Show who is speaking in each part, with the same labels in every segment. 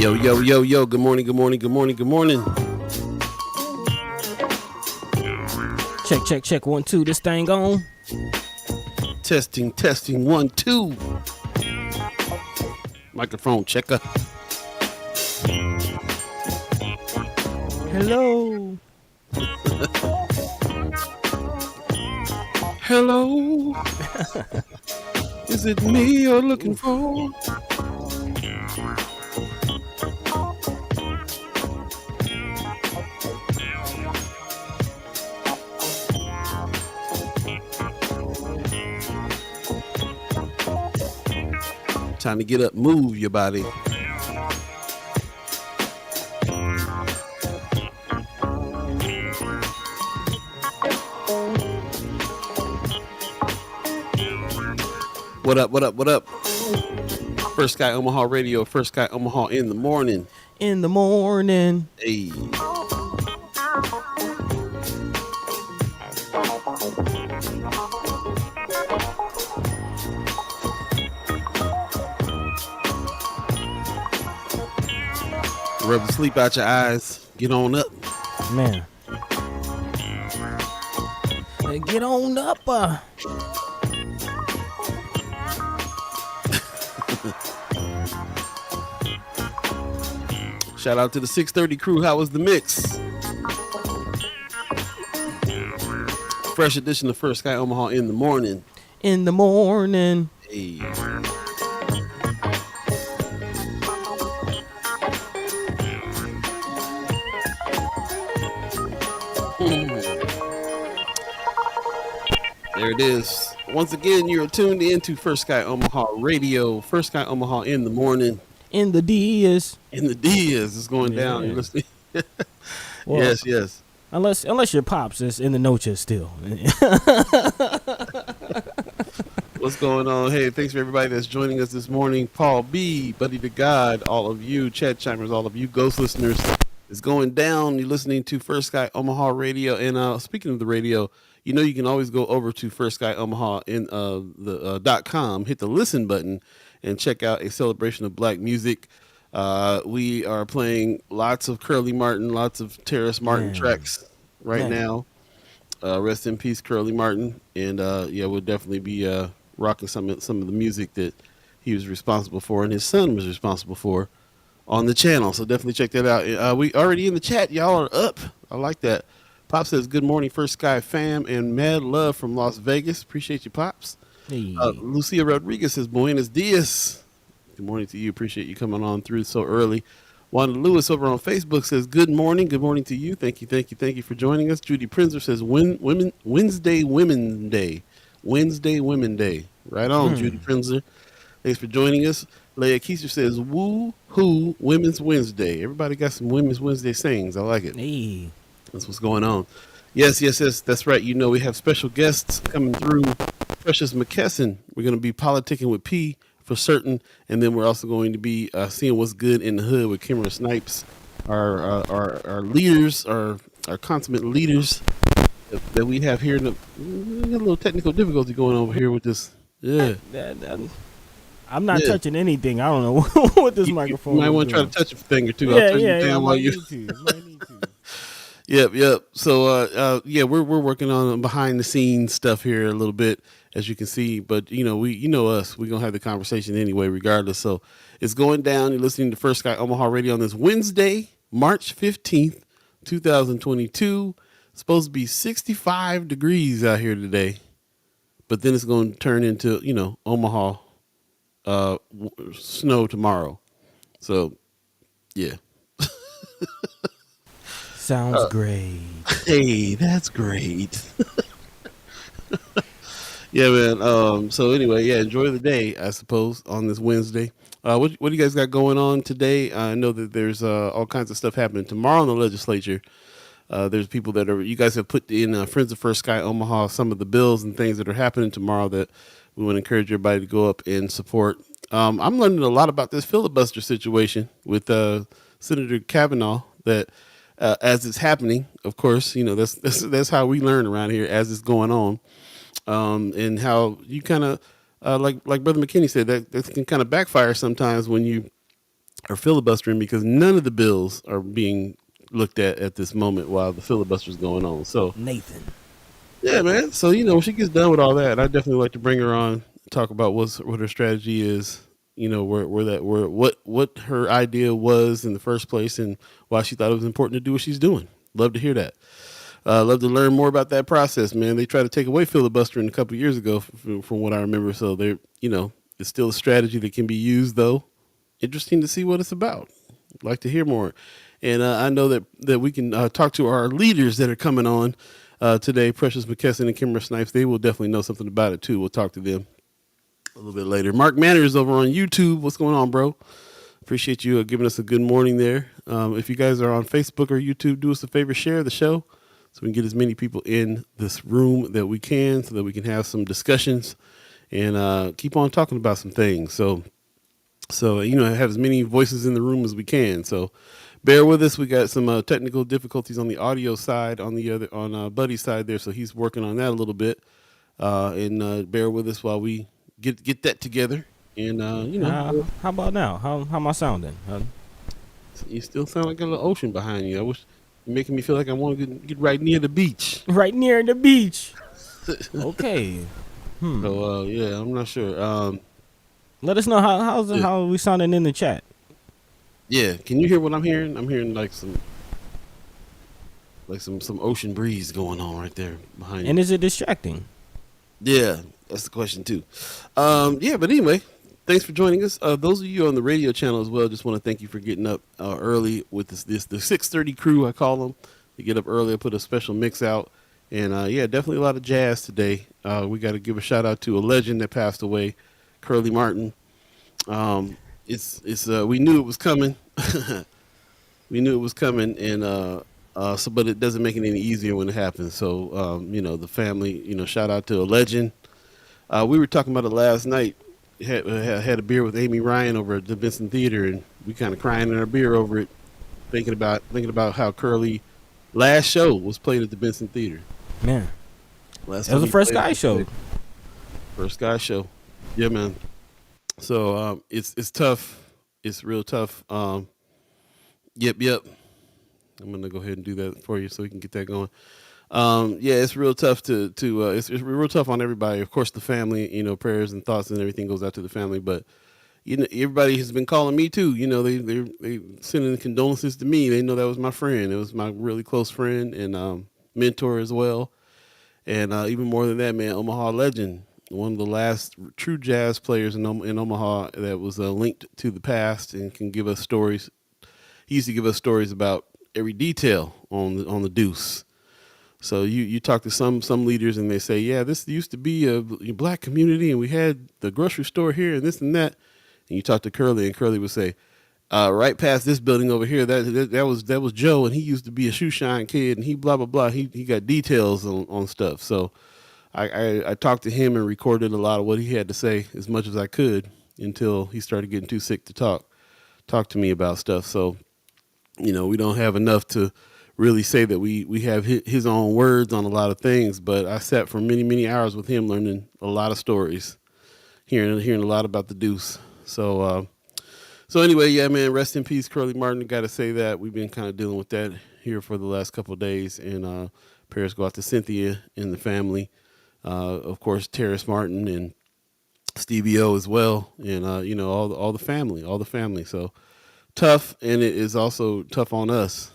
Speaker 1: Yo, yo, yo, yo. Good morning, good morning, good morning, good morning.
Speaker 2: Check, check, check. 1, 2. This thing on.
Speaker 1: Testing, testing. 1, 2. Microphone checker.
Speaker 2: Hello.
Speaker 1: Hello. Is it me you're looking for? Time to get up, move your body. What up, what up, what up? First Sky Omaha Radio, First Sky Omaha in the morning.
Speaker 2: In the morning.
Speaker 1: Hey. Rub the sleep out your eyes. Get on up.
Speaker 2: Man. Hey, get on up.
Speaker 1: Shout out to the 630 crew. How was the mix? Fresh edition of First Sky Omaha in the morning.
Speaker 2: In the morning.
Speaker 1: Hey. There it is. Once again, you're tuned in to First Sky Omaha Radio. First Sky Omaha in the morning.
Speaker 2: In the D's.
Speaker 1: In the D's. It's going down. You're listening.
Speaker 2: Well,
Speaker 1: yes, yes.
Speaker 2: Unless your pops is in the noches still.
Speaker 1: What's going on? Hey, thanks for everybody that's joining us this morning. Paul B, Buddi3 Da Gawd, all of you, Chat Chimers, all of you ghost listeners. It's going down. You're listening to First Sky Omaha Radio. And speaking of the radio, you know you can always go over to First Sky Omaha in the .com, hit the listen button, and check out a celebration of black music. We are playing lots of Curly Martin, lots of Terrace Martin tracks right now. Rest in peace, Curly Martin. And yeah, we'll definitely be rocking some of the music that he was responsible for and his son was responsible for on the channel. So definitely check that out. We already in the chat. Y'all are up. I like that. Pop says, good morning, First Sky fam, and mad love from Las Vegas. Appreciate you, Pops.
Speaker 2: Hey.
Speaker 1: Lucia Rodriguez says, buenos dias. Good morning to you. Appreciate you coming on through so early. Wanda Lewis over on Facebook says, good morning. Good morning to you. Thank you, thank you, thank you for joining us. Judy Prinzer says, Wednesday Women Day. Wednesday Women Day. Right on, Judy Prinzer. Thanks for joining us. Leah Keister says, woo-hoo, Women's Wednesday. Everybody got some Women's Wednesday sayings. I like it.
Speaker 2: Hey.
Speaker 1: That's what's going on. Yes, that's right. You know, we have special guests coming through. Precious McKesson. We're going to be politicking with P for certain. And then we're also going to be seeing what's good in the hood with Kimara Snipes, our leaders, our consummate leaders that we have here. We got a little technical difficulty going over here with this. Yeah.
Speaker 2: I'm not touching anything. I don't know what this microphone is.
Speaker 1: You might want to try to touch a thing or two.
Speaker 2: Yeah,
Speaker 1: I'll turn you down while you...
Speaker 2: Might need to.
Speaker 1: Yep. So, yeah, we're working on behind the scenes stuff here a little bit, as you can see. But you know us, we're gonna have the conversation anyway, regardless. So it's going down. You're listening to First Sky Omaha Radio on this Wednesday, March 15th, 2022. It's supposed to be 65 degrees out here today, but then it's going to turn into Omaha snow tomorrow. So, yeah.
Speaker 2: Sounds great.
Speaker 1: Hey, that's great. Yeah, man. So anyway, yeah, enjoy the day, I suppose, on this Wednesday. What do you guys got going on today? I know that there's all kinds of stuff happening tomorrow in the legislature. There's people you guys have put in Friends of First Sky Omaha, some of the bills and things that are happening tomorrow that we want to encourage everybody to go up and support. I'm learning a lot about this filibuster situation with Senator Kavanaugh that as it's happening, of course, that's how we learn around here as it's going on. And how you kind of, like Brother McKinney said, that can kind of backfire sometimes when you are filibustering because none of the bills are being looked at this moment while the filibuster is going on. So
Speaker 2: Nathan.
Speaker 1: yeah, man. So when she gets done with all that, I'd definitely like to bring her on, talk about what her strategy is. What her idea was in the first place, and why she thought it was important to do what she's doing. Love to hear that. Love to learn more about that process, man. They tried to take away filibustering a couple of years ago, from what I remember. So it's still a strategy that can be used, though. Interesting to see what it's about. I'd like to hear more. And I know that we can talk to our leaders that are coming on today, Precious McKesson and Kimara Snipes. They will definitely know something about it, too. We'll talk to them a little bit later. Mark Manners over on YouTube. What's going on, bro? Appreciate you giving us a good morning there. If you guys are on Facebook or YouTube, do us a favor, share the show so we can get as many people in this room that we can, so that we can have some discussions and keep on talking about some things. So have as many voices in the room as we can. So bear with us. We got some technical difficulties on the audio side, on Buddy's side there. So he's working on that a little bit. And bear with us while we get that together. And
Speaker 2: how about now? How am I sounding?
Speaker 1: You still sound like a little ocean behind you. I wish you're making me feel like I want to get right near the beach.
Speaker 2: Right near the beach. Okay.
Speaker 1: So I'm not sure.
Speaker 2: Let us know how we sounding in the chat.
Speaker 1: Yeah, can you hear what I'm hearing? I'm hearing like some ocean breeze going on right there behind you.
Speaker 2: And is it distracting?
Speaker 1: Yeah, that's the question too. But anyway, thanks for joining us. Those of you on the radio channel as well, just want to thank you for getting up early with the 6:30 crew, I call them. They get up early. I put a special mix out, and definitely a lot of jazz today. We got to give a shout out to a legend that passed away, Curly Martin. We knew it was coming. We knew it was coming, and but it doesn't make it any easier when it happens. So the family, shout out to a legend. We were talking about it last night. Had a beer with Amy Ryan over at the Benson Theater, and we kind of crying in our beer over it, thinking about how Curly last show was played at the Benson Theater.
Speaker 2: Man, that was the first Sky show.
Speaker 1: First Sky show, yeah, man. So it's tough. It's real tough. Yep. I'm gonna go ahead and do that for you so we can get that going. It's real tough it's real tough on everybody. Of course, the family, prayers and thoughts and everything goes out to the family. But everybody has been calling me too. They sending condolences to me. They know that was my friend. It was my really close friend and mentor as well. And even more than that, man, Omaha legend, one of the last true jazz players in Omaha that was linked to the past and can give us stories. He used to give us stories about every detail on the deuce. So you talk to some leaders and they say, yeah, this used to be a black community and we had the grocery store here and this and that. And you talk to Curly and Curly would say, right past this building over here, that was Joe and he used to be a shoe shine kid and he blah, blah, blah. He got details on stuff. So I talked to him and recorded a lot of what he had to say as much as I could until he started getting too sick to talk to me about stuff. So, we don't have enough to really say that we have his own words on a lot of things, but I sat for many, many hours with him learning a lot of stories, hearing a lot about the deuce. So anyway, yeah, man, rest in peace, Curly Martin. Got to say that we've been kind of dealing with that here for the last couple of days, and prayers go out to Cynthia and the family. Of course, Terrace Martin and Stevie O as well, and all the family. So tough, and it is also tough on us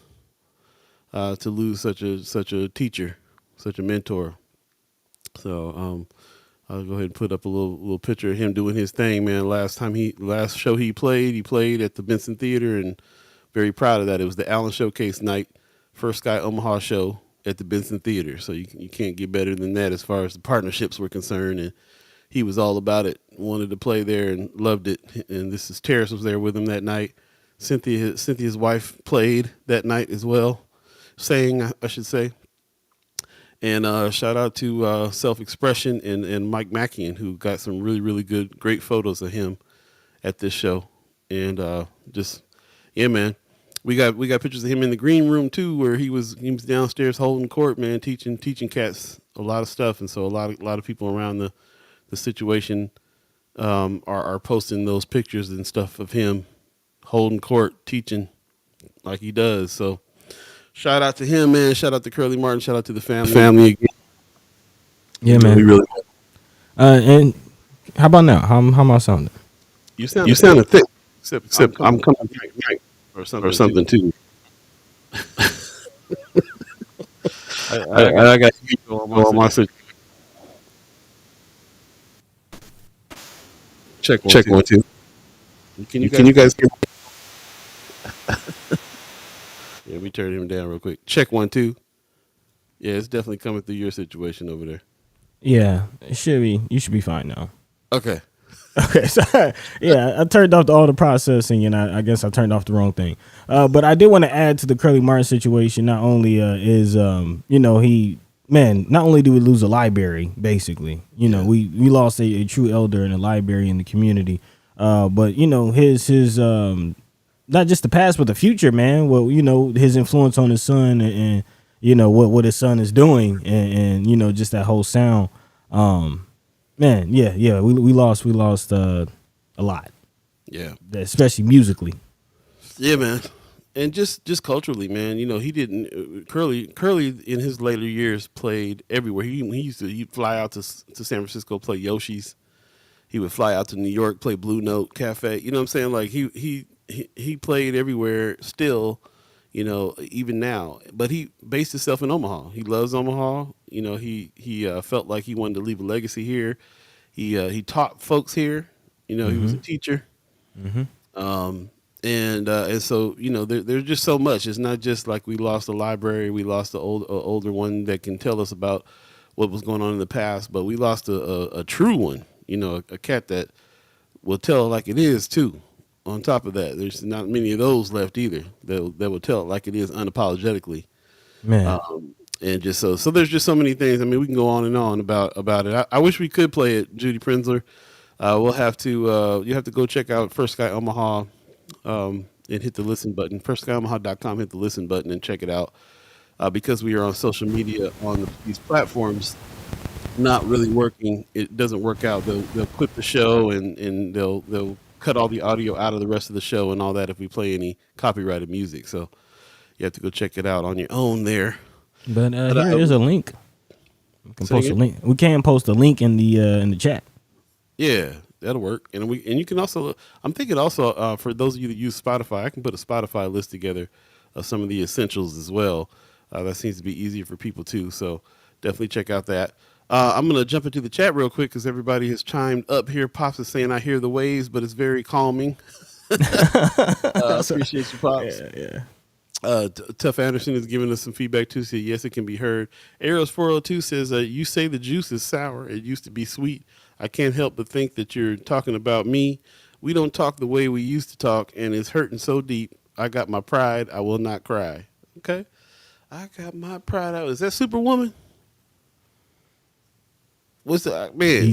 Speaker 1: to lose such a teacher, such a mentor. So I'll go ahead and put up a little picture of him doing his thing, man. Last show he played at the Benson Theater, and very proud of that. It was the Allen Showcase night, first Sky Omaha show at the Benson Theater. So you can't get better than that as far as the partnerships were concerned. And he was all about it, wanted to play there and loved it. And this is Terrace was there with him that night. Cynthia's wife played that night as well, sang, I should say. And shout out to Self Expression and Mike Mackian, who got some really, really great photos of him at this show. And yeah, man, we got pictures of him in the green room too, where he was downstairs holding court, man, teaching cats a lot of stuff. And so a lot of people around the situation are posting those pictures and stuff of him holding court, teaching like he does. So shout out to him, man. Shout out to Curly Martin. Shout out to the family again.
Speaker 2: Yeah, man. And how about now? How am I sounding?
Speaker 1: You sounded thick. Except I'm coming back or something too. I got you on my situation. Check 1 2. Can you guys hear me? Yeah, we turned him down real quick. Check 1 2. Yeah, it's definitely coming through your situation over there.
Speaker 2: Yeah, it should be. You should be fine now.
Speaker 1: Okay.
Speaker 2: Okay, so yeah, I turned off all the processing, and I guess I turned off the wrong thing. But I did want to add to the Curly Martin situation. Not only not only do we lose a library, basically, we lost a true elder and a library in the community. But his not just the past, but the future, man. Well, his influence on his son and what his son is doing, and just that whole sound. Man, yeah, we lost a lot.
Speaker 1: Yeah,
Speaker 2: especially musically.
Speaker 1: Yeah, man, and just culturally, man. He didn't Curly in his later years played everywhere. He'd fly out to San Francisco, play Yoshi's. He would fly out to New York, play Blue Note Cafe. You know what I'm saying? Like he played everywhere still. Even now, but he based himself in Omaha. He loves Omaha. He felt like he wanted to leave a legacy here. He taught folks here. He was a teacher. Mm-hmm. And so there's just so much. It's not just like we lost a library. We lost the older one that can tell us about what was going on in the past. But we lost a true one. A cat that will tell like it is too. On top of that, there's not many of those left either that will tell it like it is unapologetically.
Speaker 2: Man.
Speaker 1: And just so there's just so many things. I mean, we can go on and on about it. I wish we could play it, Judy Prinzler. We'll have to, you have to go check out First Sky Omaha and hit the listen button. FirstSkyOmaha.com, hit the listen button and check it out. Because we are on social media on these platforms, not really working. It doesn't work out. They'll clip the show and they'll cut all the audio out of the rest of the show and all that if we play any copyrighted music. So you have to go check it out on your own there.
Speaker 2: But here is a link. We can post a link. We can post a link in the chat.
Speaker 1: Yeah, that'll work. And you can also. I'm thinking also for those of you that use Spotify, I can put a Spotify list together of some of the essentials as well. That seems to be easier for people too. So definitely check out that. I'm going to jump into the chat real quick because everybody has chimed up here. Pops is saying, I hear the waves, but it's very calming. Appreciate you, Pops.
Speaker 2: Yeah.
Speaker 1: Tough Anderson is giving us some feedback too. Said, yes, it can be heard. Arrows 402 says, you say the juice is sour. It used to be sweet. I can't help but think that you're talking about me. We don't talk the way we used to talk, and it's hurting so deep. I got my pride. I will not cry. Okay. I got my pride out. Is that Superwoman? What's the man?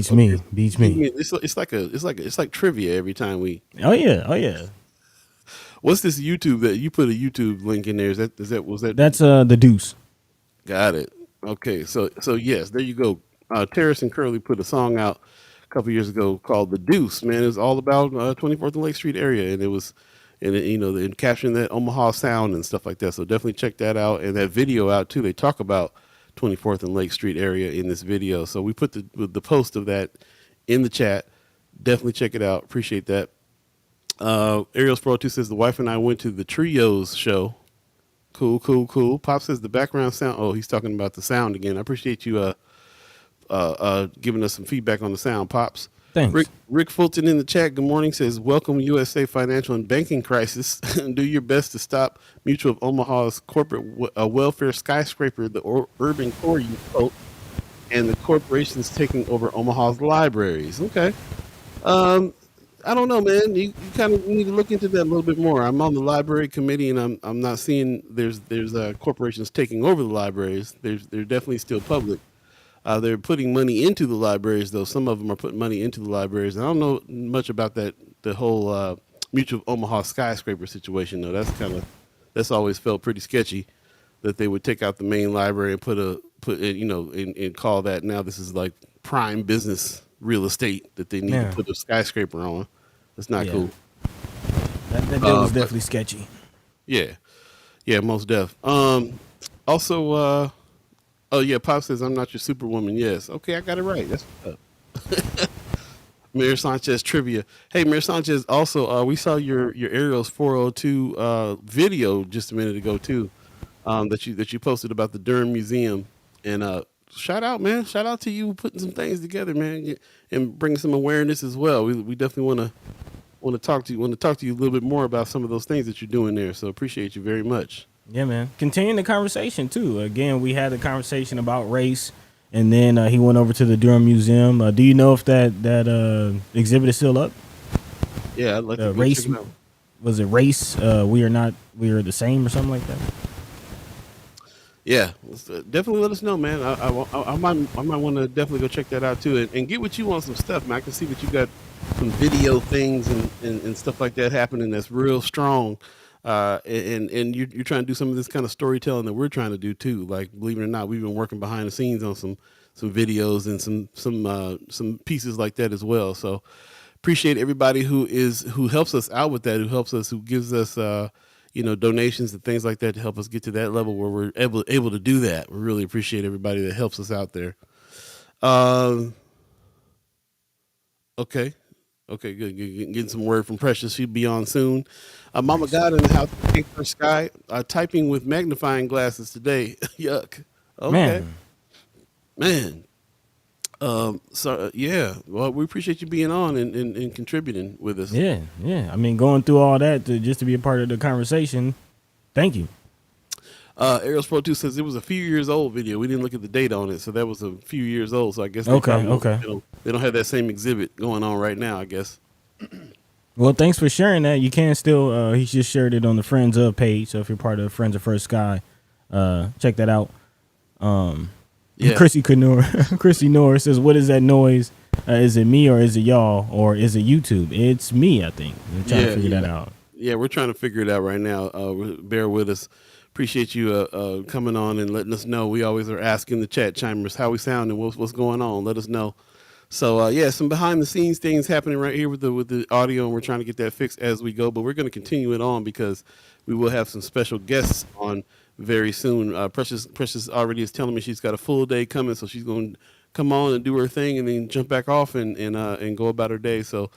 Speaker 2: Beats me.
Speaker 1: It's like trivia every time we.
Speaker 2: Oh yeah.
Speaker 1: What's this YouTube that you put a YouTube link in there? Was that?
Speaker 2: That's the Deuce.
Speaker 1: Got it. Okay, so yes, there you go. Terrace and Curly put a song out a couple years ago called "The Deuce." Man, it was all about 24th and Lake Street area, and it was, and capturing that Omaha sound and stuff like that. So definitely check that out, and that video out too. They talk about 24th and Lake Street area in this video. So we put the post of that in the chat. Definitely check it out. Appreciate that. Ariel's Pro 2 says the wife and I went to the Trios show. Cool. Pop says the background sound. Oh, he's talking about the sound again. I appreciate you giving us some feedback on the sound, Pops.
Speaker 2: Thanks.
Speaker 1: Rick Fulton in the chat, good morning, says, welcome USA financial and banking crisis. Do your best to stop Mutual of Omaha's corporate welfare skyscraper, the urban core you quote, and the corporations taking over Omaha's libraries. Okay. I don't know, man. You kind of need to look into that a little bit more. I'm on the library committee, and I'm not seeing there's corporations taking over the libraries. They're definitely still public. They're putting money into the libraries, though. Some of them are putting money into the libraries. I don't know much about the whole Mutual of Omaha skyscraper situation, though. That's always felt pretty sketchy that they would take out the main library and put and call that now this is like prime business real estate that they need to put a skyscraper on. That's not cool.
Speaker 2: That bill was definitely sketchy.
Speaker 1: Yeah, most def. Also, oh yeah, Pop says I'm not your superwoman. Yes, okay, I got it right. That's what's up. Mayor Sanchez trivia. Hey, Mayor Sanchez. Also, we saw your Ariel's 402 video just a minute ago too, that you posted about the Durham Museum. And shout out, man. Shout out to you putting some things together, man, and bringing some awareness as well. We definitely want to talk to you. Want to talk to you a little bit more about some of those things that you're doing there. So appreciate you very much.
Speaker 2: Yeah, man. Continuing the conversation too. Again, we had a conversation about race. And then he went over to the Durham Museum. Do you know if that exhibit is still up?
Speaker 1: Yeah, I'd like to
Speaker 2: race.
Speaker 1: check it out.
Speaker 2: Was it race? We are the same or something like that.
Speaker 1: Yeah, definitely let us know, man. I might want to definitely go check that out too, and get with you on some stuff, man. I can see that you got some video things and stuff like that happening that's real strong. And you're trying to do some of this kind of storytelling that we're trying to do too. Like, believe it or not, we've been working behind the scenes on some videos and some pieces like that as well. So appreciate everybody who helps us out with that, who gives us donations and things like that to help us get to that level where we're able to do that. We really appreciate everybody that helps us out there. Okay. Okay, good. Getting some word from Precious. She'll be on soon. Mama God in the house. For Sky. Typing with magnifying glasses today. Yuck. Okay. Man. So yeah. Well, we appreciate you being on and contributing with us.
Speaker 2: Yeah. I mean, going through all that just to be a part of the conversation. Thank you.
Speaker 1: Ariel's Pro 2 says it was a few years old video. We didn't look at the date on it, so that was a few years old. So I guess
Speaker 2: okay.
Speaker 1: They don't have that same exhibit going on right now, I guess.
Speaker 2: Well, thanks for sharing that. You can still he just shared it on the Friends of page. So if you're part of Friends of First Sky, check that out. Chrissy Knorr says, "What is that noise? Is it me or is it y'all or is it YouTube?" It's me, I think. We're trying to figure that out.
Speaker 1: Yeah, we're trying to figure it out right now. Bear with us. Appreciate you coming on and letting us know. We always are asking the chat chimers how we sound and what's going on. Let us know. So some behind the scenes things happening right here with the audio, and we're trying to get that fixed as we go. But we're going to continue it on because we will have some special guests on very soon. Precious already is telling me she's got a full day coming, so she's going to come on and do her thing and then jump back off and go about her day. So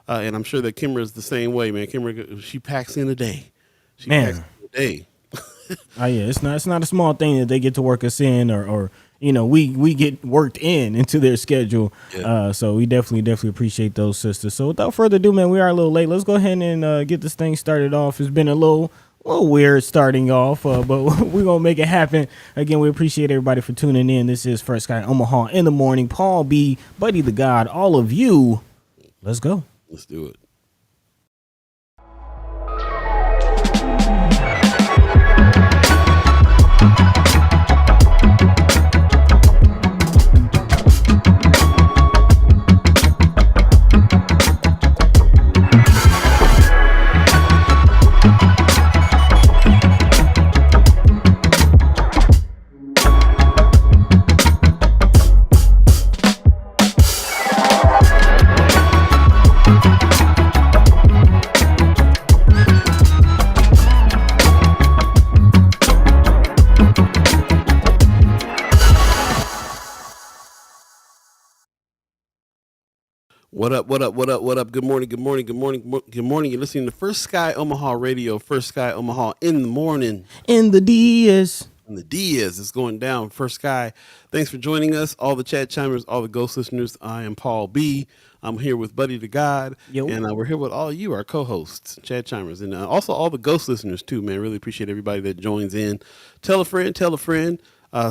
Speaker 1: and I'm sure that Kimara is the same way, man. Kimara, she packs in a day. Packs in a day.
Speaker 2: Oh yeah, it's not a small thing that they get to work us in or we get worked into their schedule. Yeah. So we definitely appreciate those sisters. So without further ado, man, we are a little late. Let's go ahead and get this thing started off. It's been a little weird starting off, but we're gonna make it happen. Again, we appreciate everybody for tuning in. This is First Sky Omaha in the morning. Paul B, Buddi3 Da Gawd, all of you. Let's go.
Speaker 1: Let's do it. What up? Good morning. You're listening to First Sky Omaha Radio, First Sky Omaha in the morning.
Speaker 2: In the DS.
Speaker 1: It's going down. First Sky. Thanks for joining us, all the chat chimers, all the ghost listeners. I am Paul B. I'm here with Buddi3 Da Gawd.
Speaker 2: Yo.
Speaker 1: And we're here with all of you, our co-hosts, chat chimers, and also all the ghost listeners too, man. Really appreciate everybody that joins in. Tell a friend.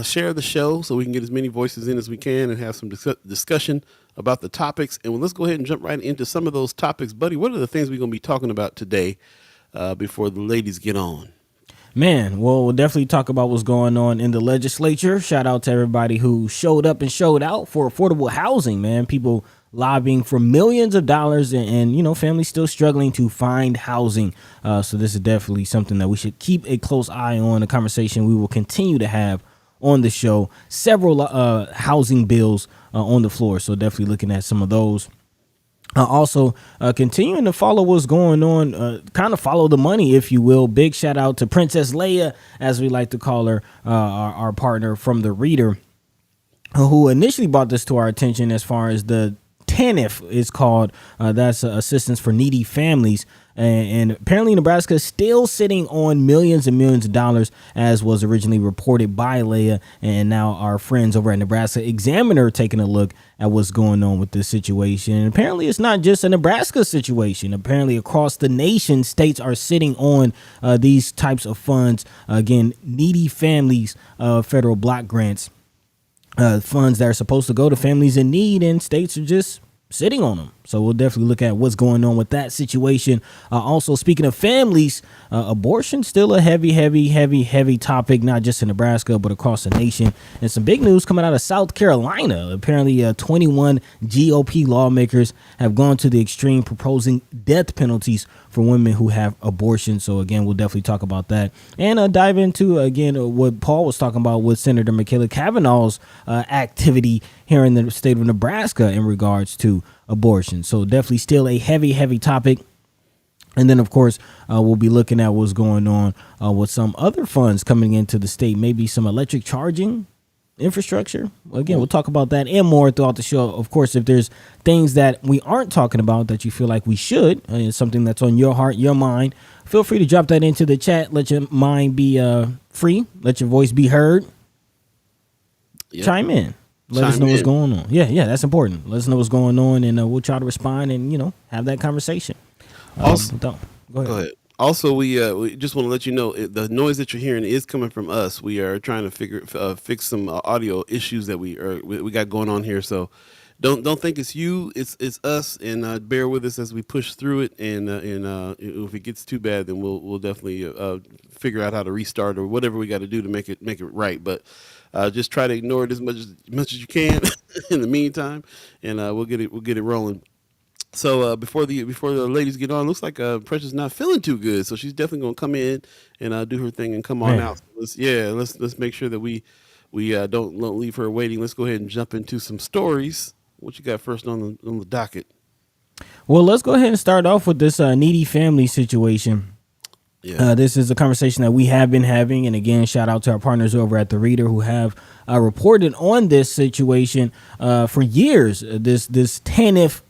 Speaker 1: Share the show so we can get as many voices in as we can and have some discussion about the topics. And let's go ahead and jump right into some of those topics. Buddy, what are the things we're going to be talking about today before the ladies get on?
Speaker 2: Man, well, we'll definitely talk about what's going on in the legislature. Shout out to everybody who showed up and showed out for affordable housing, man. People lobbying for millions of dollars and families still struggling to find housing. So this is definitely something that we should keep a close eye on, a conversation we will continue to have on the show. Several housing bills on the floor, so definitely looking at some of those. Also, continuing to follow what's going on, kind of follow the money, if you will. Big shout out to Princess Leia, as we like to call her, our partner from the Reader, who initially brought this to our attention as far as the TANF is called. That's Assistance for Needy Families. And apparently Nebraska is still sitting on millions and millions of dollars, as was originally reported by Leia. And now our friends over at Nebraska Examiner taking a look at what's going on with this situation. And apparently it's not just a Nebraska situation. Apparently across the nation, states are sitting on these types of funds. Again, needy families, federal block grants, funds that are supposed to go to families in need, and states are just sitting on them. So we'll definitely look at what's going on with that situation. Also, speaking of families, abortion still a heavy topic, not just in Nebraska, but across the nation. And some big news coming out of South Carolina. Apparently, 21 GOP lawmakers have gone to the extreme, proposing death penalties for women who have abortion. So again, we'll definitely talk about that and dive into, again, what Paul was talking about with Senator Michaela Cavanaugh's activity here in the state of Nebraska in regards to abortion. So definitely still a heavy topic. And then, of course, we'll be looking at what's going on with some other funds coming into the state, maybe some electric charging infrastructure. Again, we'll talk about that and more throughout the show. Of course, if there's things that we aren't talking about that you feel like we should, it's something that's on your heart, your mind, feel free to drop that into the chat. Let your mind be free. Let your voice be heard. Yep. Chime in. Let us know what's going on. Yeah, that's important. Let us know what's going on, and we'll try to respond and, have that conversation.
Speaker 1: Also,
Speaker 2: go ahead.
Speaker 1: Also, we just want to let you know the noise that you're hearing is coming from us. We are trying to fix some audio issues that we got going on here. So don't think it's you. It's us, and bear with us as we push through it. And if it gets too bad, then we'll definitely figure out how to restart or whatever we got to do to make it right. But just try to ignore it as much as you can in the meantime, and we'll get it rolling. So before the ladies get on, looks like Precious not feeling too good, so she's definitely gonna come in and do her thing and come on out. So let's make sure that we don't leave her waiting. Let's go ahead and jump into some stories. What you got first on the docket?
Speaker 2: Well, let's go ahead and start off with this needy family situation. Yeah. This is a conversation that we have been having, and again, shout out to our partners over at The Reader who have reported on this situation for years. This TANF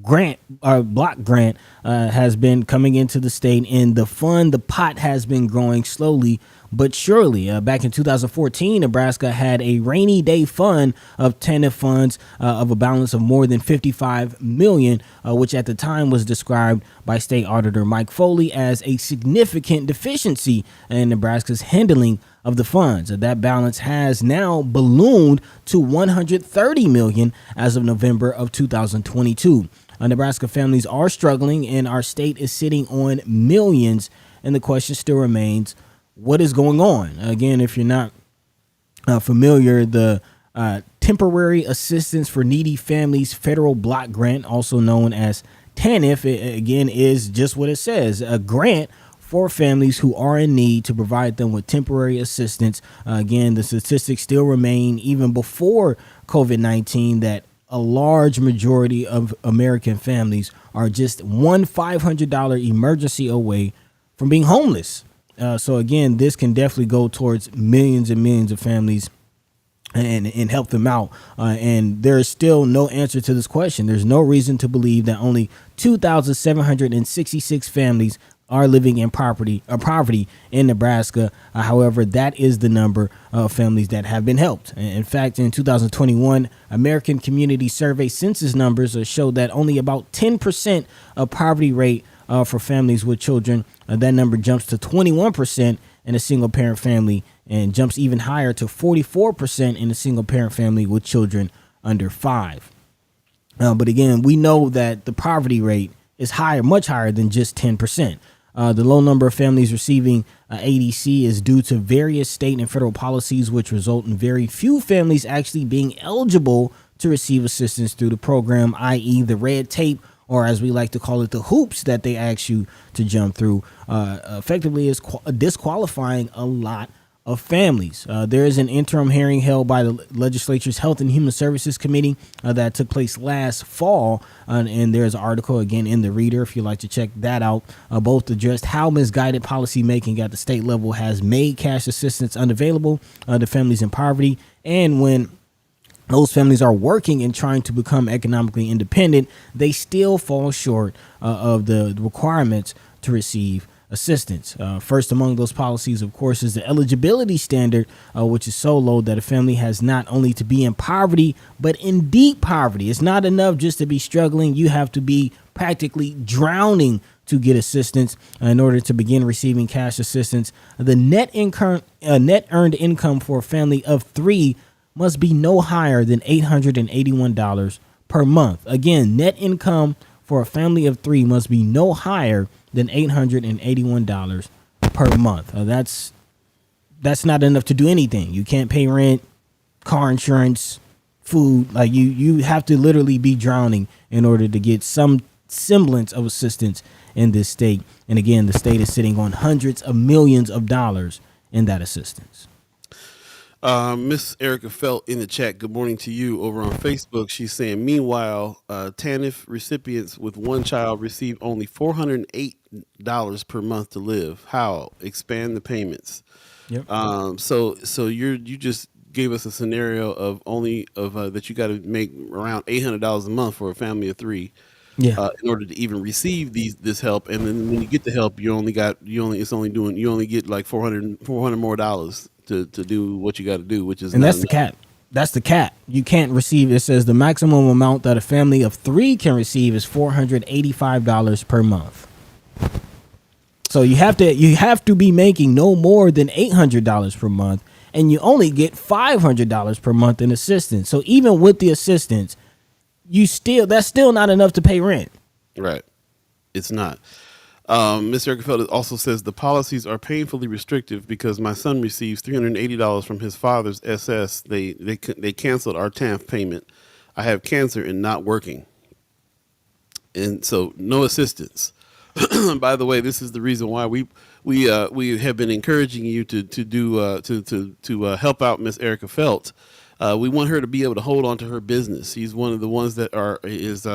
Speaker 2: grant block grant has been coming into the state, and the pot has been growing slowly but surely. Back in 2014, Nebraska had a rainy day fund of TANF funds of a balance of more than $55 million, which at the time was described by State Auditor Mike Foley as a significant deficiency in Nebraska's handling of the funds. That balance has now ballooned to $130 million as of November of 2022. Nebraska families are struggling, and our state is sitting on millions, and the question still remains, what is going on? Again, if you're not familiar, the Temporary Assistance for Needy Families Federal Block Grant, also known as TANF, again, is just what it says, a grant for families who are in need to provide them with temporary assistance. Again, the statistics still remain, even before COVID-19, that a large majority of American families are just one $500 emergency away from being homeless. So again, this can definitely go towards millions and millions of families and help them out. And there is still no answer to this question. There's no reason to believe that only 2,766 families are living in poverty in Nebraska. However, that is the number of families that have been helped. In fact, in 2021, American Community Survey census numbers showed that only about 10% of poverty rate for families with children. That number jumps to 21% in a single parent family, and jumps even higher to 44% in a single parent family with children under 5. But again, we know that the poverty rate is higher, much higher than just 10%. The low number of families receiving ADC is due to various state and federal policies, which result in very few families actually being eligible to receive assistance through the program, i.e. the red tape, or as we like to call it, the hoops that they ask you to jump through, effectively is disqualifying a lot of families. There is an interim hearing held by the legislature's Health and Human Services Committee that took place last fall. And there's an article again in the Reader if you'd like to check that out. Both addressed how misguided policy making at the state level has made cash assistance unavailable to families in poverty, and when those families are working and trying to become economically independent, they still fall short of the requirements to receive assistance. First among those policies, of course, is the eligibility standard, which is so low that a family has not only to be in poverty, but in deep poverty. It's not enough just to be struggling. You have to be practically drowning to get assistance in order to begin receiving cash assistance. The net earned income for a family of 3 must be no higher than $881 per month. Again, net income for a family of 3 must be no higher than $881 per month. That's not enough to do anything. You can't pay rent, car insurance, food. Like you have to literally be drowning in order to get some semblance of assistance in this state. And again, the state is sitting on hundreds of millions of dollars in that assistance.
Speaker 1: Miss Erica Felt in the chat, good morning to you over on Facebook. She's saying, meanwhile, TANF recipients with one child receive only $408 per month to live. How? Expand the payments.
Speaker 2: Yep.
Speaker 1: So you just gave us a scenario of that you got to make around $800 a month for a family of 3. Yeah. In order to even receive this help, and then when you get the help, you only get like $400 more dollars to do what you got to do, which is, and
Speaker 2: that's the cap. That's the cap. You can't receive. It says the maximum amount that a family of 3 can receive is $485 per month. So you have to be making no more than $800 per month, and you only get $500 per month in assistance. So even with the assistance, that's still not enough to pay rent. Right.
Speaker 1: It's not. Ms. Erkenfeld also says the policies are painfully restrictive because my son receives $380 from his father's SS. They canceled our TANF payment. I have cancer and not working, and so no assistance. By the way, this is the reason why we have been encouraging you to help out Miss Erica Felt. We want her to be able to hold on to her business. She's one of the ones that is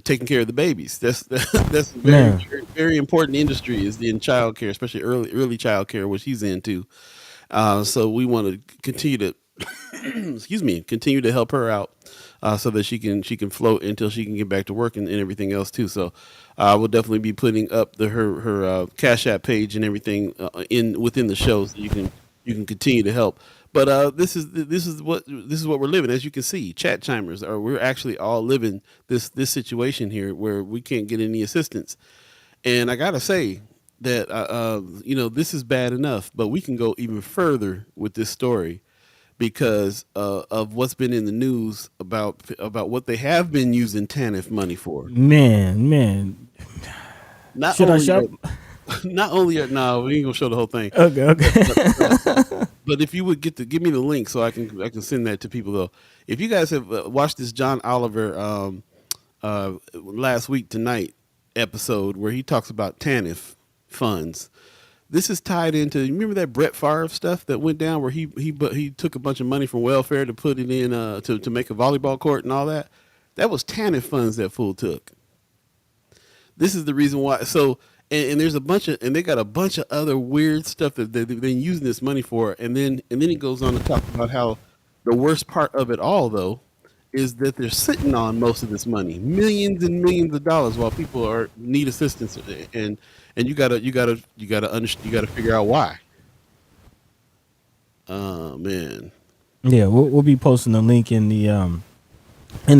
Speaker 1: taking care of the babies. That's very, very important industry is in child care, especially early child care, which he's into. So we want to continue to continue to help her out so that she can float until she can get back to work and everything else too. So we'll definitely be putting up her Cash App page and everything within the show so you can continue to help. But this is what we're living. As you can see, chat chimers we're actually all living this situation here where we can't get any assistance. And I gotta say that this is bad enough, but we can go even further with this story because of what's been in the news about what they have been using TANF money for.
Speaker 2: Man. Should I show?
Speaker 1: Not only we ain't gonna show the whole thing.
Speaker 2: Okay.
Speaker 1: But if you would give me the link so I can send that to people though. If you guys have watched this John Oliver last week tonight episode where he talks about TANF funds, this is tied into. You remember that Brett Favre stuff that went down where he took a bunch of money from welfare to put it in to make a volleyball court and all that. That was TANF funds that fool took. This is the reason why. So. And there's they got a bunch of other weird stuff that they've been using this money for. And then he goes on to talk about how the worst part of it all, though, is that they're sitting on most of this money, millions and millions of dollars, while people need assistance. And you gotta figure out why. Oh man. Yeah,
Speaker 2: we'll be posting the link in the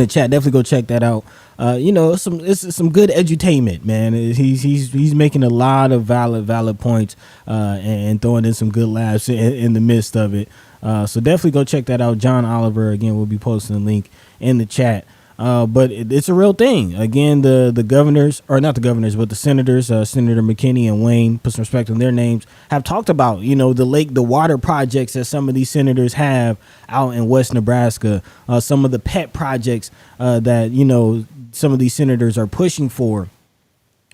Speaker 2: chat. Definitely go check that out. It's some good edutainment, man. He's making a lot of valid points and throwing in some good laughs in the midst of it. So definitely go check that out. John Oliver, again, we'll be posting the link in the chat. But it's a real thing. Again, the governors, or not the governors, but the senators, Senator McKinney and Wayne, put some respect on their names, have talked about, the water projects that some of these senators have out in West Nebraska, some of the pet projects that, some of these senators are pushing for.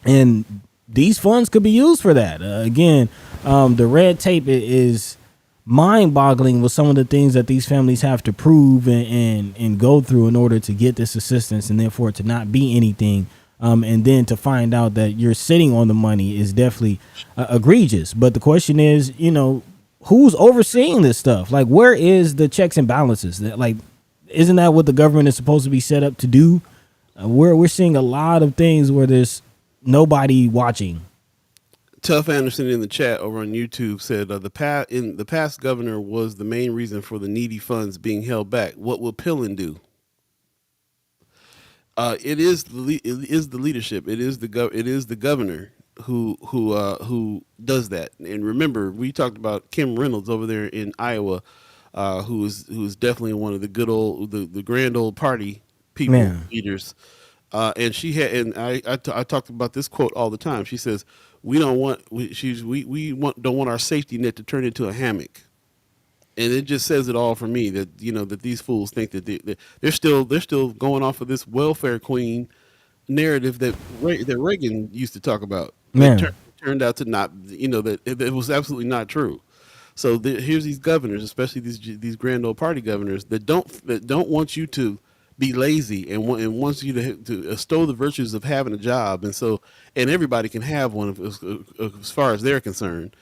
Speaker 2: And these funds could be used for that. Again, the red tape is mind-boggling with some of the things that these families have to prove and go through in order to get this assistance, and therefore to not be anything. And then to find out that you're sitting on the money is definitely egregious. But the question is, who's overseeing this stuff? Like, where is the checks and balances? Like, isn't that what the government is supposed to be set up to do? We're seeing a lot of things where there's nobody watching.
Speaker 1: Tough Anderson in the chat over on YouTube said the past governor was the main reason for the needy funds being held back. What will Pillin do? It is the leadership. It is the governor who does that. And remember, we talked about Kim Reynolds over there in Iowa, who is definitely one of the good old the grand old party people leaders. And she had, and I talked about this quote all the time. She says, "We don't want don't want our safety net to turn into a hammock." And it just says it all for me that that these fools think that they're still going off of this welfare queen narrative that Reagan used to talk about. That turned out to not, that it was absolutely not true. So here's these governors, especially these grand old party governors that don't want you to be lazy and wants you to extol the virtues of having a job, and everybody can have one as far as they're concerned.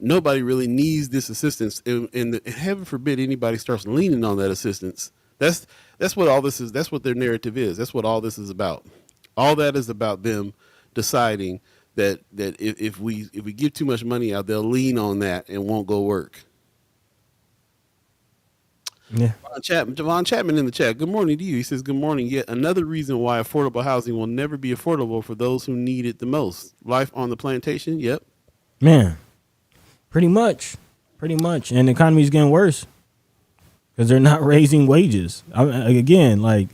Speaker 1: Nobody really needs this assistance, and heaven forbid anybody starts leaning on that assistance. That's what all this is. That's what their narrative is. That's what all this is about. All that is about them deciding that if we give too much money out, they'll lean on that and won't go work.
Speaker 2: Yeah.
Speaker 1: Javon Chapman in the chat. Good morning to you. He says, good morning. Yet another reason why affordable housing will never be affordable for those who need it the most. Life on the plantation. Yep.
Speaker 2: Man, pretty much. And the economy's getting worse because they're not raising wages. Again, like,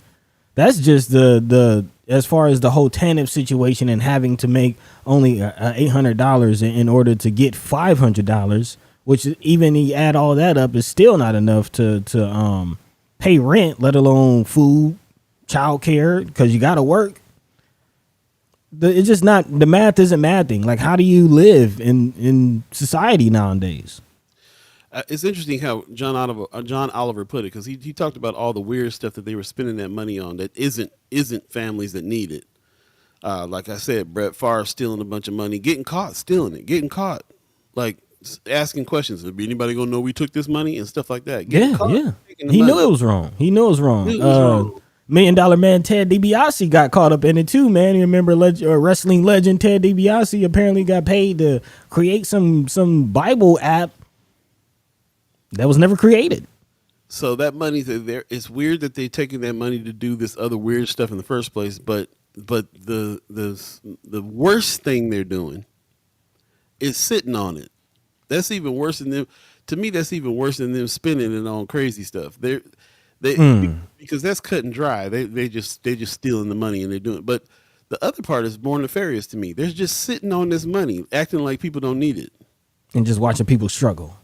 Speaker 2: that's just the as far as the whole TANF situation and having to make only $800 in order to get $500, which even you add all that up is still not enough to pay rent, let alone food, childcare, because you got to work. It's just not, the math isn't mathing. Like, how do you live in society nowadays?
Speaker 1: It's interesting how John Oliver put it, because he talked about all the weird stuff that they were spending that money on that isn't families that need it. Like I said, Brett Favre stealing a bunch of money, getting caught stealing it, getting caught, like asking questions. Is anybody gonna know we took this money and stuff like that?
Speaker 2: Yeah. He knew it was wrong. $1 Million Man Ted DiBiase got caught up in it too, man. You remember wrestling legend Ted DiBiase apparently got paid to create some Bible app that was never created.
Speaker 1: So that money there, it's weird that they're taking that money to do this other weird stuff in the first place. But the worst thing they're doing is sitting on it. That's even worse than them. To me, that's even worse than them spending it on crazy stuff. Because that's cut and dry. They just stealing the money and they're doing it. But the other part is more nefarious to me. They're just sitting on this money, acting like people don't need it,
Speaker 2: and just watching people struggle.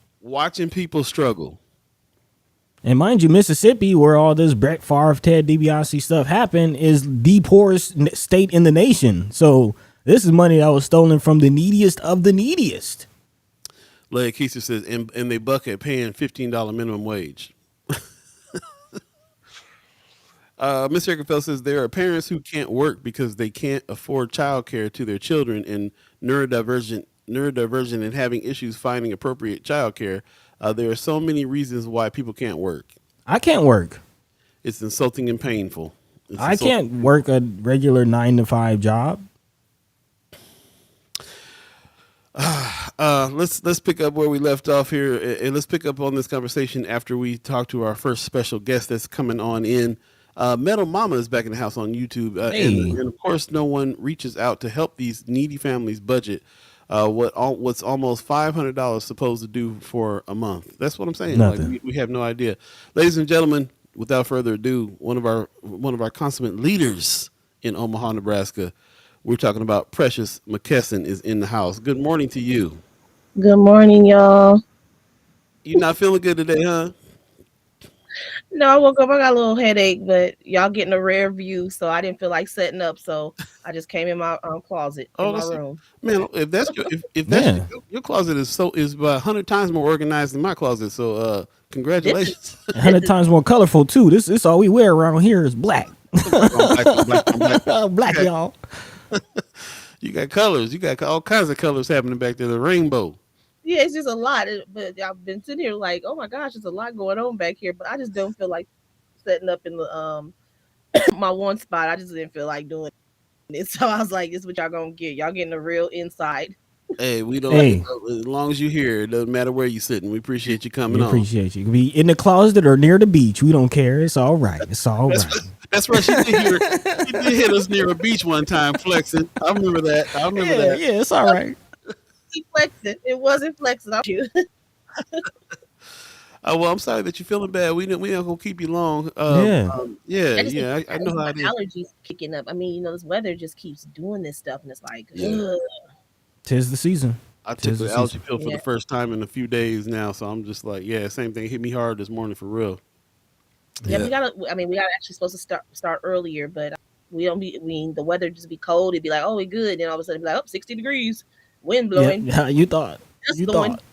Speaker 2: And mind you, Mississippi, where all this Brett Favre, Ted DiBiase stuff happened, is the poorest state in the nation. So this is money that was stolen from the neediest of the neediest.
Speaker 1: Like Keisha says, and they buck at paying $15 minimum wage. Ms. Erkenfeld says there are parents who can't work because they can't afford childcare to their children, and neurodivergent and having issues finding appropriate childcare. There are so many reasons why people can't work.
Speaker 2: I can't work.
Speaker 1: It's insulting and painful.
Speaker 2: I can't work a regular 9-to-5 job.
Speaker 1: Let's pick up where we left off here, and let's pick up on this conversation after we talk to our first special guest that's coming on in. Metal Mama is back in the house on YouTube, and of course, no one reaches out to help these needy families budget what's almost $500 supposed to do for a month. That's what I'm saying.
Speaker 2: Nothing.
Speaker 1: Like we have no idea, ladies and gentlemen. Without further ado, one of our consummate leaders in Omaha, Nebraska. We're talking about Precious McKesson is in the house. Good morning to you.
Speaker 3: Good morning, y'all.
Speaker 1: You not feeling good today, huh?
Speaker 3: No, I woke up. I got a little headache, but y'all getting a rare view, so I didn't feel like setting up. So I just came in my closet in
Speaker 1: Oh,
Speaker 3: my
Speaker 1: that's
Speaker 3: room.
Speaker 1: man. If that's
Speaker 2: Yeah.
Speaker 1: your closet is about 100 times more organized than my closet. So
Speaker 3: This is
Speaker 1: congratulations.
Speaker 2: 100 times more colorful too. This all we wear around here is black.
Speaker 1: Black on black on black on black.
Speaker 2: Black, y'all.
Speaker 1: You got colors. You got all kinds of colors happening back there. The rainbow.
Speaker 3: yeah, it's just a lot. But I've been sitting here like, oh my gosh, there's a lot going on back here. But I just don't feel like setting up in the my one spot. I just didn't feel like doing it. So I was like, this is what y'all gonna get. Y'all getting the real inside.
Speaker 1: Hey, we don't.
Speaker 2: Hey,
Speaker 1: As long as you here, it doesn't matter where you sitting. We appreciate you
Speaker 2: we
Speaker 1: coming on.
Speaker 2: appreciate you. You can be in the closet or near the beach. We don't care. It's all right. It's all
Speaker 1: That's
Speaker 2: right.
Speaker 1: that's right. She did hit us near a beach one time flexing. I remember that. I remember
Speaker 2: Yeah,
Speaker 1: that.
Speaker 2: yeah, it's all right.
Speaker 3: He flexing. It wasn't flexing. You.
Speaker 1: Well, I'm sorry that you're feeling bad. We not gonna keep you long.
Speaker 2: Yeah,
Speaker 1: Yeah,
Speaker 3: I just think
Speaker 1: yeah. I know how
Speaker 3: my
Speaker 1: it is.
Speaker 3: allergies kicking up. I mean, this weather just keeps doing this stuff, and it's like,
Speaker 1: Yeah.
Speaker 3: ugh.
Speaker 2: tis the season.
Speaker 1: I took
Speaker 2: Tis the
Speaker 1: the allergy
Speaker 2: season.
Speaker 1: pill for
Speaker 3: Yeah.
Speaker 1: the first time in a few days now, so I'm just like, yeah, same thing hit me hard this morning for real.
Speaker 3: Yeah,
Speaker 1: Yeah,
Speaker 3: we gotta. I mean, we gotta actually supposed to start earlier, but we don't be. I mean, the weather just be cold. It'd be like, oh, we good. Then all of a sudden, it'd be like, oh, 60 degrees, wind
Speaker 2: Yep.
Speaker 3: blowing,
Speaker 2: Yeah, you thought.
Speaker 3: dust
Speaker 2: You
Speaker 3: blowing.
Speaker 2: thought.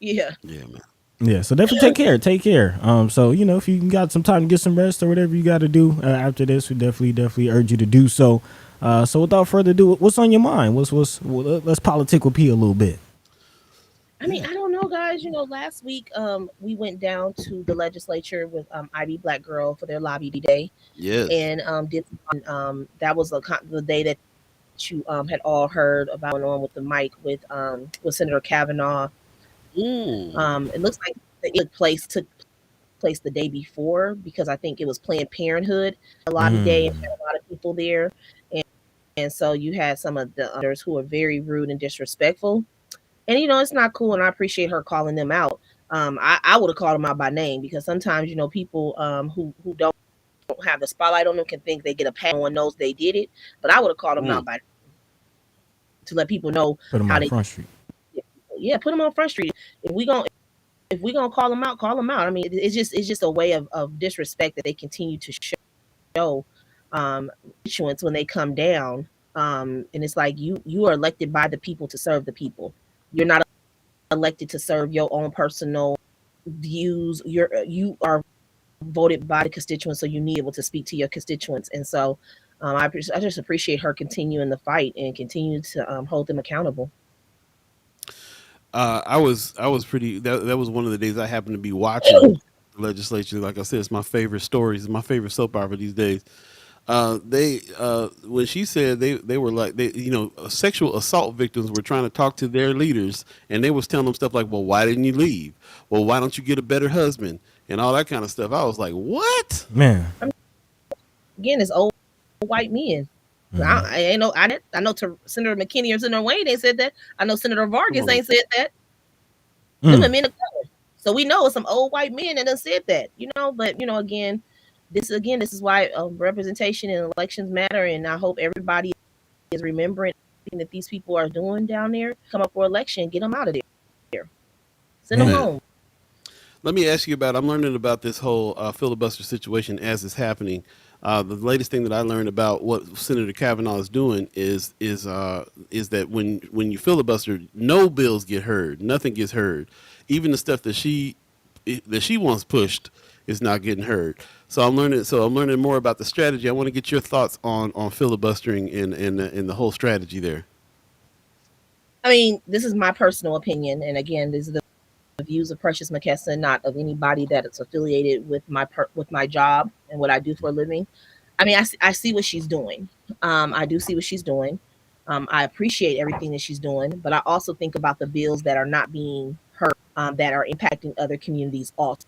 Speaker 3: Yeah.
Speaker 1: yeah, man.
Speaker 2: Yeah, so definitely take care. Take care. So if you got some time to get some rest or whatever you got to do after this, we definitely urge you to do so. So without further ado, what's on your mind? Let's politic with P a little bit.
Speaker 3: I mean,
Speaker 1: Yeah.
Speaker 3: I don't know, guys. Last week, we went down to the legislature with Ivy Black Girl for their lobby day,
Speaker 1: Yes.
Speaker 3: and did that was the day that you had all heard about going on with the mic with Senator Kavanaugh.
Speaker 1: Mm.
Speaker 3: It looks like it took place the day before because I think it was Planned Parenthood a lobby day and
Speaker 2: Mm.
Speaker 3: had a lot of people there, and so you had some of the others who were very rude and disrespectful. And it's not cool, and I appreciate her calling them out. I would have called them out by name because sometimes people who don't have the spotlight on them can think they get a pat. No one knows they did it, but I would have called them
Speaker 1: Mm.
Speaker 3: out by to let people know
Speaker 2: Put them
Speaker 3: how
Speaker 2: on
Speaker 3: they.
Speaker 2: Front Street.
Speaker 3: Yeah, put them on Front Street. If we gonna call them out, call them out. I mean, it's just a way of disrespect that they continue to show constituents when they come down. And it's like you are elected by the people to serve the people. You're not elected to serve your own personal views. You are voted by the constituents, so you need able to speak to your constituents. And so I just appreciate her continuing the fight and continue to hold them accountable.
Speaker 1: I was pretty. That was one of the days I happened to be watching the legislature. Like I said, it's my favorite stories. It's my favorite soap opera these days. They when she said they were like sexual assault victims were trying to talk to their leaders, and they was telling them stuff like, well, why didn't you leave? Well, why don't you get a better husband and all that kind of stuff. I was like, what?
Speaker 2: Man.
Speaker 3: Again, it's old white men.
Speaker 2: Mhm.
Speaker 3: I ain't know. I know Senator McKinney or Senator Wayne ain't said that. I know Senator
Speaker 1: Come
Speaker 3: Vargas
Speaker 1: on.
Speaker 3: ain't said that. Them are
Speaker 2: Mm.
Speaker 3: men of color. So we know it's some old white men that done said that. But again, this is why representation in elections matter, and I hope everybody is remembering that these people are doing down there. Come up for election, get them out of there, send them
Speaker 2: Man.
Speaker 1: Man,
Speaker 3: home.
Speaker 1: let me ask you about. I'm learning about this whole filibuster situation as it's happening. The latest thing that I learned about what Senator Kavanaugh is doing is that when you filibuster, no bills get heard, nothing gets heard, even the stuff that she wants pushed is not getting heard. So I'm learning. So I'm learning more about the strategy. I want to get your thoughts on filibustering and the whole strategy there.
Speaker 3: I mean, this is my personal opinion, and again, these are the views of Precious McKesson, not of anybody that is affiliated with my job and what I do for a living. I mean, I see what she's doing. I do see what she's doing. I appreciate everything that she's doing, but I also think about the bills that are not being heard, that are impacting other communities also.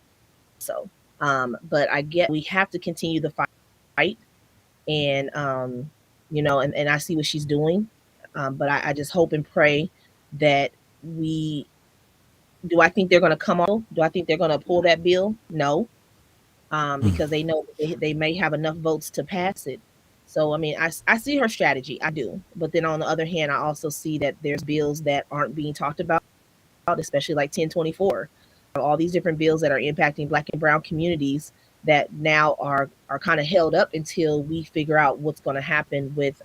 Speaker 3: But I get we have to continue the fight, and and I see what she's doing. But I just hope and pray that we. Do I think they're going to come on? Do I think they're going to pull that bill? No,
Speaker 2: Mm.
Speaker 3: because they know they may have enough votes to pass it. So, I mean, I see her strategy. I do. But then on the other hand, I also see that there's bills that aren't being talked about, especially like 1024. All these different bills that are impacting Black and Brown communities. that now are kind of held up until we figure out what's going to happen with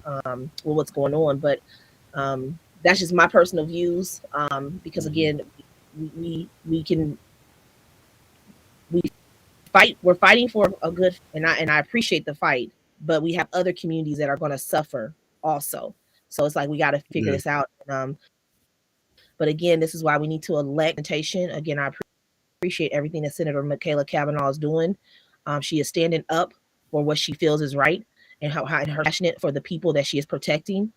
Speaker 3: what's going on. But that's just my personal views, because again, we can we fight. We're fighting for a good, and I appreciate the fight, but we have other communities that are going to suffer also. So it's like we got to figure this out. But again, this is why we need to elect representation. Again, I appreciate everything that Senator Michaela Cavanaugh is doing. She is standing up for what she feels is right, and how her passionate for the people that she is protecting.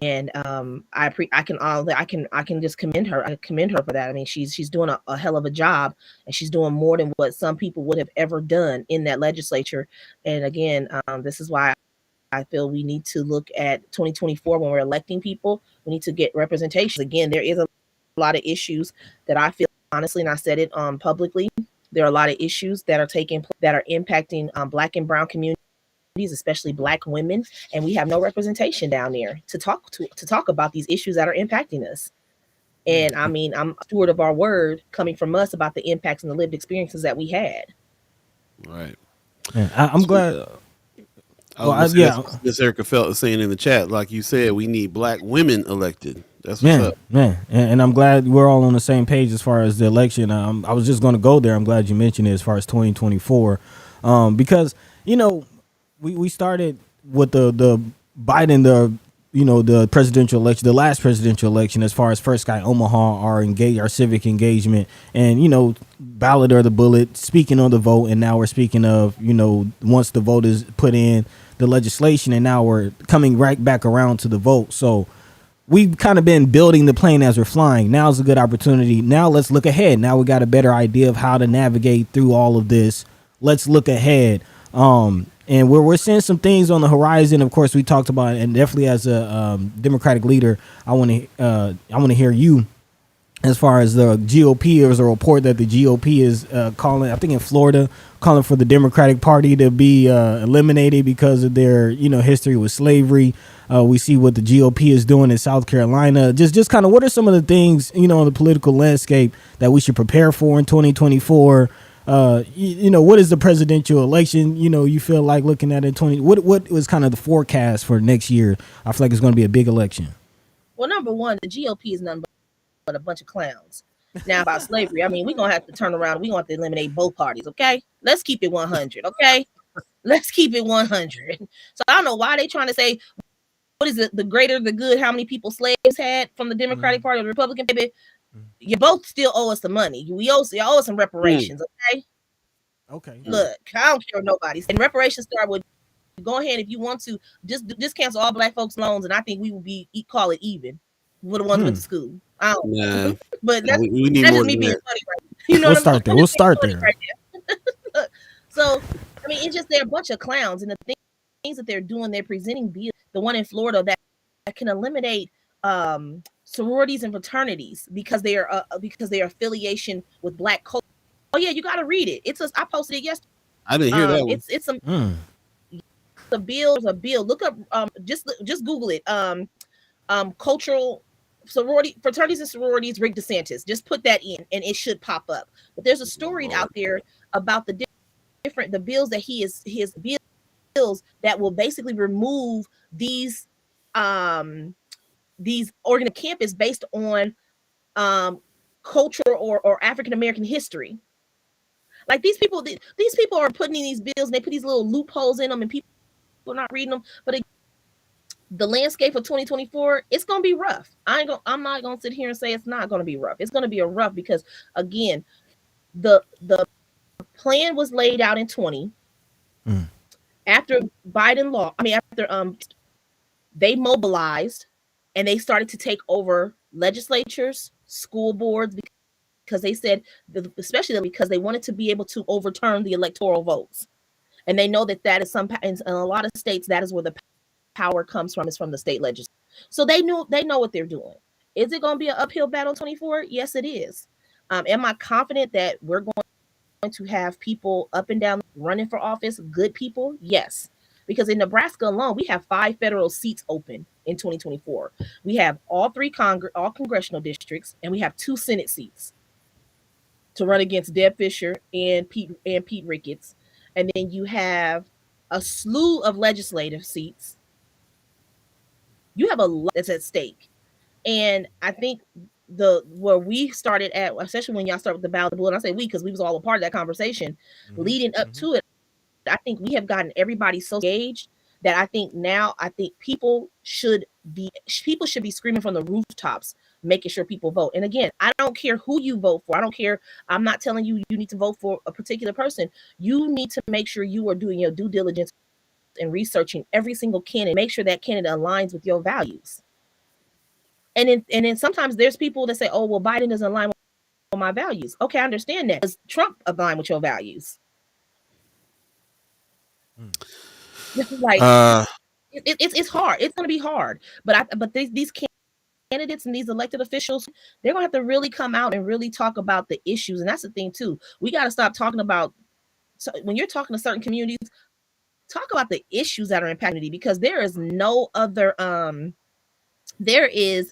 Speaker 3: And I can just commend her. I commend her for that. I mean, she's doing a hell of a job, and she's doing more than what some people would have ever done in that legislature. And again, this is why I feel we need to look at 2024 when we're electing people. We need to get representation. Again, there is a lot of issues that I feel, honestly, and I said it publicly. There are a lot of issues that are impacting Black and brown communities, especially Black women, and we have no representation down there to talk about these issues that are impacting us. And I mean, I'm a steward of our word coming from us about the impacts and the lived experiences that we had.
Speaker 1: Right.
Speaker 2: Yeah, I'm glad.
Speaker 1: Miss Erica Felt is saying in the chat, like you said, we need Black women elected. That's what's up.
Speaker 2: Yeah, and I'm glad we're all on the same page as far as the election. I was just going to go there. I'm glad you mentioned it as far as 2024, because we started with the Biden, the presidential election, the last presidential election, as far as First Sky Omaha, our civic engagement, and ballot or the bullet, speaking on the vote, and now we're speaking of once the vote is put in, the legislation, and now we're coming right back around to the vote. So we've kind of been building the plane as we're flying. Now's a good opportunity. Now let's look ahead. Now we got a better idea of how to navigate through all of this. Let's look ahead. And we're seeing some things on the horizon. Of course, we talked about it, and definitely as a Democratic leader, I want to hear you as far as the GOP. There's a report that the GOP is calling, I think in Florida, calling for the Democratic Party to be eliminated because of their history with slavery. We see what the GOP is doing in South Carolina. Just kind of what are some of the things in the political landscape that we should prepare for in 2024? What is the presidential election? You feel like looking at it what was kind of the forecast for next year? I feel like it's going to be a big election.
Speaker 3: Well, number one, the GOP is nothing but a bunch of clowns. Now about slavery, I mean, we're going to have to turn around. We're going to have to eliminate both parties. Okay. Let's keep it 100. Okay. Let's keep it 100. So I don't know why they trying to say, what is it? The greater, the good, how many people slaves had from the Democratic Party or the Republican Party? You both still owe us the money. Y'all owe us some reparations. Okay.
Speaker 2: Okay.
Speaker 3: Look, I don't care what nobody. And reparations start with, go ahead if you want to just cancel all Black folks' loans, and I think we will call it even with the ones who went to school. I don't know. But that's,
Speaker 1: we need
Speaker 3: that's
Speaker 1: more
Speaker 3: just me being
Speaker 1: that.
Speaker 3: funny, right?
Speaker 2: We'll start there. We'll start there.
Speaker 3: Right now. So I mean, it's just they're a bunch of clowns, and the things that they're doing, they're presenting bills. The one in Florida that can eliminate sororities and fraternities because they are affiliation with Black culture. Oh yeah, you got to read it. I posted it yesterday.
Speaker 1: I didn't hear that one.
Speaker 3: It's some a bill. Look up just Google it. Cultural fraternities and sororities, Rick DeSantis. Just put that in, and it should pop up. But there's a story out there about the bills that his bills that will basically remove these organ campus based on culture or African American history. Like these people are putting in these bills, and they put these little loopholes in them, and people are not reading them. But the landscape of 2024, it's gonna be rough. I'm not gonna sit here and say it's not gonna be rough. It's gonna be rough because again, the plan was laid out in 20. After after they mobilized and they started to take over legislatures, school boards, because they said, especially because they wanted to be able to overturn the electoral votes. And they know that is in a lot of states, that is where the power comes from, is from the state legislature. So they know what they're doing. Is it going to be an uphill battle in 2024? Yes, it is. Am I confident that we're going to have people up and down running for office, good people? Yes. Because in Nebraska alone, we have 5 federal seats open in 2024. We have all 3 all congressional districts, and we have 2 Senate seats to run against Deb Fisher and Pete Ricketts. and then you have a slew of legislative seats. You have a lot that's at stake. And I think the where we started at, especially when y'all start with the ballot blue, and I say we because we was all a part of that conversation leading up to it. I think we have gotten everybody so engaged that I think now people should be screaming from the rooftops, making sure people vote. And again, I don't care who you vote for. I don't care. I'm not telling you you need to vote for a particular person. You need to make sure you are doing your due diligence and researching every single candidate. Make sure that candidate aligns with your values. And then sometimes there's people that say, "Oh, well, Biden doesn't align with my values." Okay, I understand that. Does Trump align with your values? Like it's hard. It's going to be hard. But these candidates and these elected officials, they're going to have to really come out and really talk about the issues. And that's the thing too. We got to stop talking about, so when you're talking to certain communities, talk about the issues that are impacting, because there is no other there is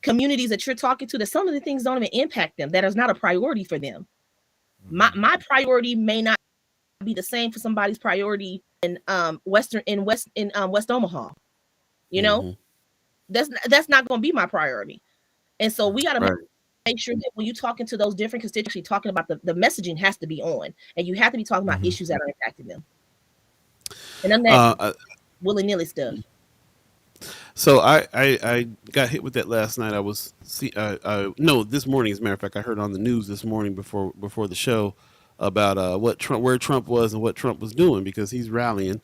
Speaker 3: communities that you're talking to that some of the things don't even impact them, that is not a priority for them. My priority may not be the same for somebody's priority in West Omaha. You know, that's not going to be my priority. And so we got to make sure that when you're talking to those different constituencies, talking about the messaging has to be on, and you have to be talking about issues that are impacting them. And I'm that willy-nilly stuff.
Speaker 1: So I got hit with that last night. I was no, this morning, as a matter of fact, I heard on the news this morning before the show about where Trump was and what Trump was doing, because he's rallying.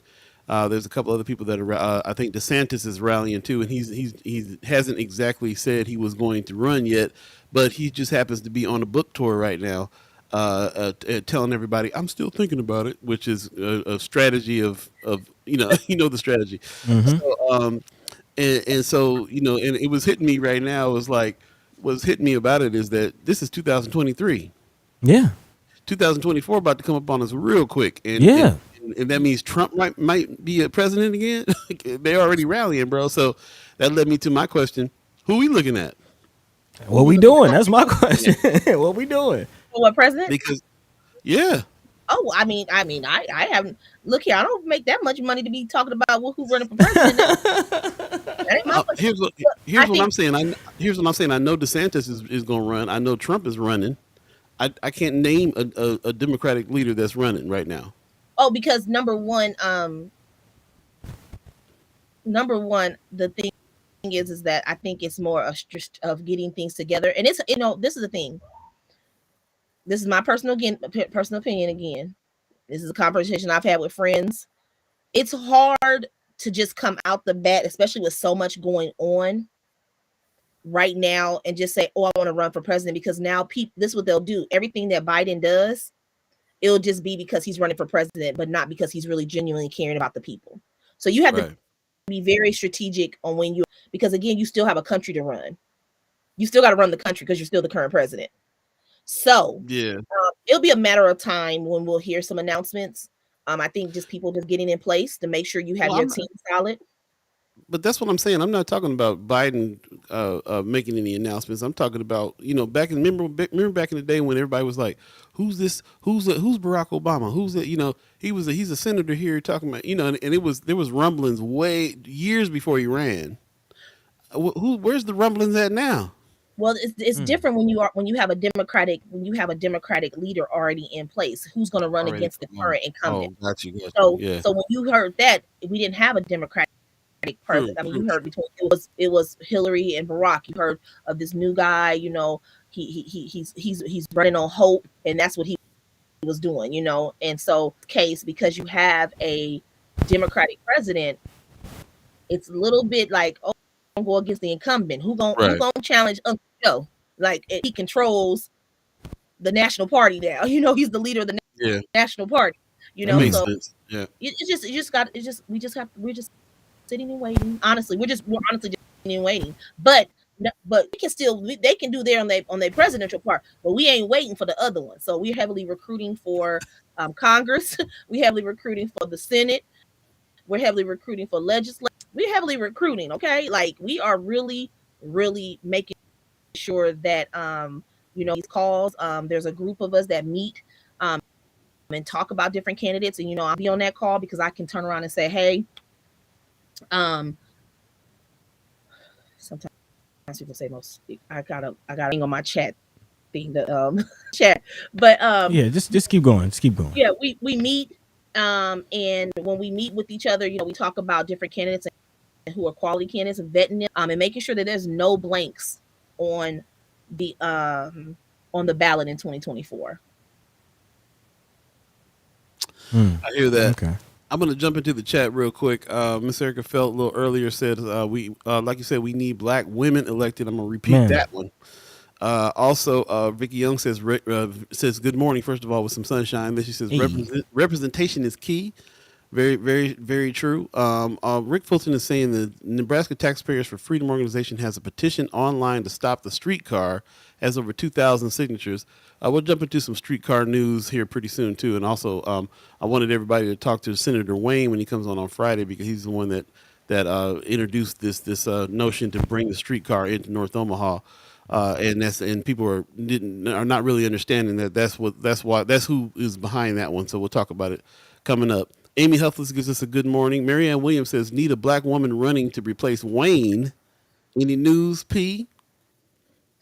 Speaker 1: There's a couple other people that are. I think DeSantis is rallying too, and he hasn't exactly said he was going to run yet, but he just happens to be on a book tour right now, telling everybody, "I'm still thinking about it," which is a strategy of the strategy. So, and so and it was hitting me right now. It was like, what's hitting me about it is that this is 2023.
Speaker 2: Yeah.
Speaker 1: 2024 about to come up on us real quick, and that means Trump might be a president again. They're already rallying, bro. So that led me to my question: who we looking at?
Speaker 2: What we doing? That's my question. What we doing?
Speaker 3: What president?
Speaker 1: Because
Speaker 3: Oh, I mean, I haven't. Look here, I don't make that much money to be talking about who running for president. That ain't my
Speaker 1: here's what I'm saying. Here's what I'm saying. I know DeSantis is going to run. I know Trump is running. I can't name a Democratic leader that's running right now.
Speaker 3: Oh, because number one, the thing is that I think it's more of getting things together, and it's this is the thing. This is my personal opinion again. This is a conversation I've had with friends. It's hard to just come out the bat, especially with so much going on right now, and just say, "Oh, I want to run for president," because now this is what they'll do. Everything that Biden does, it'll just be because he's running for president, but not because he's really genuinely caring about the people. So you have to be very strategic on because again, you still have a country to run. You still got to run the country because you're still the current president. So it'll be a matter of time when we'll hear some announcements. I think just people just getting in place to make sure you have your team solid.
Speaker 1: But that's what I'm saying. I'm not talking about Biden making any announcements. I'm talking about, remember back in the day when everybody was like, "Who's this? Who's Barack Obama? Who's it?" He's a senator here talking about, and there was rumblings years before he ran. Where's the rumblings at now?
Speaker 3: Well, it's different when you have a Democratic leader already in place who's going to run against the current incumbent.
Speaker 1: Oh, got you.
Speaker 3: So when you heard that, we didn't have a Democratic person. I mean, you heard between it was Hillary and Barack. You heard of this new guy. He's running on hope, and that's what he was doing. And so because you have a Democratic president, it's a little bit like, oh, don't go against the incumbent. Who gonna challenge Uncle Joe? Like, he controls the National Party now. He's the leader of the National Party. So
Speaker 1: sense. Yeah.
Speaker 3: We're just sitting and waiting. Honestly, we're honestly just sitting and waiting. But they can do their on their presidential part, but we ain't waiting for the other one. So we're heavily recruiting for Congress. We're heavily recruiting for the Senate. We're heavily recruiting for legislature. We're heavily recruiting. Okay, like, we are really, really making sure that these calls. There's a group of us that meet and talk about different candidates. And I'll be on that call because I can turn around and say, hey, sometimes people say I gotta hang on my chat thing, the chat. But
Speaker 2: yeah, just keep going. Just keep going.
Speaker 3: yeah, we meet, and when we meet with each other, we talk about different candidates and who are quality candidates, and vetting them, and making sure that there's no blanks on the ballot in 2024.
Speaker 1: I hear that.
Speaker 2: Okay.
Speaker 1: I'm going to jump into the chat real quick. Miss Erica Felt a little earlier said, we like you said, we need black women elected. I'm going to repeat that one. Also, Vicky Young says good morning, first of all, with some sunshine. Then she says representation is key. Very, very, very true. Rick Fulton is saying the Nebraska Taxpayers for Freedom organization has a petition online to stop the streetcar, has over 2,000 signatures. We'll jump into some streetcar news here pretty soon too. And also, I wanted everybody to talk to Senator Wayne when he comes on Friday, because he's the one that introduced this notion to bring the streetcar into North Omaha. And people are not really understanding that's who is behind that one. So we'll talk about it coming up. Amy Huffless gives us a good morning. Marianne Williams says, need a black woman running to replace Wayne. Any news, P?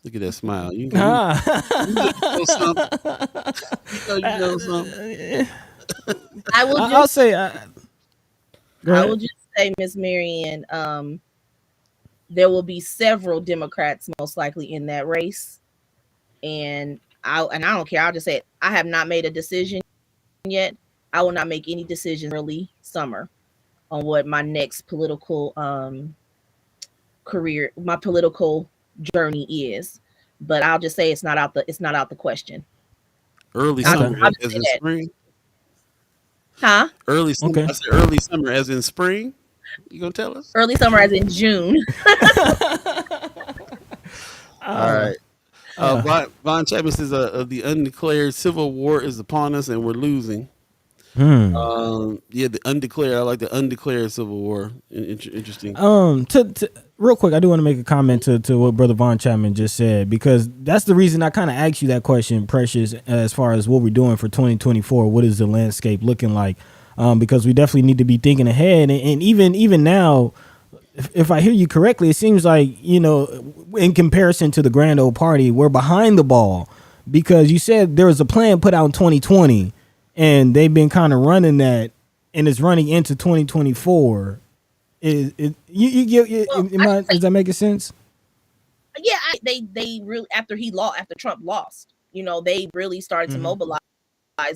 Speaker 1: Look at that smile. You know something. You know something.
Speaker 3: I will just say, Miss Marianne, there will be several Democrats most likely in that race. And I don't care. I'll just say it. I have not made a decision yet. I will not make any decisions early summer on what my next political career, my political journey is. But I'll just say it's not out the question.
Speaker 1: Early summer as in spring?
Speaker 3: Huh?
Speaker 1: Early summer. I said early summer as in spring? You gonna tell us?
Speaker 3: Early summer as in June.
Speaker 1: All right. Von Chapman says the undeclared civil war is upon us and we're losing. The undeclared. I like the undeclared civil war. Interesting.
Speaker 2: Real quick, I do want to make a comment to what Brother Von Chapman just said, because that's the reason I kind of asked you that question, Precious, as far as what we're doing for 2024. What is the landscape looking like? Because we definitely need to be thinking ahead, and even now, if I hear you correctly, it seems like, in comparison to the Grand Old Party, we're behind the ball, because you said there was a plan put out in 2020. And they've been kind of running that, and it's running into 2024. Does that make sense?
Speaker 3: Yeah, they really after Trump lost, they really started to mobilize,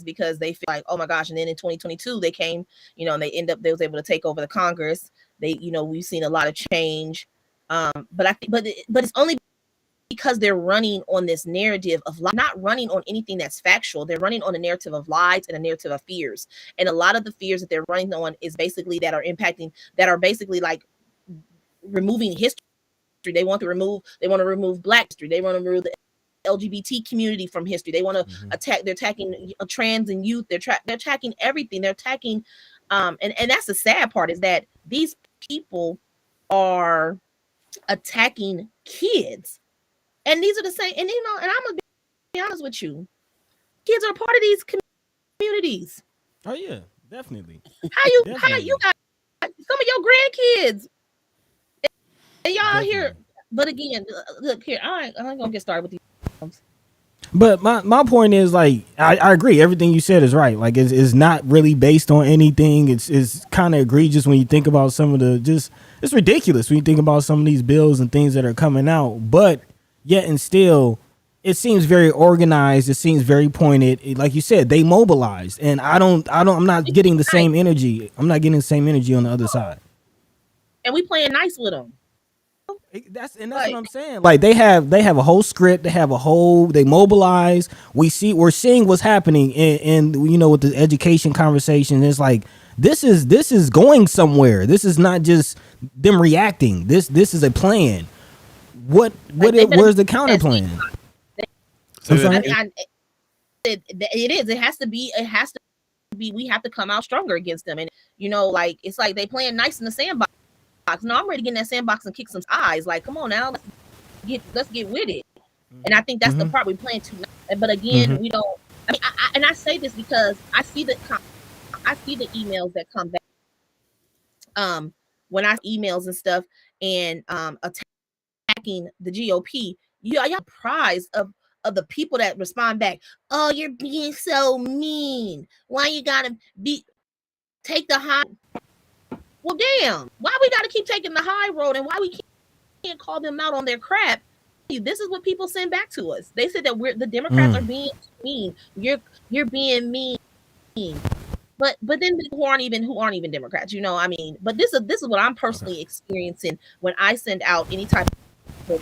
Speaker 3: because they feel like, oh my gosh. And then in 2022 they came, and they was able to take over the Congress. We've seen a lot of change, but it's only because they're running on this narrative of not running on anything that's factual. They're running on a narrative of lies and a narrative of fears. And a lot of the fears that they're running on is basically that are basically like removing history. They want to remove Black history. They want to remove the LGBT community from history. They want to they're attacking trans and youth. They're attacking everything. They're attacking, and that's the sad part, is that these people are attacking kids. And these are the same, and and I'm gonna be honest with you, kids are part of these communities.
Speaker 2: Oh yeah, definitely.
Speaker 3: How you got some of your grandkids, and y'all here? But again, look here, I ain't gonna get started with these.
Speaker 2: But my point is, like, I agree. Everything you said is right. Like, it's not really based on anything. It's kind of egregious when you think about some of it's ridiculous when you think about some of these bills and things that are coming out. But yet and still, it seems very organized. It seems very pointed. Like you said, they mobilized, and I'm not getting the same energy. I'm not getting the same energy on the other side.
Speaker 3: And we playing nice with them.
Speaker 2: That's what I'm saying. Like, they have a whole script. They mobilize. We're seeing what's happening, and with the education conversation, it's like this is going somewhere. This is not just them reacting. This is a plan. Where's the counter plan?
Speaker 3: It is. It has to be. We have to come out stronger against them. And it's like they playing nice in the sandbox. No, I'm ready to get in that sandbox and kick some eyes. Like, come on now, let's get with it. And I think that's the part we're playing too. But again, we don't. I mean, and I say this because I see the emails that come back when I emails and stuff and attacking the GOP. Y'all surprised of the people that respond back. Oh, you're being so mean. Why you gotta take the high? Well, damn. Why we gotta keep taking the high road, and why we can't call them out on their crap? This is what people send back to us. They said that the Democrats are being mean. You're being mean. But then who aren't even Democrats, you know? I mean, but this is what I'm personally experiencing when I send out any type of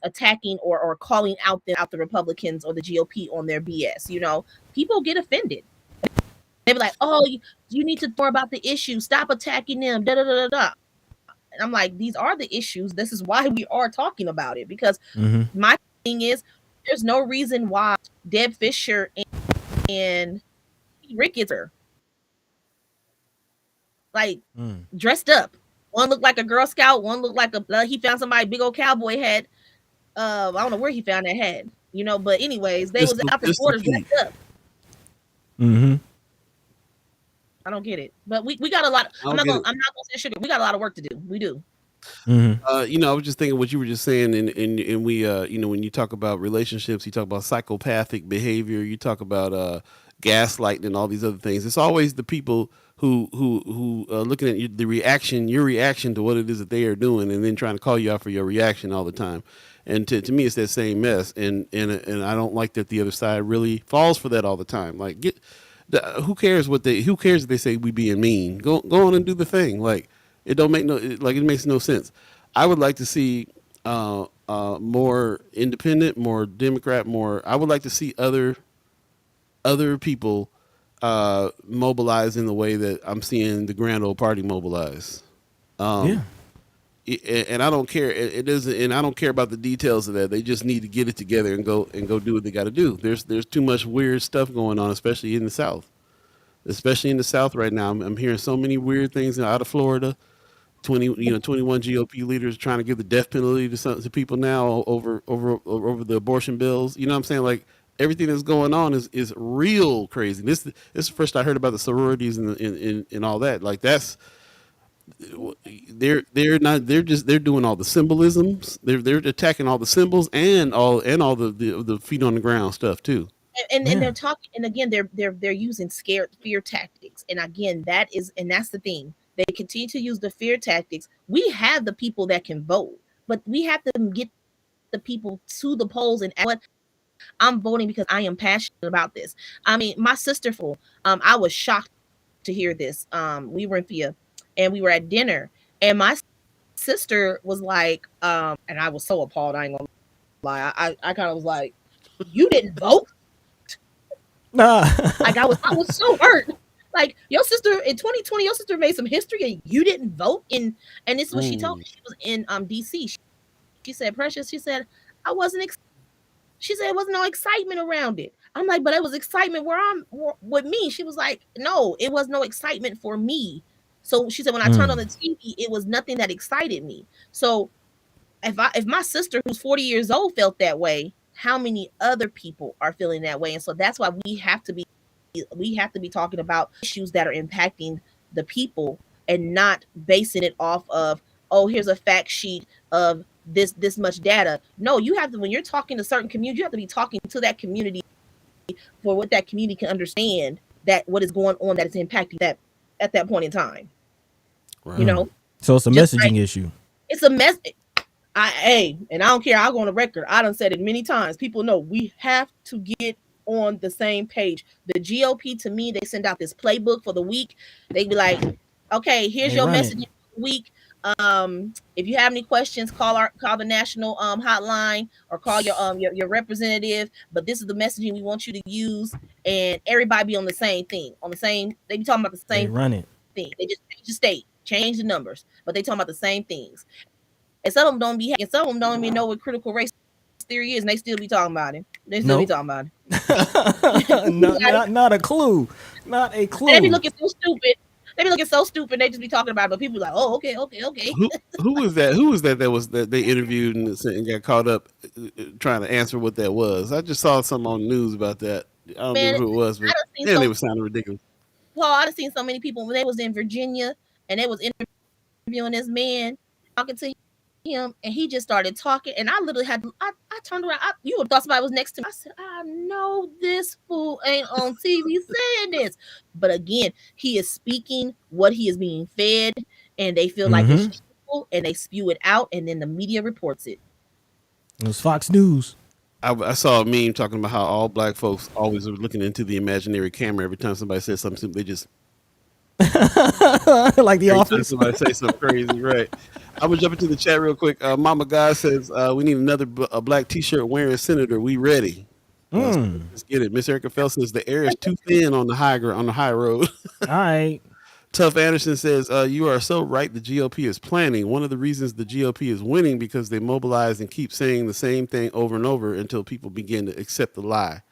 Speaker 3: attacking or calling out the Republicans or the GOP on their BS. You know, people get offended. They be like, "Oh, you need to know about the issue. Stop attacking them." Da da da da. And I'm like, these are the issues. This is why we are talking about it, because my thing is, there's no reason why Deb Fisher and Ricketts are like dressed up. One looked like a Girl Scout. One looked like he found somebody big old cowboy hat. I don't know where he found that hat, you know. But anyways, they was out the borders dressed up. I don't get it, but we got a lot. I'm not gonna say sugar. We got a lot of work to do. We do.
Speaker 1: You know, I was just thinking what you were just saying, and we, you know, when you talk about relationships, you talk about psychopathic behavior, you talk about gaslighting and all these other things. It's always the people who looking at your reaction to what it is that they are doing, and then trying to call you out for your reaction all the time. And to me, it's that same mess, and I don't like that the other side really falls for that all the time. Like, who cares who cares if they say we being mean? Go on and do the thing. Like, it don't make it makes no sense. I would like to see more independent, more Democrat, more. I would like to see other people mobilize in the way that I'm seeing the grand old party mobilize. And I don't care. It doesn't, and I don't care about the details of that. They just need to get it together and go do what they got to do. There's too much weird stuff going on, especially in the South. Especially in the South right now, I'm hearing so many weird things out of Florida. 21 GOP leaders trying to give the death penalty to people now over the abortion bills. You know what I'm saying? Like, everything that's going on is real crazy. This is the first I heard about the sororities and all that. Like, that's. They're doing all the symbolisms. They're attacking all the symbols and all the feet on the ground stuff too.
Speaker 3: And they're talking, and again they're using fear tactics. And again, that's the thing. They continue to use the fear tactics. We have the people that can vote, but we have to get the people to the polls. And what I'm voting because I am passionate about this. I mean, my sister, I was shocked to hear this. We were in FIA and we were at dinner, and my sister was like, and I was so appalled, I ain't gonna lie. I kind of was like, you didn't vote? Like, I was so hurt. Like, your sister in 2020, your sister made some history and you didn't vote in. And this is what she told me. She was in DC. She said, Precious, she said, I wasn't she said, it wasn't no excitement around it. I'm like, but it was excitement with me. She was like, no, it was no excitement for me. So she said, when I turned on the TV, it was nothing that excited me. So if my sister, who's 40 years old, felt that way, how many other people are feeling that way? And so that's why we have to be talking about issues that are impacting the people and not basing it off of, oh, here's a fact sheet of this much data. No, you have to, when you're talking to certain community, you have to be talking to that community for what that community can understand, that what is going on that is impacting that at that point in time. Right. You know?
Speaker 2: So it's a messaging issue.
Speaker 3: It's a message. And I don't care. I'll go on the record. I done said it many times. People know we have to get on the same page. The GOP, to me, they send out this playbook for the week. They be like, okay, here's your messaging for the week. If you have any questions, call the national hotline, or call your representative. But this is the messaging we want you to use, and everybody be on the same thing. They be talking about the same thing. They just change the state, change the numbers, but they talking about the same things. And some of them don't even know what critical race theory is, and they still be talking about it. Be talking about it.
Speaker 2: Not a clue. Not a clue.
Speaker 3: And they be looking so stupid. They be looking so stupid. They just be talking about it, but people be like, oh, okay.
Speaker 1: Who was that? Who was that they interviewed and got caught up trying to answer what that was? I just saw something on the news about that. I don't
Speaker 3: Man,
Speaker 1: remember who it was, but they were sounding ridiculous.
Speaker 3: Well, I've seen so many people when they was in Virginia and they was interviewing this man, talking to him, and he just started talking, and I literally I turned around. You would have thought somebody was next to me. I said, I know this fool ain't on TV saying this, but again, he is speaking what he is being fed, and they feel like it's shameful, and they spew it out, and then the media reports it.
Speaker 2: It was Fox News.
Speaker 1: I saw a meme talking about how all black folks always are looking into the imaginary camera every time somebody says something. They just
Speaker 2: like The Office.
Speaker 1: Somebody say something crazy, right? I'm gonna jump into the chat real quick. Mama Guy says we need another black T-shirt wearing senator. We ready? Let's get it. Miss Erica Fell says the air is too thin on the high road.
Speaker 2: All right.
Speaker 1: Tough Anderson says you are so right. The GOP is planning. One of the reasons the GOP is winning because they mobilize and keep saying the same thing over and over until people begin to accept the lie.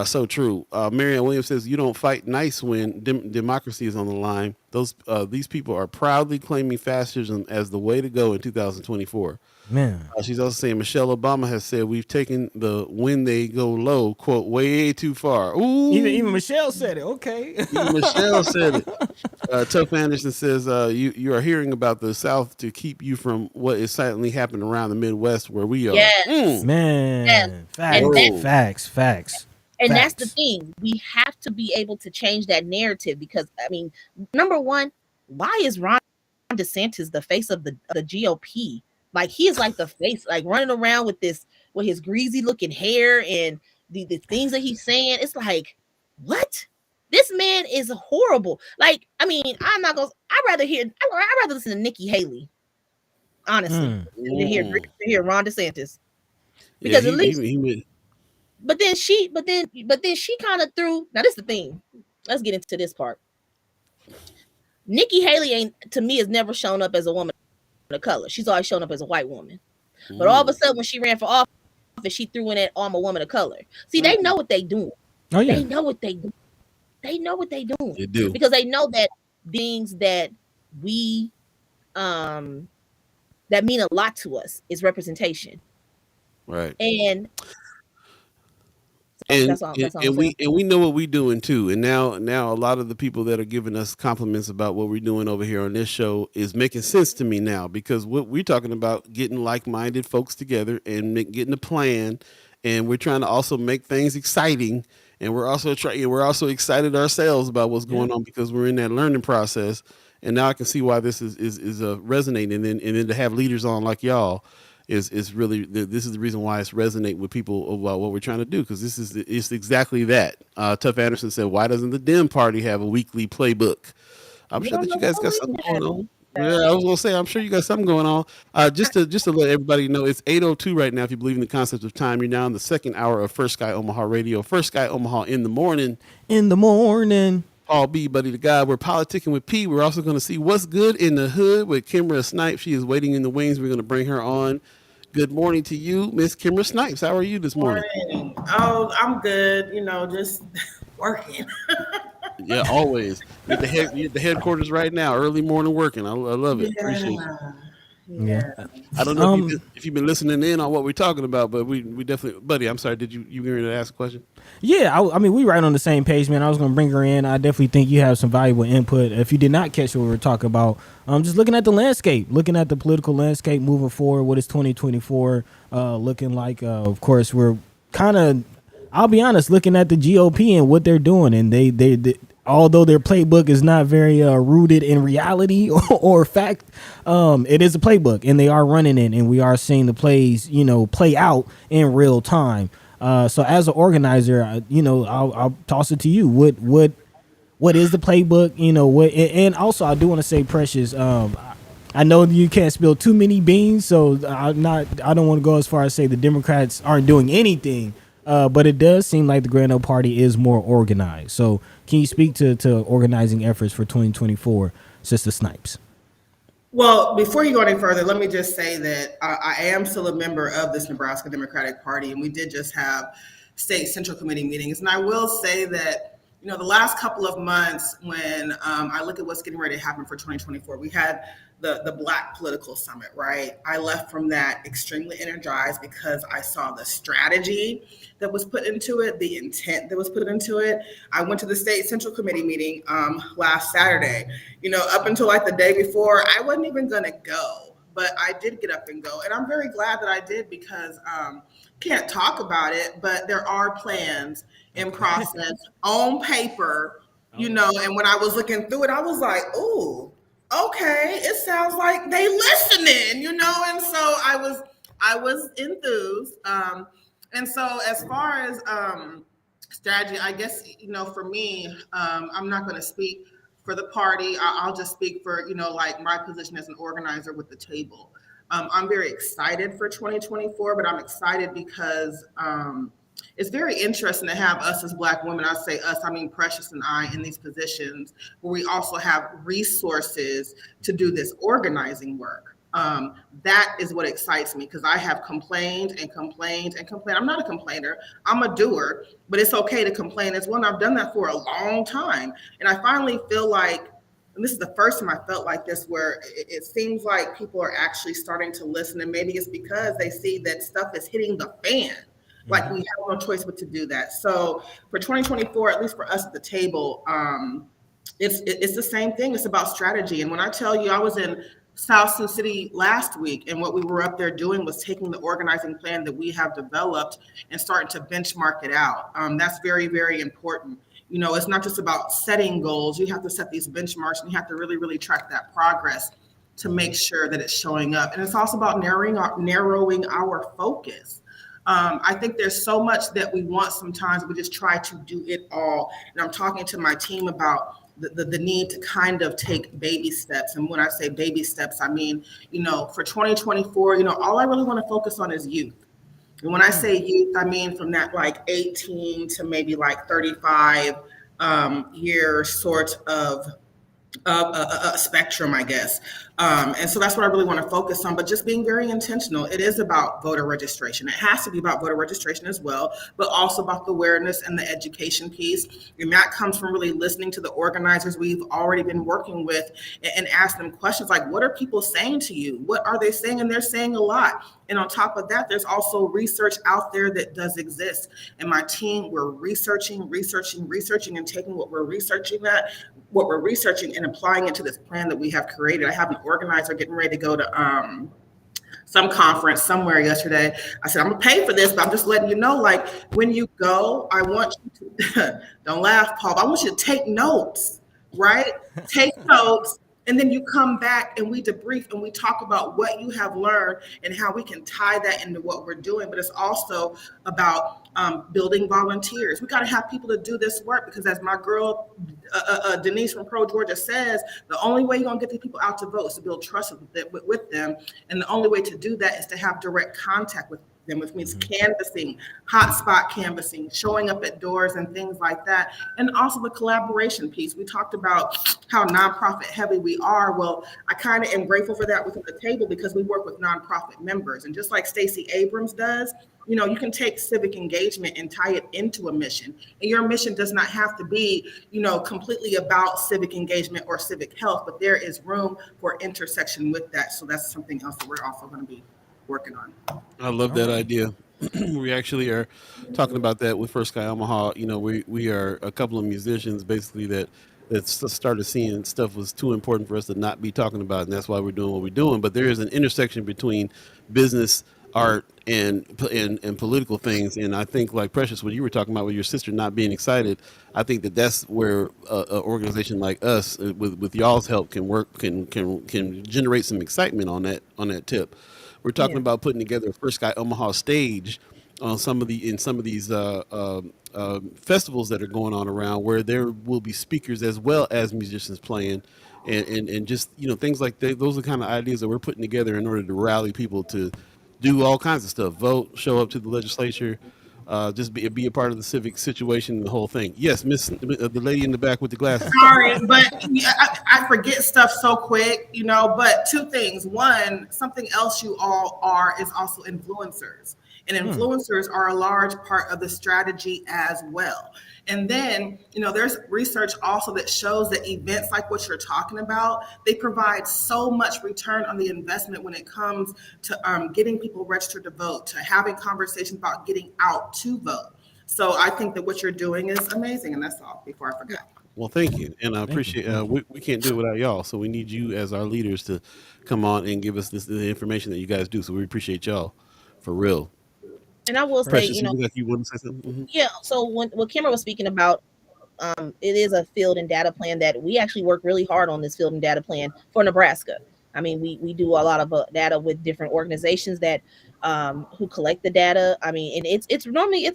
Speaker 1: So true. Marianne Williams says you don't fight nice when democracy is on the line. These people are proudly claiming fascism as the way to go in 2024.
Speaker 2: Man,
Speaker 1: she's also saying Michelle Obama has said we've taken the when they go low quote way too far. Ooh,
Speaker 2: even Michelle said it. Okay,
Speaker 1: even Michelle said it. Tough Anderson says you are hearing about the South to keep you from what is silently happening around the Midwest where we are.
Speaker 3: Yes.
Speaker 2: Man,
Speaker 3: yes.
Speaker 2: Facts.
Speaker 3: And that's the thing. We have to be able to change that narrative because, I mean, number one, why is Ron DeSantis the face of the GOP? Like, he is like the face, like running around with his greasy looking hair and the things that he's saying. It's like, what? This man is horrible. Like, I mean, I'd rather listen to Nikki Haley, honestly, than to hear Ron DeSantis. Because at least But then she kind of threw. Now this is the thing. Let's get into this part. Nikki Haley to me has never shown up as a woman of color. She's always shown up as a white woman. But all of a sudden, when she ran for office, she threw in that I'm a woman of color. See, they know what they doing.
Speaker 2: Oh yeah,
Speaker 3: they know what they do. They know what they doing.
Speaker 1: They do
Speaker 3: because they know that things that we that mean a lot to us is representation.
Speaker 1: Right.
Speaker 3: And
Speaker 1: we know what we're doing too. And now a lot of the people that are giving us compliments about what we're doing over here on this show is making sense to me now, because what we're talking about, getting like-minded folks together and getting a plan, and we're trying to also make things exciting, and we're also excited ourselves about what's going on because we're in that learning process. And now I can see why this is resonating, and then to have leaders on like y'all is really, this is the reason why it's resonating with people about what we're trying to do, because it's exactly that. Tough Anderson said, why doesn't the Dem Party have a weekly playbook? I'm sure that you guys got something going on. Yeah, I was gonna say, I'm sure you got something going on. Just to let everybody know, it's 8:02 right now. If you believe in the concept of time, you're now in the second hour of First Sky Omaha Radio. First Sky Omaha in the morning. Paul B, Buddi3 Da Gawd. We're politicking with P. We're also going to see what's good in the hood with Kimara Snipes. She is waiting in the wings. We're going to bring her on. Good morning to you, Miss Kimara Snipes. How are you this morning?
Speaker 4: Oh, I'm good. Just working.
Speaker 1: Yeah, always. You're at the headquarters right now, early morning working. I love it. Appreciate it.
Speaker 2: Yeah.
Speaker 1: I don't know if you've been listening in on what we're talking about, but we definitely, Buddy, I'm sorry. Did you going to ask a question?
Speaker 2: Yeah, I mean, we right on the same page, man. I was going to bring her in. I definitely think you have some valuable input. If you did not catch what we were talking about, just looking at the landscape, looking at the political landscape moving forward, what is 2024 looking like? Of course, we're kind of, I'll be honest, looking at the GOP and what they're doing, and they although their playbook is not very rooted in reality or fact, it is a playbook, and they are running it, and we are seeing the plays, play out in real time. So as an organizer, I'll toss it to you. What is the playbook? And also I do want to say, Precious, I know you can't spill too many beans, so I don't want to go as far as say the Democrats aren't doing anything. But it does seem like the Grand Old Party is more organized. So can you speak to organizing efforts for 2024, Sister Snipes?
Speaker 4: Well, before you go any further, let me just say that I am still a member of this Nebraska Democratic Party, and we did just have state central committee meetings. And I will say that The last couple of months, when I look at what's getting ready to happen for 2024, we had the Black Political Summit, right? I left from that extremely energized because I saw the strategy that was put into it, the intent that was put into it. I went to the State Central Committee meeting last Saturday. Up until like the day before, I wasn't even going to go, but I did get up and go. And I'm very glad that I did because can't talk about it, but there are plans in process on paper, and when I was looking through it, I was like, ooh, okay, it sounds like they listening, and so I was enthused. And so as far as strategy, I guess, for me, I'm not going to speak for the party. I'll just speak for, like my position as an organizer with the table. I'm very excited for 2024, but I'm excited because it's very interesting to have us as Black women, I say us, I mean Precious and I, in these positions where we also have resources to do this organizing work. That is what excites me because I have complained and complained and complained. I'm not a complainer, I'm a doer, but it's okay to complain as well. And I've done that for a long time. And I finally feel like, and this is the first time I felt like this, where it seems like people are actually starting to listen. And maybe it's because they see that stuff is hitting the fan. Like we have no choice but to do that. So for 2024, at least for us at the table, it's the same thing. It's about strategy. And when I tell you, I was in South Sioux City last week, and what we were up there doing was taking the organizing plan that we have developed and starting to benchmark it out. That's very, very important. It's not just about setting goals. You have to set these benchmarks, and you have to really, really track that progress to make sure that it's showing up. And it's also about narrowing our focus. I think there's so much that we want sometimes. We just try to do it all. And I'm talking to my team about the need to kind of take baby steps. And when I say baby steps, I mean, for 2024, all I really want to focus on is youth. And when I say youth, I mean from that like 18 to maybe like 35 year sort of a spectrum, I guess. And so that's what I really want to focus on, but just being very intentional. It is about voter registration. It has to be about voter registration as well, but also about the awareness and the education piece. And that comes from really listening to the organizers we've already been working with and ask them questions like, what are people saying to you? What are they saying? And they're saying a lot. And on top of that, there's also research out there that does exist. And my team, we're researching, and taking what we're researching and applying it to this plan that we have created. I have an organizer getting ready to go to some conference somewhere yesterday. I said, I'm gonna pay for this, but I'm just letting you know, like when you go, I want you to, don't laugh, Paul, but I want you to take notes, right? Take notes. And then you come back and we debrief and we talk about what you have learned and how we can tie that into what we're doing. But it's also about building volunteers. We got to have people to do this work because, as my girl Denise from Pro Georgia says, the only way you're going to get these people out to vote is to build trust with them. And the only way to do that is to have direct contact with them, which means canvassing, hotspot canvassing, showing up at doors and things like that. And also the collaboration piece. We talked about how nonprofit heavy we are. Well, I kind of am grateful for that within the table because we work with nonprofit members. And just like Stacey Abrams does, you can take civic engagement and tie it into a mission. And your mission does not have to be, completely about civic engagement or civic health, but there is room for intersection with that. So that's something else that we're also going to be working on.
Speaker 1: I love that idea. We actually are talking about that with First Sky Omaha. We are a couple of musicians basically that started seeing stuff was too important for us to not be talking about, and that's why we're doing what we're doing. But there is an intersection between business, art, and political things. And I think, like Precious, what you were talking about with your sister not being excited, I think that's where an organization like us, with y'all's help, can work, can generate some excitement on that tip. We're talking about putting together a First Sky Omaha stage on some of these festivals that are going on around, where there will be speakers as well as musicians playing, and just things like that. Those are the kind of ideas that we're putting together in order to rally people to do all kinds of stuff, vote, show up to the legislature, just be a part of the civic situation, the whole thing. Yes, the lady in the back with the glasses.
Speaker 4: Sorry, but I forget stuff so quick, But two things. One, something else you all are is also influencers. And influencers are a large part of the strategy as well. And then, there's research also that shows that events like what you're talking about, they provide so much return on the investment when it comes to getting people registered to vote, to having conversations about getting out to vote. So I think that what you're doing is amazing. And that's all before I forget.
Speaker 1: Well, thank you. And I appreciate we can't do it without y'all. So we need you as our leaders to come on and give us the information that you guys do. So we appreciate y'all for real.
Speaker 3: And I will say,
Speaker 1: Precious, you want to say something? Mm-hmm.
Speaker 3: Yeah. So when Kimara was speaking about, it is a field and data plan that we actually work really hard on, this field and data plan for Nebraska. I mean, we do a lot of data with different organizations that who collect the data. I mean, and it's normally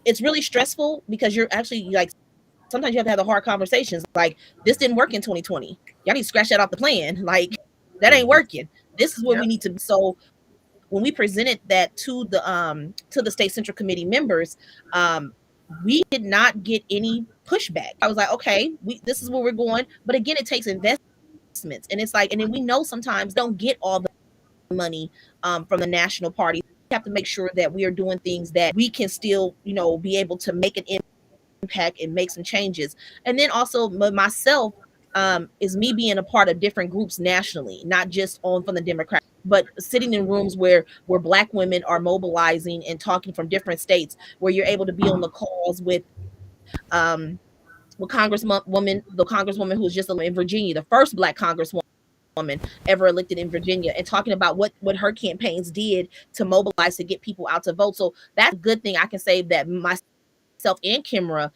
Speaker 3: it's really stressful because you're actually like, sometimes you have to have the hard conversations. Like, this didn't work in 2020. Y'all need to scratch that off the plan. Like, that ain't working. This is what we need to. So when we presented that to the State Central Committee members, we did not get any pushback. I was like, okay, this is where we're going. But again, it takes investments. And it's like, and then we know sometimes don't get all the money from the national party. We have to make sure that we are doing things that we can still, be able to make an impact and make some changes. And then also myself, is me being a part of different groups nationally, not just from the Democrats, but sitting in rooms where Black women are mobilizing and talking from different states, where you're able to be on the calls with the congresswoman who was just in Virginia, the first Black congresswoman ever elected in Virginia, and talking about what her campaigns did to mobilize to get people out to vote. So that's a good thing. I can say that myself and Kimara,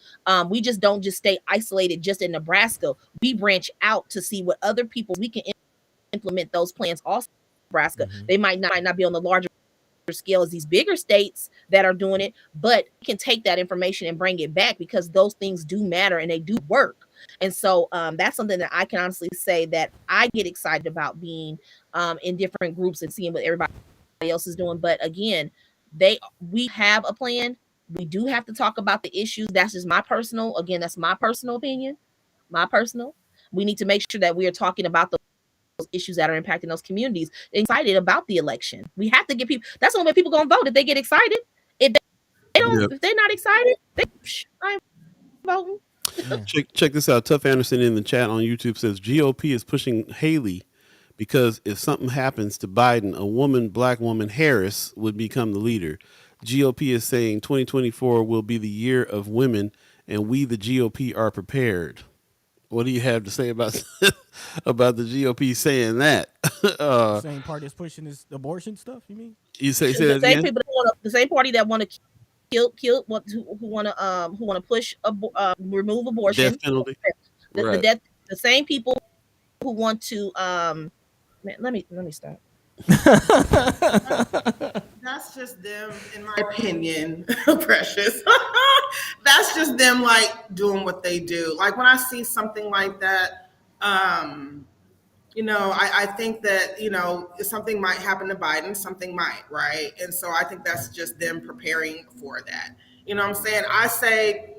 Speaker 3: we just don't just stay isolated just in Nebraska. We branch out to see what other people we can implement those plans also in Nebraska. They might not be on the larger scale as these bigger states that are doing it, but we can take that information and bring it back, because those things do matter and they do work. And so that's something that I can honestly say that I get excited about, being in different groups and seeing what everybody else is doing. But again, we have a plan. We do have to talk about the issues. That's just my personal opinion. We need to make sure that we are talking about those issues that are impacting those communities, excited about the election. We have to get people. That's the only way people gonna vote, if they get excited. If they're not excited, I'm voting.
Speaker 1: Check this out. Tough Anderson in the chat on YouTube says GOP is pushing Haley because if something happens to Biden, a Black woman, Harris, would become the leader. GOP is saying 2024 will be the year of women, and we, the GOP, are prepared. What do you have to say about the GOP saying that?
Speaker 2: Same party that's pushing this abortion stuff, you mean?
Speaker 1: You say
Speaker 3: the
Speaker 1: that
Speaker 3: same
Speaker 1: again?
Speaker 3: people the same party that want to kill who want to push remove abortion,
Speaker 1: Death penalty.
Speaker 3: The same people who want to let me stop.
Speaker 4: That's just them, in my opinion, Precious. That's just them, like, doing what they do. Like, when I see something like that, I think that, if something might happen to Biden, something might, right? And so I think that's just them preparing for that. You know what I'm saying? I say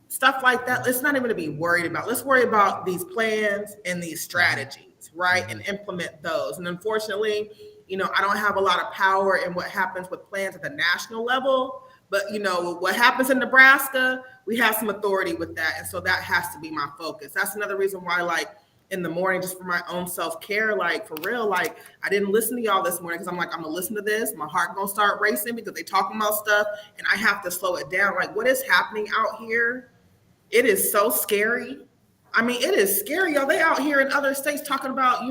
Speaker 4: stuff like that, let's not even to be worried about. Let's worry about these plans and these strategies, right? And implement those. And unfortunately, I don't have a lot of power in what happens with plans at the national level, but what happens in Nebraska, we have some authority with that. And so that has to be my focus. That's another reason why, like, in the morning, just for my own self-care, like, for real, like, I didn't listen to y'all this morning because I'm like, I'm gonna listen to this. My heart gonna start racing because they talking about stuff and I have to slow it down. Like, what is happening out here? It is so scary. I mean, it is scary, y'all. They out here in other states talking about,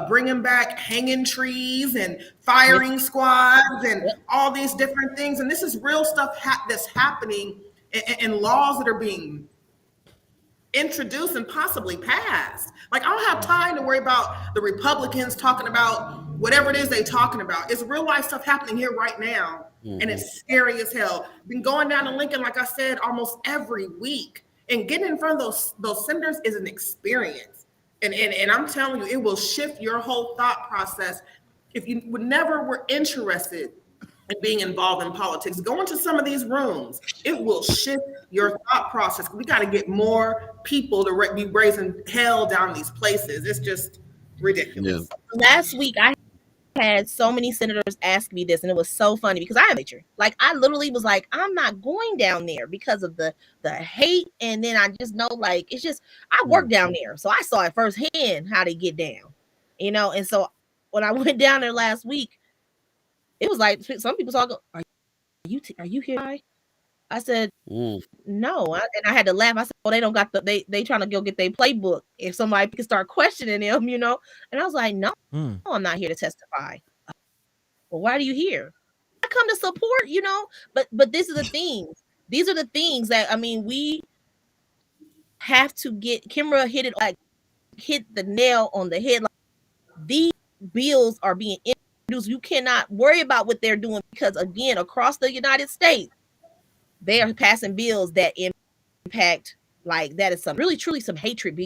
Speaker 4: bringing back hanging trees and firing squads and all these different things. And this is real stuff that's happening, and laws that are being introduced and possibly passed. Like, I don't have time to worry about the Republicans talking about whatever it is they talking about. It's real life stuff happening here right now. And it's scary as hell. Been going down to Lincoln, like I said, almost every week. And getting in front of those senators is an experience. And I'm telling you, it will shift your whole thought process. If you were interested in being involved in politics, go into some of these rooms. It will shift your thought process. We got to get more people to be raising hell down these places. It's just ridiculous.
Speaker 3: Last week, I had so many senators ask me this, and it was so funny because I am a teacher. Like, I literally was like, I'm not going down there because of the hate, and then I just know, like, it's just, I work down there, so I saw it firsthand how they get down, and so when I went down there last week, it was like some people talk, are you here? I said, no, and I had to laugh. I said, "Oh, they don't got they trying to go get their playbook if somebody can start questioning them, And I was like, no, I'm not here to testify. Well, why are you here? I come to support, But these are the things. These are the things that we have to get. Kimara hit the nail on the head. Like, these bills are being introduced. You cannot worry about what they're doing because, again, across the United States, they are passing bills that impact, like, that is some really truly some hatred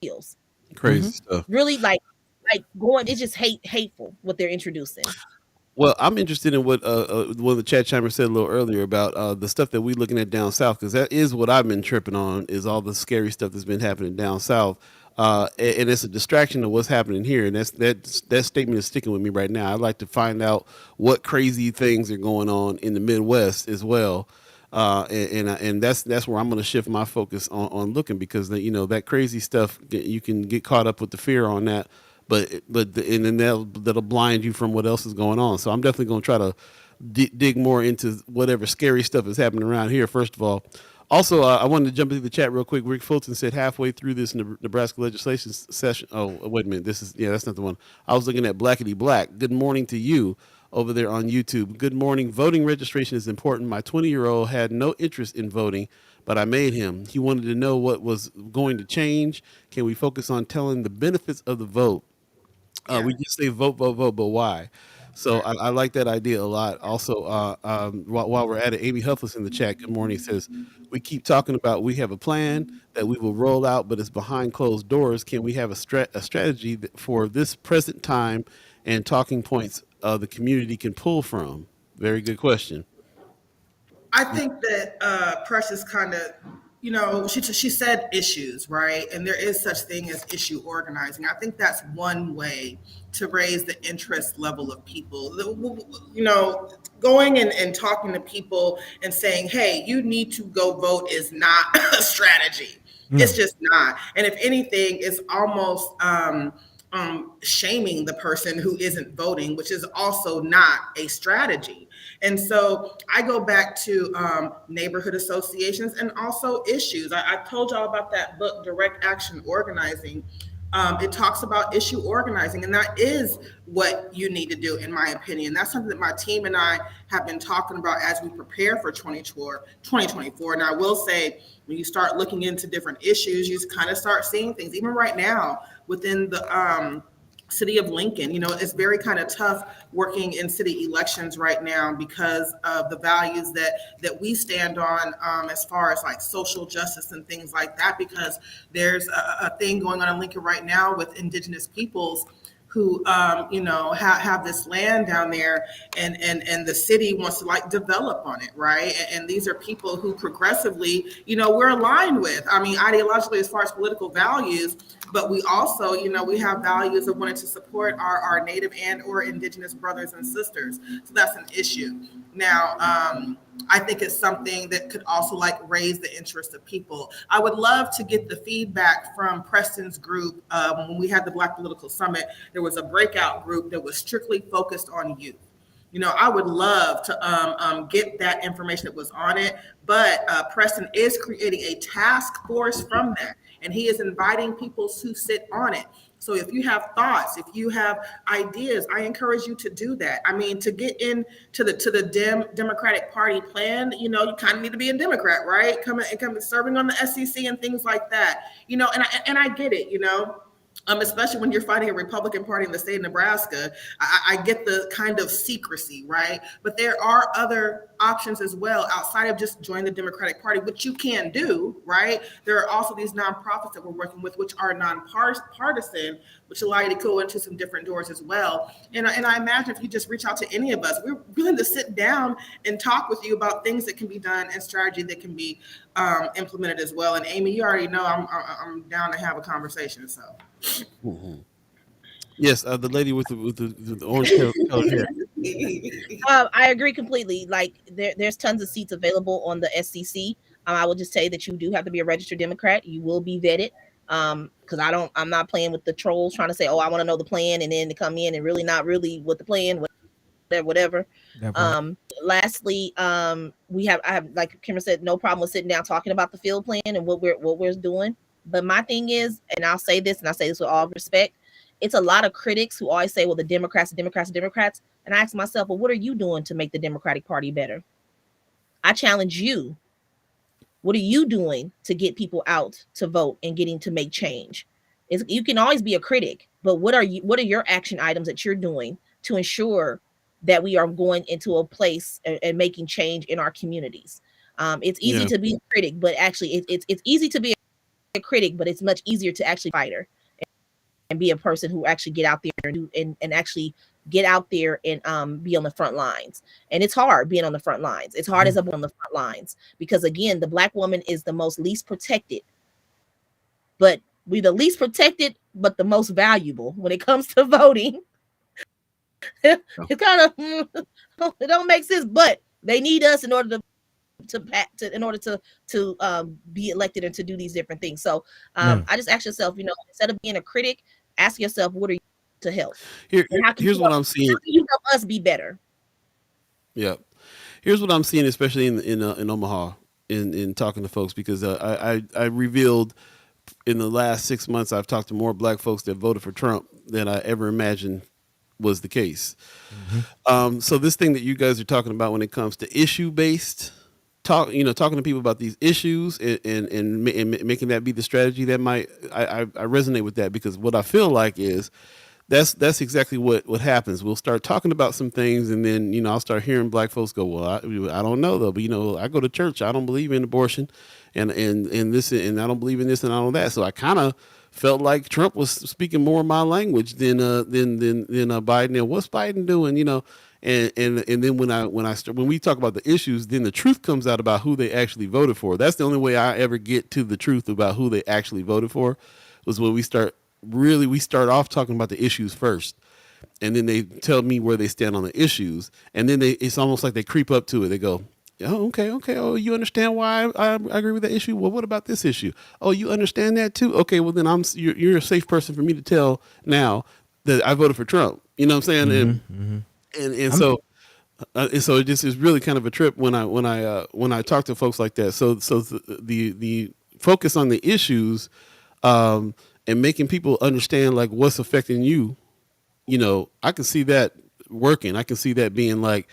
Speaker 3: bills.
Speaker 1: Crazy stuff.
Speaker 3: Really, like going, it's just hateful what they're introducing.
Speaker 1: Well, I'm interested in what one of the chat chimers said a little earlier about the stuff that we're looking at down south, because that is what I've been tripping on, is all the scary stuff that's been happening down south. And it's a distraction of what's happening here, and that statement is sticking with me right now. I'd like to find out what crazy things are going on in the Midwest as well, and that's where I'm going to shift my focus on looking, because that crazy stuff, you can get caught up with the fear on that. And then that'll blind you from what else is going on. So I'm definitely going to try to dig more into whatever scary stuff is happening around here, first of all. Also, I wanted to jump into the chat real quick. Rick Fulton said halfway through this Nebraska legislation session. Oh, wait a minute. That's not the one. I was looking at Blackity Black. Good morning to you over there on YouTube. Good morning. Voting registration is important. My 20-year-old had no interest in voting, but I made him. He wanted to know what was going to change. Can we focus on telling the benefits of the vote? We just say vote, but why? So I like that idea a lot. Also, while we're at it, Amy Huffles in the chat, good morning, says, we keep talking about we have a plan that we will roll out, but it's behind closed doors. Can we have a strategy for this present time and talking points the community can pull from? Very good question.
Speaker 4: I think that Precious kind of, she said issues, right? And there is such thing as issue organizing. I think that's one way to raise the interest level of people. Going and talking to people and saying, hey, you need to go vote is not a strategy. It's just not. And if anything, it's almost shaming the person who isn't voting, which is also not a strategy. And so I go back to neighborhood associations and also issues. I told y'all about that book, Direct Action Organizing. It talks about issue organizing, and that is what you need to do, in my opinion. That's something that my team and I have been talking about as we prepare for 2024. And I will say, when you start looking into different issues, you kind of start seeing things. Even right now, within the city of Lincoln, it's very kind of tough working in city elections right now because of the values that we stand on, as far as like social justice and things like that, because there's a thing going on in Lincoln right now with indigenous peoples who have this land down there, and the city wants to like develop on it, right? And these are people who progressively, we're aligned with. I mean, ideologically, as far as political values, but we also, we have values of wanting to support our Native and or indigenous brothers and sisters. So that's an issue. Now, I think it's something that could also like raise the interest of people. I would love to get the feedback from Preston's group. When we had the Black Political Summit, there was a breakout group that was strictly focused on youth. I would love to get that information that was on it, but Preston is creating a task force from that, and he is inviting people to sit on it. So if you have thoughts, if you have ideas, I encourage you to do that. I mean, to get into the Democratic Party plan, you kind of need to be a Democrat, right? Coming serving on the SEC and things like that, and I get it, especially when you're fighting a Republican Party in the state of Nebraska. I get the kind of secrecy, right? But there are other options as well outside of just joining the Democratic Party, which you can do, right? There are also these nonprofits that we're working with, which are nonpartisan, which allow you to go into some different doors as well. And I imagine if you just reach out to any of us, we're willing to sit down and talk with you about things that can be done and strategy that can be implemented as well. And Amy, you already know I'm down to have a conversation. So.
Speaker 1: Mm-hmm. Yes, the lady with the orange colored hair.
Speaker 3: I agree completely. Like there's tons of seats available on the SCC. I will just say that you do have to be a registered Democrat. You will be vetted. Because I'm not playing with the trolls trying to say, oh, I want to know the plan, and then to come in and really not really what the plan, whatever.
Speaker 2: That part.
Speaker 3: Lastly, I have, like Kimmer said, no problem with sitting down talking about the field plan and what we're doing. But my thing is, and I'll say this, and I say this with all respect, it's a lot of critics who always say, well, the Democrats, and I ask myself, well, what are you doing to make the Democratic Party better? I challenge you. What are you doing to get people out to vote and getting to make change? You can always be a critic, but what are your action items that you're doing to ensure that we are going into a place and making change in our communities? It's easy
Speaker 1: Yeah.
Speaker 3: to be a critic, but actually it's easy to be a critic, but it's much easier to actually fighter and be a person who actually get out there and actually get out there and be on the front lines. And it's hard being on the front lines. It's hard as a on the front lines because again, the Black woman is the most least protected, but we the least protected, but the most valuable when it comes to voting. It kind of it don't make sense, but they need us in order to be elected and to do these different things. So I just ask yourself, instead of being a critic, ask yourself, what are you to help?
Speaker 1: Here's what I'm seeing.
Speaker 3: How can you help us be better?
Speaker 1: Yeah, here's what I'm seeing, especially in Omaha, in talking to folks, because I revealed in the last 6 months I've talked to more Black folks that voted for Trump than I ever imagined was the case. So this thing that you guys are talking about when it comes to issue based talking to people about these issues and making that be the strategy, that I resonate with that, because what I feel like is that's exactly what happens. We'll start talking about some things, and then I'll start hearing Black folks go, well, I don't know though, but I go to church, I don't believe in abortion, and this, and I don't believe in this and all of that. So I kind of felt like Trump was speaking more my language than Biden. And what's Biden doing? And then when we talk about the issues, then the truth comes out about who they actually voted for. That's the only way I ever get to the truth about who they actually voted for, was when we start off talking about the issues first, and then they tell me where they stand on the issues, and then it's almost like they creep up to it. They go, oh, okay. Oh, you understand why I agree with that issue? Well, what about this issue? Oh, you understand that too? Okay, well then you're a safe person for me to tell now that I voted for Trump. You know what I'm saying? And so it just is really kind of a trip when I talk to folks like that. So the focus on the issues, and making people understand like what's affecting you, I can see that working. I can see that being like,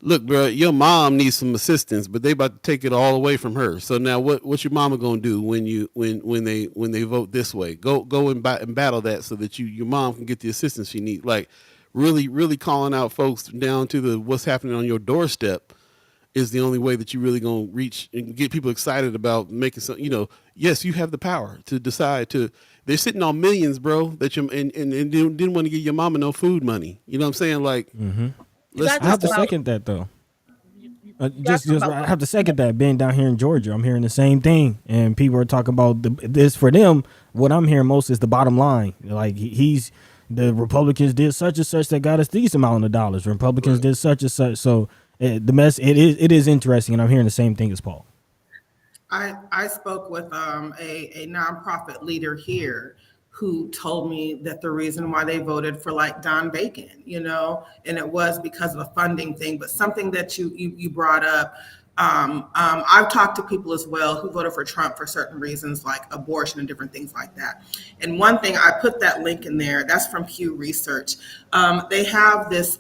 Speaker 1: look, bro, your mom needs some assistance, but they about to take it all away from her. So now what's your mama gonna do when they vote this way? Go and battle that so that your mom can get the assistance she needs. Like really, really calling out folks down to the what's happening on your doorstep is the only way that you really gonna reach and get people excited about making some. Yes, you have the power to decide to. They're sitting on millions, bro. That you and didn't want to give your mama no food money. You know what I'm saying? Like,
Speaker 2: I have to second that though. I have to second that. Being down here in Georgia, I'm hearing the same thing, and people are talking about this for them. What I'm hearing most is the bottom line. Like the Republicans did such and such that got us these amount of dollars. Republicans did such and such. So it is interesting, and I'm hearing the same thing as Paul.
Speaker 4: I spoke with a nonprofit leader here who told me that the reason why they voted for like Don Bacon, and it was because of a funding thing. But something that you brought up, I've talked to people as well who voted for Trump for certain reasons, like abortion and different things like that. And one thing, I put that link in there, that's from Pew Research. They have this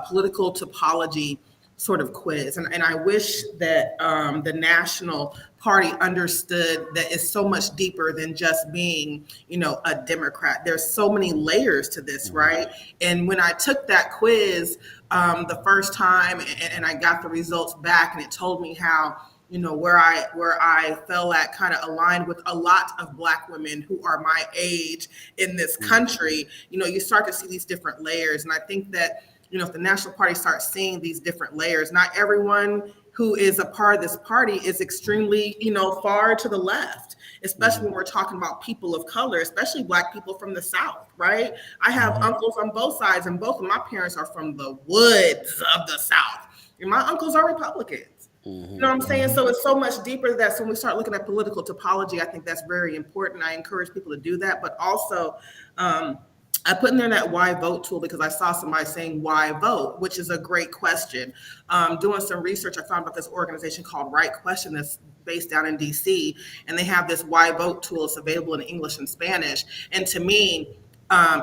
Speaker 4: political topology sort of quiz. And I wish that the National Party understood that it's so much deeper than just being, a Democrat. There's so many layers to this, right? And when I took that quiz the first time and I got the results back, and it told me how, where I fell at kind of aligned with a lot of Black women who are my age in this country, you start to see these different layers. And I think that, if the National Party starts seeing these different layers, not everyone who is a part of this party is extremely, far to the left, especially when we're talking about people of color, especially Black people from the South, right? I have uncles on both sides, and both of my parents are from the woods of the South. And my uncles are Republicans. You know what I'm saying? So it's so much deeper that when we start looking at political topology, I think that's very important. I encourage people to do that. But also, I put in there that why vote tool because I saw somebody saying why vote, which is a great question. Doing some research, I found about this organization called Right Question that's based down in DC, and they have this why vote tool. It's available in English and Spanish. And to me,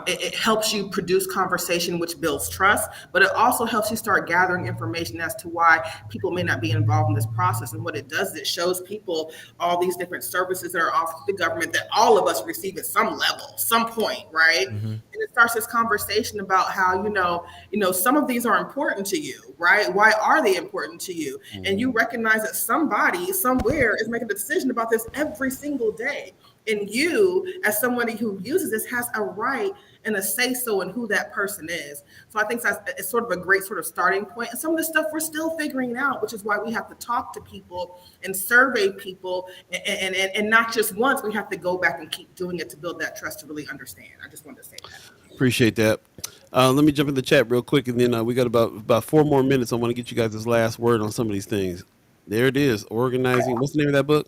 Speaker 4: it helps you produce conversation, which builds trust, but it also helps you start gathering information as to why people may not be involved in this process. And what it does is it shows people all these different services that are offered to the government that all of us receive at some level, some point, right? And it starts this conversation about how, some of these are important to you, right? Why are they important to you? And you recognize that somebody somewhere is making a decision about this every single day. And you, as somebody who uses this, has a right and a say-so in who that person is. So I think it's sort of a great sort of starting point. And some of the stuff we're still figuring out, which is why we have to talk to people and survey people. And not just once, we have to go back and keep doing it to build that trust to really understand. I just wanted to say that.
Speaker 1: Appreciate that. Let me jump in the chat real quick, and then we got about 4 more minutes. I want to get you guys this last word on some of these things. There it is, organizing. What's the name of that book?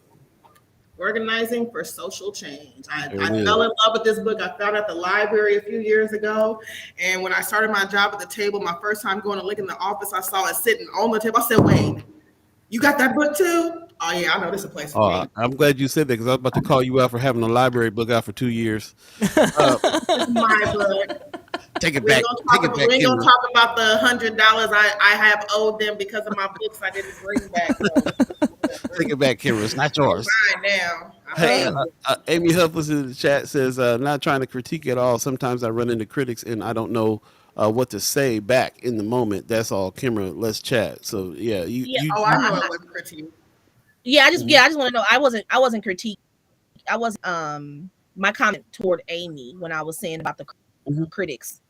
Speaker 4: Organizing for Social Change. I fell in love with this book. I found it at the library a few years ago. And when I started my job at the table, my first time going to look in the office, I saw it sitting on the table. I said, wait, you got that book too? Oh, yeah, I know this is a place for me.
Speaker 1: I'm glad you said that because I was about to call you out for having a library book out for 2 years.
Speaker 4: This is my book.
Speaker 1: Take it back.
Speaker 4: We ain't gonna talk about the $100 I have owed them because of my books I didn't bring back.
Speaker 1: Take it back, Kimara. It's not yours.
Speaker 4: Mine now.
Speaker 1: Hey, Amy Huffless in the chat says, not trying to critique at all. Sometimes I run into critics and I don't know what to say back in the moment. That's all, Kimara. Let's chat. So yeah,
Speaker 4: I know it wasn't critique.
Speaker 3: I just want to know. I wasn't critiquing. I was my comment toward Amy when I was saying about the critics.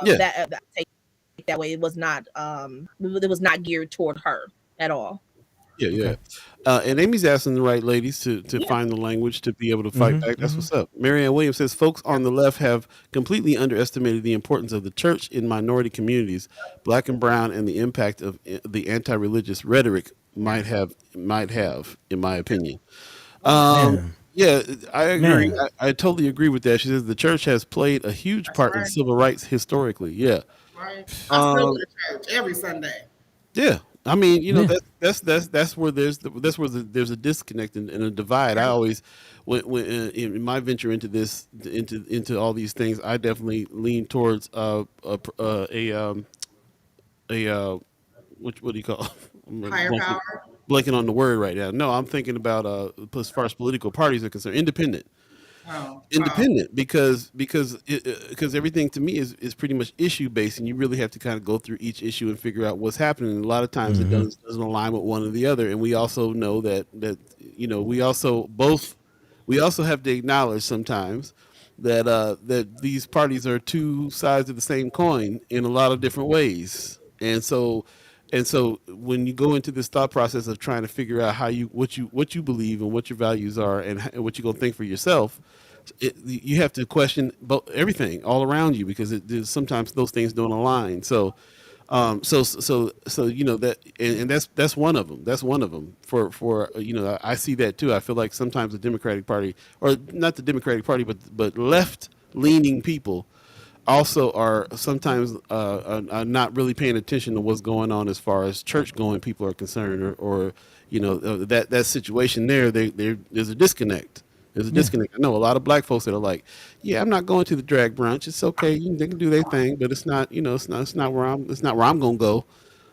Speaker 3: That way it was not geared toward her at all.
Speaker 1: Yeah. And Amy's asking the right ladies to find the language to be able to fight back. That's what's up. Marianne Williams says, folks on the left have completely underestimated the importance of the church in minority communities, Black and brown, and the impact of the anti-religious rhetoric might have, in my opinion. Yeah, I agree. I totally agree with that. She says the church has played a huge part in civil rights historically. Yeah.
Speaker 4: Right. I still go to church every Sunday.
Speaker 1: Yeah. I mean, that's where there's a disconnect and a divide. I always, when in my venture into this, into all these things, I definitely lean towards what do you call
Speaker 4: higher power.
Speaker 1: Blanking on the word right now. No, I'm thinking about as far as political parties are concerned, independent. Independent because everything to me is pretty much issue based, and you really have to kind of go through each issue and figure out what's happening. And a lot of times it doesn't align with one or the other, and we also know that we also have to acknowledge sometimes that these parties are two sides of the same coin in a lot of different ways, and so when you go into this thought process of trying to figure out what you believe and what your values are and what you're gonna think for yourself, you have to question everything all around you because sometimes those things don't align. So that and that's one of them. That's one of them. For I see that too. I feel like sometimes the Democratic Party, or not the Democratic Party, but left leaning people also are sometimes are not really paying attention to what's going on as far as church going people are concerned, or that situation there's a disconnect. There's a disconnect. I know a lot of Black folks that are like, yeah, I'm not going to the drag brunch. It's okay. They can do their thing, but it's not where I'm going to go.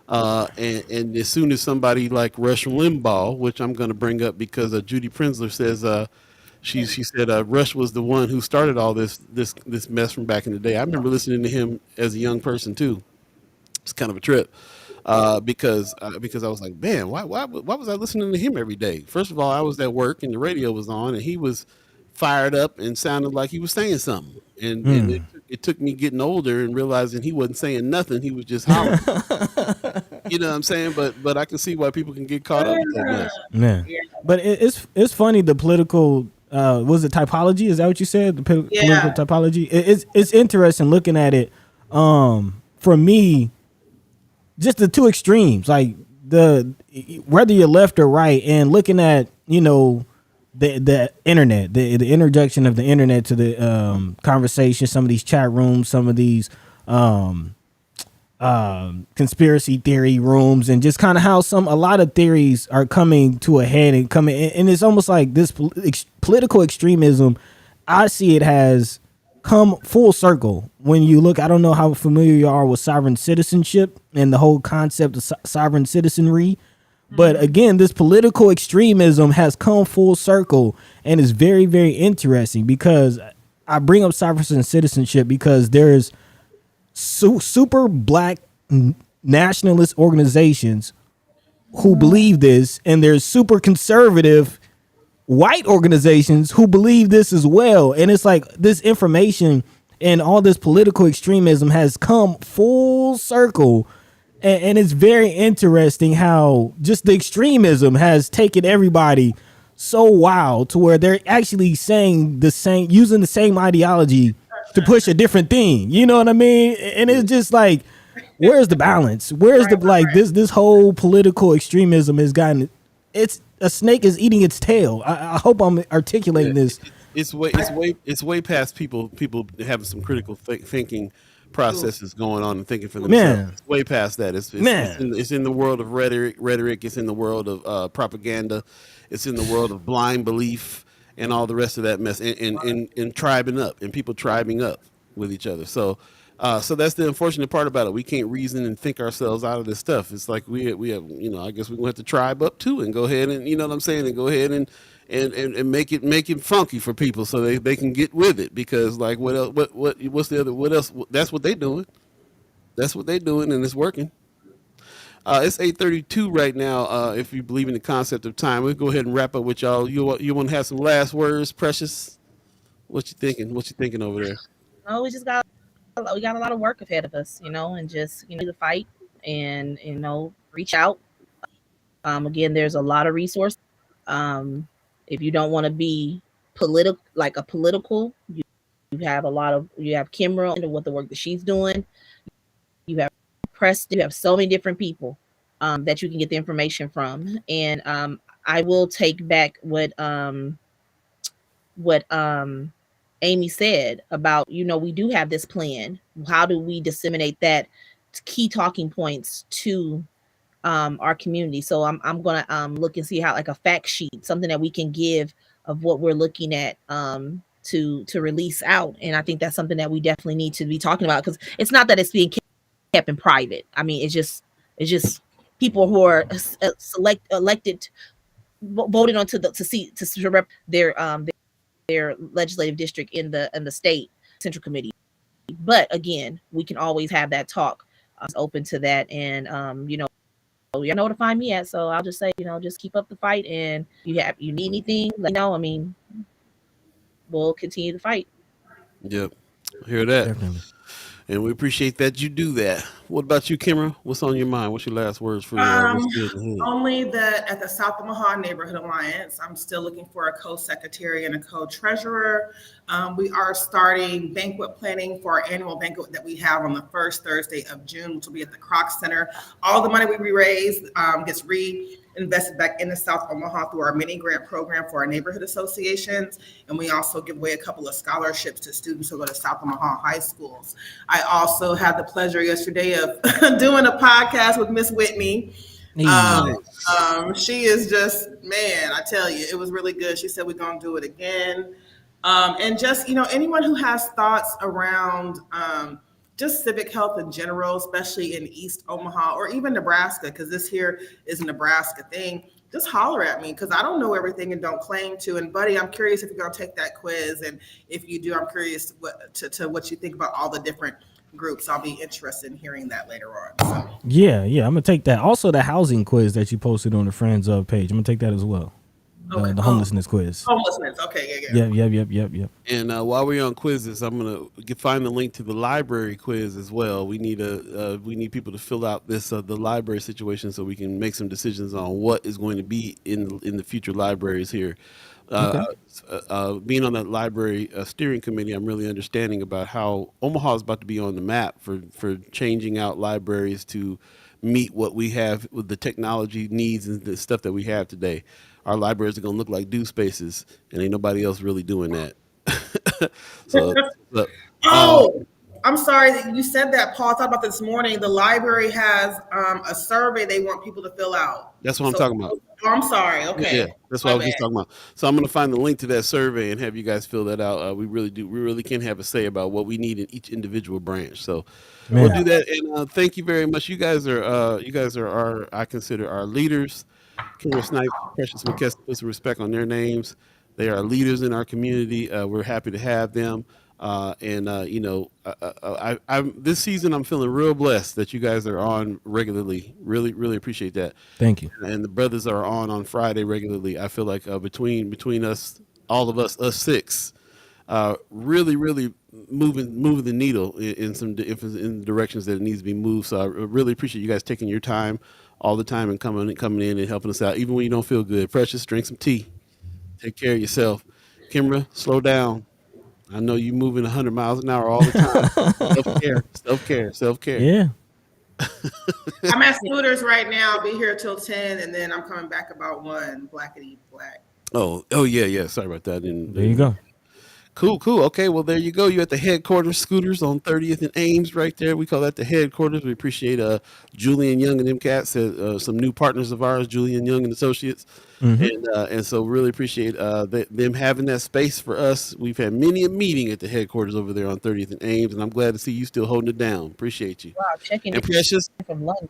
Speaker 1: And as soon as somebody like Rush Limbaugh, which I'm going to bring up because Judy Prenzler says, she said Rush was the one who started all this mess from back in the day. I remember listening to him as a young person too. It's kind of a trip. Because I was like, man, why was I listening to him every day? First of all, I was at work and the radio was on and he was fired up and sounded like he was saying something. And it took me getting older and realizing he wasn't saying nothing. He was just hollering. You know what I'm saying? But I can see why people can get caught up with that mess.
Speaker 2: Man.
Speaker 4: Yeah.
Speaker 2: But it's funny, the political was it typology? Is that what you said? The political typology? It's interesting looking at it. For me, just the two extremes, like whether you're left or right, and looking at, you know, the internet, the interjection of the internet to the conversation, some of these chat rooms, some of these conspiracy theory rooms, and just kind of how a lot of theories are coming to a head and it's almost like this political extremism. I see it has come full circle when you look. I don't know how familiar you are with sovereign citizenship and the whole concept of sovereign citizenry, but again, this political extremism has come full circle, and is very, very interesting, because I bring up sovereign citizenship because there's super black nationalist organizations who believe this, and there's super conservative white organizations who believe this as well. And it's like this information and all this political extremism has come full circle, and it's very interesting how just the extremism has taken everybody so wild to where they're actually saying the same, using the same ideology to push a different thing. You know what I mean? And it's just like, where's the balance? Where's this whole political extremism has gotten, it's a snake is eating its tail. I hope I'm articulating this.
Speaker 1: It's way past people having some critical thinking processes going on and thinking for themselves.
Speaker 2: Man.
Speaker 1: It's way past that. It's in the world of rhetoric. It's in the world of propaganda. It's in the world of blind belief and all the rest of that mess, and tribing up, and people tribing up with each other. So that's the unfortunate part about it. We can't reason and think ourselves out of this stuff. It's like we have, you know, I guess we're going to have to tribe up too, and go ahead and, you know what I'm saying, and go ahead and make it funky for people so they can get with it, because like what's the other, what else? That's what they doing. That's what they doing, and it's working. It's 8:32 right now. If you believe in the concept of time, we'll go ahead and wrap up with y'all. You want to have some last words, Precious? What you thinking? What you thinking over there?
Speaker 3: Oh, we got a lot of work ahead of us, you know, and just, you know, the fight, and, you know, reach out. Again, there's a lot of resources. If you don't want to be political, you have Kimara and what the work that she's doing. You have Preston. You have so many different people that you can get the information from. And I will take back what Amy said about, you know, we do have this plan. How do we disseminate that key talking points to our community? So I'm gonna look and see how, like, a fact sheet, something that we can give of what we're looking at to release out. And I think that's something that we definitely need to be talking about, because it's not that it's being kept in private. I mean, it's just people who are elected, voted on to rep their legislative district in the state central committee. But again, we can always have that talk. I was open to that, and you know, you know where to find me at. So I'll just say, you know, just keep up the fight, and you need anything, let me know. I mean, we'll continue to fight.
Speaker 1: Yep, hear that.
Speaker 2: Definitely.
Speaker 1: And we appreciate that you do that. What about you, Kimara? What's on your mind? What's your last words for
Speaker 4: only that at the South Omaha Neighborhood Alliance, I'm still looking for a co-secretary and a co-treasurer. We are starting banquet planning for our annual banquet that we have on the first Thursday of June, which will be at the Kroc Center. All the money we raise gets reinvested back in the South Omaha through our mini grant program for our neighborhood associations. And we also give away a couple of scholarships to students who go to South Omaha high schools. I also had the pleasure yesterday of doing a podcast with Miss Whitney. She is just, man, I tell you, it was really good. She said, we're going to do it again. And just, you know, anyone who has thoughts around just civic health in general, especially in East Omaha or even Nebraska, because this here is a Nebraska thing, just holler at me, because I don't know everything and don't claim to. And Buddy, I'm curious if you're going to take that quiz. And if you do, I'm curious what you think about all the different groups. I'll be interested in hearing that later on. So.
Speaker 2: Yeah, I'm going to take that. Also, the housing quiz that you posted on the Friends of page, I'm going to take that as well.
Speaker 4: Okay.
Speaker 2: the homelessness quiz.
Speaker 4: Homelessness. Okay. Yeah.
Speaker 2: Yep.
Speaker 1: And while we're on quizzes, I'm gonna find the link to the library quiz as well. We need people to fill out this the library situation so we can make some decisions on what is going to be in the future libraries here.
Speaker 2: Okay.
Speaker 1: Being on that library steering committee, I'm really understanding about how Omaha is about to be on the map for changing out libraries to meet what we have with the technology needs and the stuff that we have today. Our libraries are going to look like do spaces, and ain't nobody else really doing that. So, look,
Speaker 4: Oh, I'm sorry that you said that, Paul. I thought about this morning. The library has a survey they want people to fill out.
Speaker 1: that's what I'm talking about.
Speaker 4: Oh, I'm sorry. Okay.
Speaker 1: Yeah, that's what I was just talking about. So I'm going to find the link to that survey and have you guys fill that out. We really can have a say about what we need in each individual branch. So we'll do that. And thank you very much. You guys are our, I consider our leaders. Kimara Snipes, Precious McKesson, put some respect on their names. They are leaders in our community. We're happy to have them. This season I'm feeling real blessed that you guys are on regularly. Really appreciate that.
Speaker 2: Thank you.
Speaker 1: And the brothers are on Friday regularly. I feel like between us, all of us six, really moving the needle in in directions that it needs to be moved. So I really appreciate you guys taking your time all the time and coming in and helping us out, even when you don't feel good. Precious, drink some tea. Take care of yourself. Kimara, slow down. I know you moving 100 miles an hour all the time. Self-care.
Speaker 2: Yeah.
Speaker 4: I'm at Scooters right now. I'll be here till 10, and then I'm coming back about 1. Blackity black.
Speaker 1: Oh yeah. Sorry about that.
Speaker 2: There you go.
Speaker 1: Cool. Okay, well, there you go. You're at the headquarters, Scooters on 30th and Ames right there. We call that the headquarters. We appreciate Julian Young and them cats, some new partners of ours, Julian Young and Associates. And so really appreciate them having that space for us. We've had many a meeting at the headquarters over there on 30th and Ames, and I'm glad to see you still holding it down. Appreciate you.
Speaker 3: Wow, checking
Speaker 1: And Precious.
Speaker 3: from London.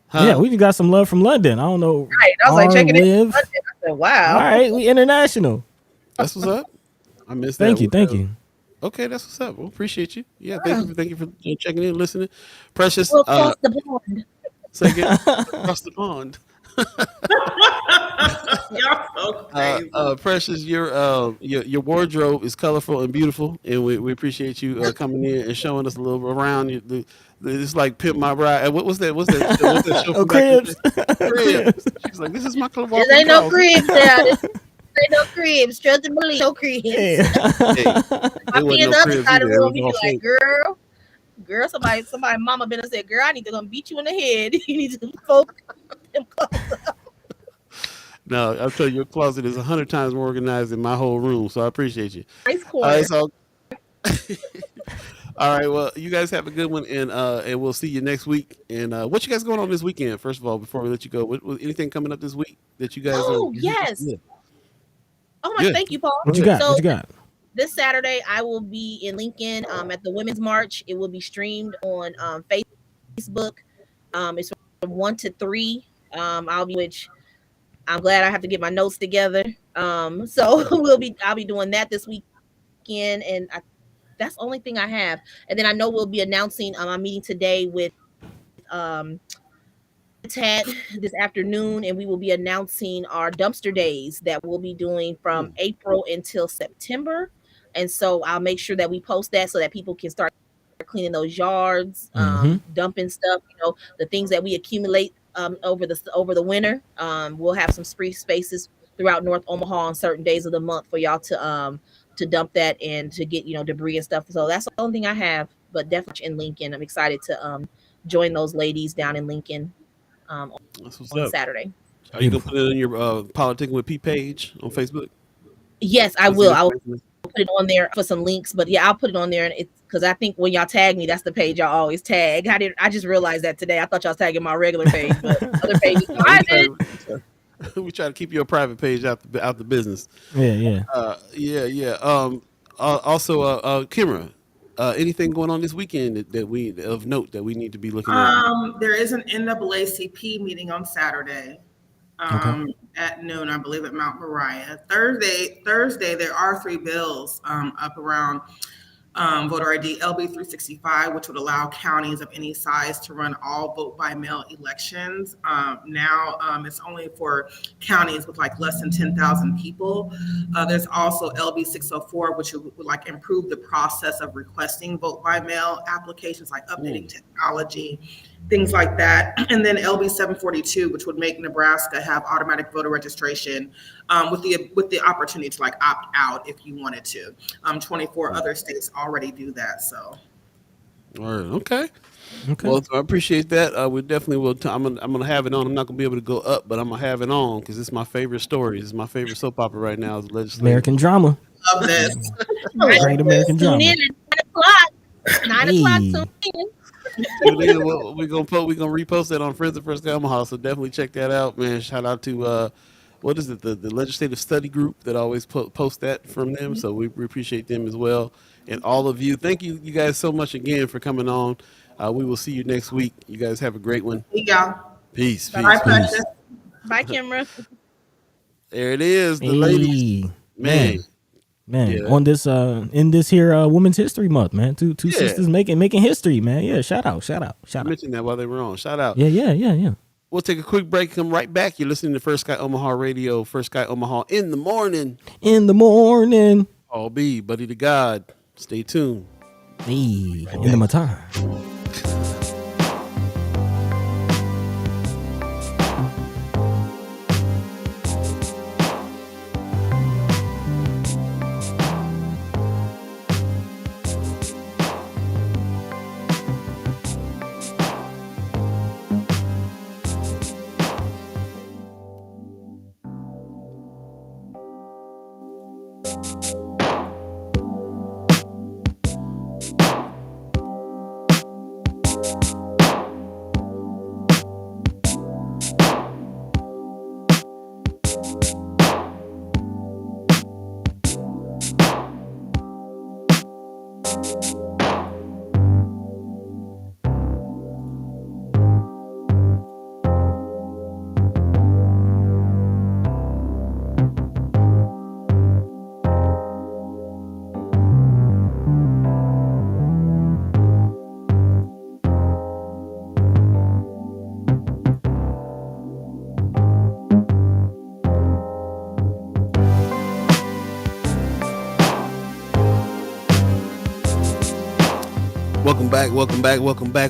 Speaker 1: Huh?
Speaker 2: Yeah, we just got some love from London. I don't know.
Speaker 3: Right. I was like checking it.
Speaker 2: Live.
Speaker 3: I said, wow.
Speaker 2: All right, we international.
Speaker 1: That's what's up. I missed that.
Speaker 2: Thank you.
Speaker 1: Okay, that's what's up. Well, appreciate you. Yeah, thank you for checking in, listening. Precious.
Speaker 3: We'll cross the pond.
Speaker 1: Say again. Across the pond.
Speaker 4: Y'all so crazy.
Speaker 1: Precious, your wardrobe is colorful and beautiful, and we appreciate you coming in and showing us a little around. It's like Pimp My Ride. What was that? What's that show?
Speaker 2: Cribs.
Speaker 1: Cribs. She's like, this is my color.
Speaker 3: There ain't no cribs there. There ain't no cribs. Trust and believe. No cribs.
Speaker 1: Hey,
Speaker 3: I be in the other side of the room. You be like,
Speaker 1: folk.
Speaker 3: girl, somebody, mama been and said, girl, I need to come beat you in the head. You need to focus.
Speaker 1: No, I'll tell you, your closet is 100 times more organized than my whole room, so I appreciate you.
Speaker 3: Nice corner.
Speaker 1: All right, well, you guys have a good one, and we'll see you next week. And what you guys going on this weekend? First of all, before we let you go, anything coming up this week that you guys?
Speaker 3: Yes.
Speaker 1: Yeah.
Speaker 3: Oh my, thank you, Paul.
Speaker 2: What you got?
Speaker 3: This Saturday, I will be in Lincoln at the Women's March. It will be streamed on Facebook. It's from 1 to 3. I'll glad I have to get my notes together. So I'll be doing that this weekend, and that's the only thing I have. And then I know we'll be announcing. I'm meeting today with Tad this afternoon, and we will be announcing our dumpster days that we'll be doing from April until September. And so I'll make sure that we post that so that people can start cleaning those yards, dumping stuff. The things that we accumulate over the winter. We'll have some free spaces throughout North Omaha on certain days of the month for y'all to dump that and to get debris and stuff. So that's the only thing I have, but definitely in Lincoln. I'm excited to join those ladies down in Lincoln on Saturday.
Speaker 1: Are you gonna put it on your Politicin with P page on Facebook?
Speaker 3: Yes, I will. I will put it on there for some links, but yeah, I'll put it on there, and it's because I think when y'all tag me, that's the page y'all always tag. I just realized that today. I thought y'all was tagging my regular page, but other pages private.
Speaker 1: We try to keep you a private page out the business.
Speaker 2: Yeah.
Speaker 1: Also, Kimara, anything going on this weekend that we of note that we need to be looking at?
Speaker 4: There is an NAACP meeting on Saturday. At noon, I believe, at Mount Moriah. Thursday, there are 3 bills up around voter ID, LB 365, which would allow counties of any size to run all vote by mail elections. Now it's only for counties with like less than 10,000 people. There's also LB 604, which would like improve the process of requesting vote by mail applications, like updating technology, things like that. And then LB 742, which would make Nebraska have automatic voter registration with the opportunity to like opt out if you wanted to. 24 other states already do that. So.
Speaker 1: All right. Okay. Well, I appreciate that. We definitely will. I'm gonna have it on. I'm not gonna be able to go up, but I'm gonna have it on because it's my favorite story. It's my favorite soap opera right now. Is legislative
Speaker 2: American drama.
Speaker 4: Love this.
Speaker 2: Great American
Speaker 3: Tune
Speaker 2: drama.
Speaker 3: in at 9 o'clock. 9 o'clock, tune in.
Speaker 1: We're gonna repost that on Friends of First Sky Omaha. So definitely check that out, man. Shout out to what is it? The legislative study group that always post that from them. So we appreciate them as well, and all of you. Thank you guys so much again for coming on. We will see you next week. You guys have a great one.
Speaker 4: Hey, y'all.
Speaker 1: Peace.
Speaker 4: Bye, Precious.
Speaker 3: Bye, Kimara.
Speaker 1: There it is, the ladies. Man. Yeah.
Speaker 2: On this in this here Women's History Month, man. Two sisters making history, man. Yeah, shout out.
Speaker 1: I mentioned that while they were on. Shout out.
Speaker 2: Yeah.
Speaker 1: We'll take a quick break. Come right back. You're listening to First Sky Omaha Radio. First Sky Omaha in the morning. Paul Beeee, Buddi3 Da Gawd. Stay tuned.
Speaker 2: In the time.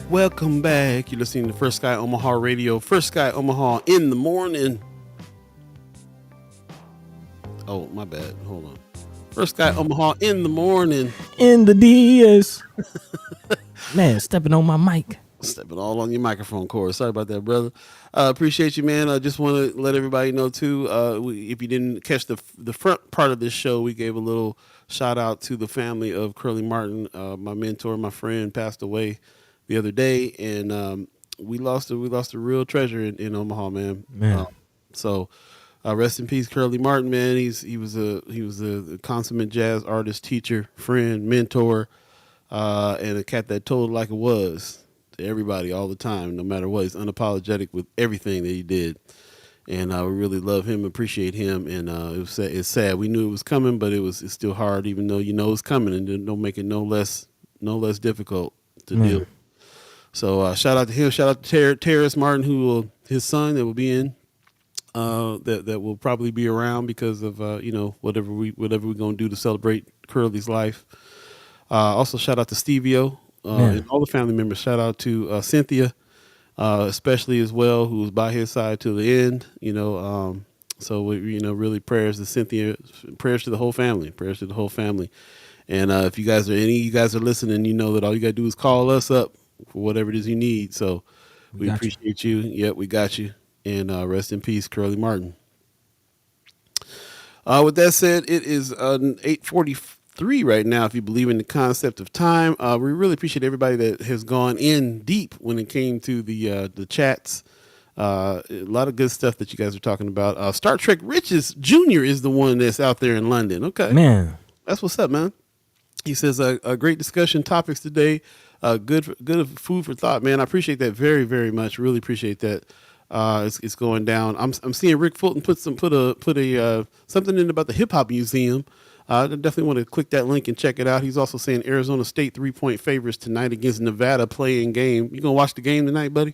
Speaker 1: Welcome back. You're listening to First Sky Omaha Radio. First Sky Omaha in the morning. Oh, my bad. Hold on. First Sky Omaha in the morning.
Speaker 2: In the DS. Man, stepping on my mic.
Speaker 1: Stepping all on your microphone cord. Sorry about that, brother. Appreciate you, man. I just want to let everybody know, too, if you didn't catch the front part of this show, we gave a little shout out to the family of Curly Martin. My mentor, my friend, passed away the other day, and we lost a real treasure in Omaha, man. So rest in peace, Curly Martin, man. He was a consummate jazz artist, teacher, friend, mentor, and a cat that told it like it was to everybody all the time, no matter what. He's unapologetic with everything that he did. And we really love him, appreciate him, and it's sad. We knew it was coming, but it's still hard, even though you know it's coming, and don't make it no less difficult to deal. So shout out to him. Shout out to Terrace Martin, his son that will be in, that will probably be around because of whatever we're gonna do to celebrate Curly's life. Also shout out to Stevio and all the family members. Shout out to Cynthia. Especially as well, who was by his side to the end, so we, really prayers to Cynthia, prayers to the whole family, and if you guys are listening, you know that all you gotta do is call us up for whatever it is you need. So we appreciate you. Yep, we got you, and rest in peace, Curly Martin. With that said, it is 8:43 right now, if you believe in the concept of time. We really appreciate everybody that has gone in deep when it came to the chats. A lot of good stuff that you guys are talking about. Star Trek Riches Jr. is the one that's out there in London. Okay,
Speaker 2: man,
Speaker 1: that's what's up, man. He says a great discussion topics today. Good food for thought, man. I appreciate that very, very much. Really appreciate that. It's going down. I'm seeing Rick Fulton put a something in about the hip hop museum. I definitely want to click that link and check it out. He's also saying Arizona State 3-point favorites tonight against Nevada playing game. You gonna watch the game tonight, buddy?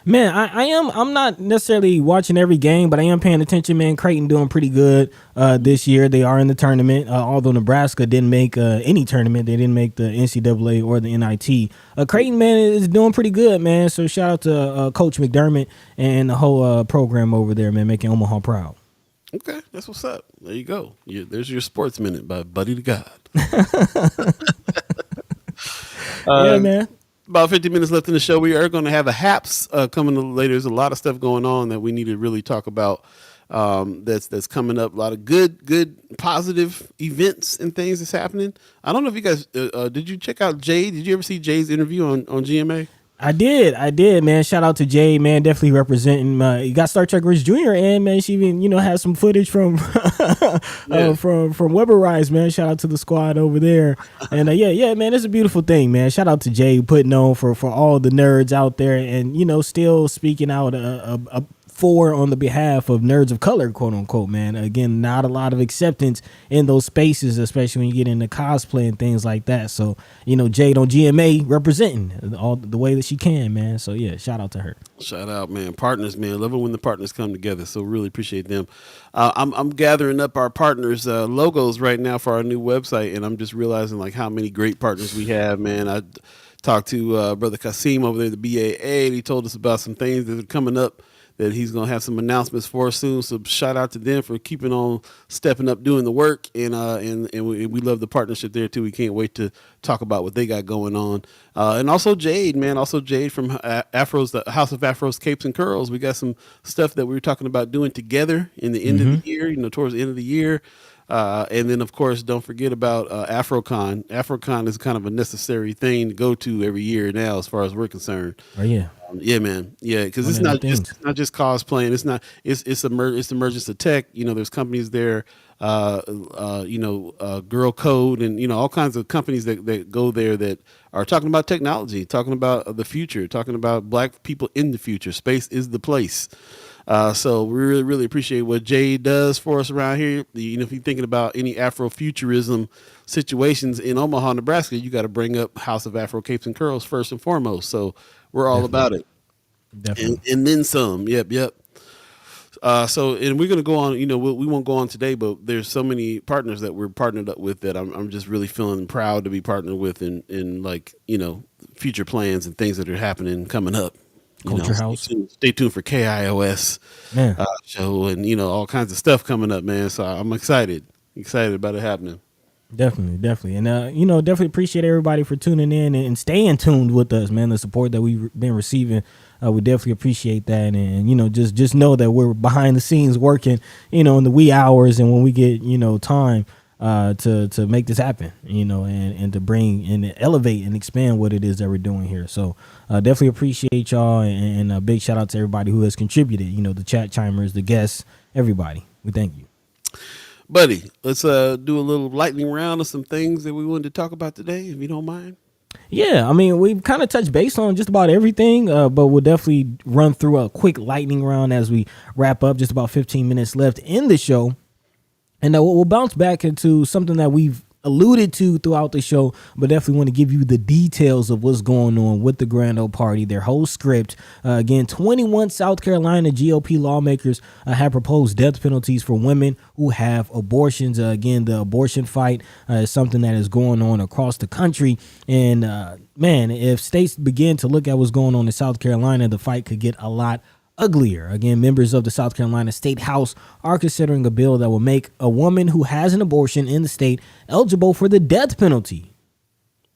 Speaker 2: Man, I am. I'm not necessarily watching every game, but I am paying attention, man. Creighton doing pretty good this year. They are in the tournament, although Nebraska didn't make any tournament. They didn't make the NCAA or the NIT. Creighton, man, is doing pretty good, man. So shout out to Coach McDermott and the whole program over there, man, making Omaha proud.
Speaker 1: Okay, that's what's up. There you go. There's your Sports Minute by Buddi3 Da Gawd.
Speaker 2: Yeah, man.
Speaker 1: About 50 minutes left in the show. We are going to have a HAPS coming later. There's a lot of stuff going on that we need to really talk about. That's coming up. A lot of good, positive events and things that's happening. I don't know if you guys did you check out Jay? Did you ever see Jay's interview on GMA?
Speaker 2: I did, man. Shout out to Jay, man. Definitely representing. You got Star Trek Rich Jr. and man, she even has some footage from from Weber Rise, man. Shout out to the squad over there, and yeah, man, it's a beautiful thing, man. Shout out to Jay putting on for all the nerds out there, and still speaking out on the behalf of nerds of color, quote unquote, man. Again, not a lot of acceptance in those spaces, especially when you get into cosplay and things like that. So, Jade on GMA representing all the way that she can, man. So yeah, shout out to her.
Speaker 1: Shout out, man. Partners, man. Love it when the partners come together. So really appreciate them. I'm gathering up our partners' logos right now for our new website, and I'm just realizing like how many great partners we have, man. I talked to Brother Kasim over there at the BAA, and he told us about some things that are coming up that he's going to have some announcements for us soon. So shout out to them for keeping on stepping up, doing the work. And we love the partnership there too. We can't wait to talk about what they got going on. And also Jade, man, Jade from the House of Afros, Capes and Curls. We got some stuff that we were talking about doing together in the end of the year, towards the end of the year. And then, of course, don't forget about AfroCon. AfroCon is kind of a necessary thing to go to every year now, as far as we're concerned.
Speaker 2: Oh yeah,
Speaker 1: yeah, man, yeah, because it's not just cosplaying. It's emergence of tech. There's companies there, Girl Code, and all kinds of companies that go there that are talking about technology, talking about the future, talking about Black people in the future. Space is the place. So we really, really appreciate what Jay does for us around here. If you're thinking about any Afrofuturism situations in Omaha, Nebraska, you got to bring up House of Afro Capes and Curls first and foremost. So we're all about it.
Speaker 2: Definitely.
Speaker 1: And then some. Yep. And we're going to go on, we won't go on today, but there's so many partners that we're partnered up with that I'm just really feeling proud to be partnered with in future plans and things that are happening coming up.
Speaker 2: Culture House.
Speaker 1: Stay tuned for KIOS show and all kinds of stuff coming up, man. So I'm excited about it happening.
Speaker 2: Definitely, and definitely appreciate everybody for tuning in and staying tuned with us, man. The support that we've been receiving, we definitely appreciate that, and just know that we're behind the scenes working, in the wee hours and when we get time to make this happen, and to bring and elevate and expand what it is that we're doing here. So definitely appreciate y'all, and a big shout out to everybody who has contributed, the chat chimers, the guests, everybody. We thank you.
Speaker 1: Buddy, let's do a little lightning round of some things that we wanted to talk about today, if you don't mind.
Speaker 2: Yeah, we've kind of touched base on just about everything, but we'll definitely run through a quick lightning round as we wrap up. Just about 15 minutes left in the show. And we'll bounce back into something that we've alluded to throughout the show, but definitely want to give you the details of what's going on with the Grand Old Party, their whole script. Again, 21 South Carolina GOP lawmakers have proposed death penalties for women who have abortions. Again, the abortion fight is something that is going on across the country. And man, if states begin to look at what's going on in South Carolina, the fight could get a lot uglier. Again, members of the South Carolina State House are considering a bill that will make a woman who has an abortion in the state eligible for the death penalty.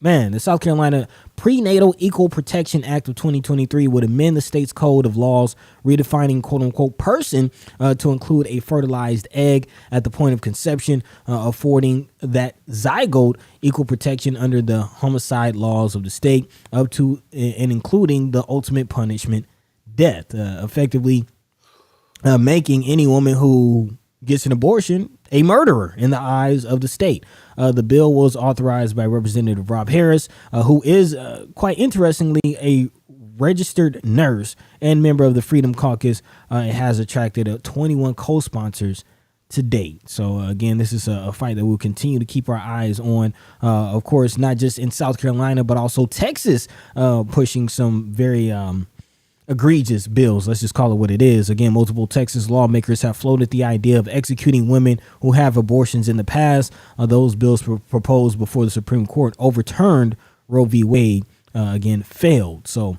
Speaker 2: Man, the South Carolina Prenatal Equal Protection Act of 2023 would amend the state's code of laws, redefining quote-unquote person to include a fertilized egg at the point of conception, affording that zygote equal protection under the homicide laws of the state, up to and including the ultimate punishment, death, effectively making any woman who gets an abortion a murderer in the eyes of the state. The bill was authorized by Representative Rob Harris, who is quite interestingly a registered nurse and member of the Freedom Caucus. It has attracted 21 co-sponsors to date. So again, this is a fight that we'll continue to keep our eyes on. Of course, not just in South Carolina, but also Texas, pushing some very egregious bills. Let's just call it what it is. Again, multiple Texas lawmakers have floated the idea of executing women who have abortions in the past. Those bills were proposed before the Supreme Court overturned Roe v. Wade, again, failed. So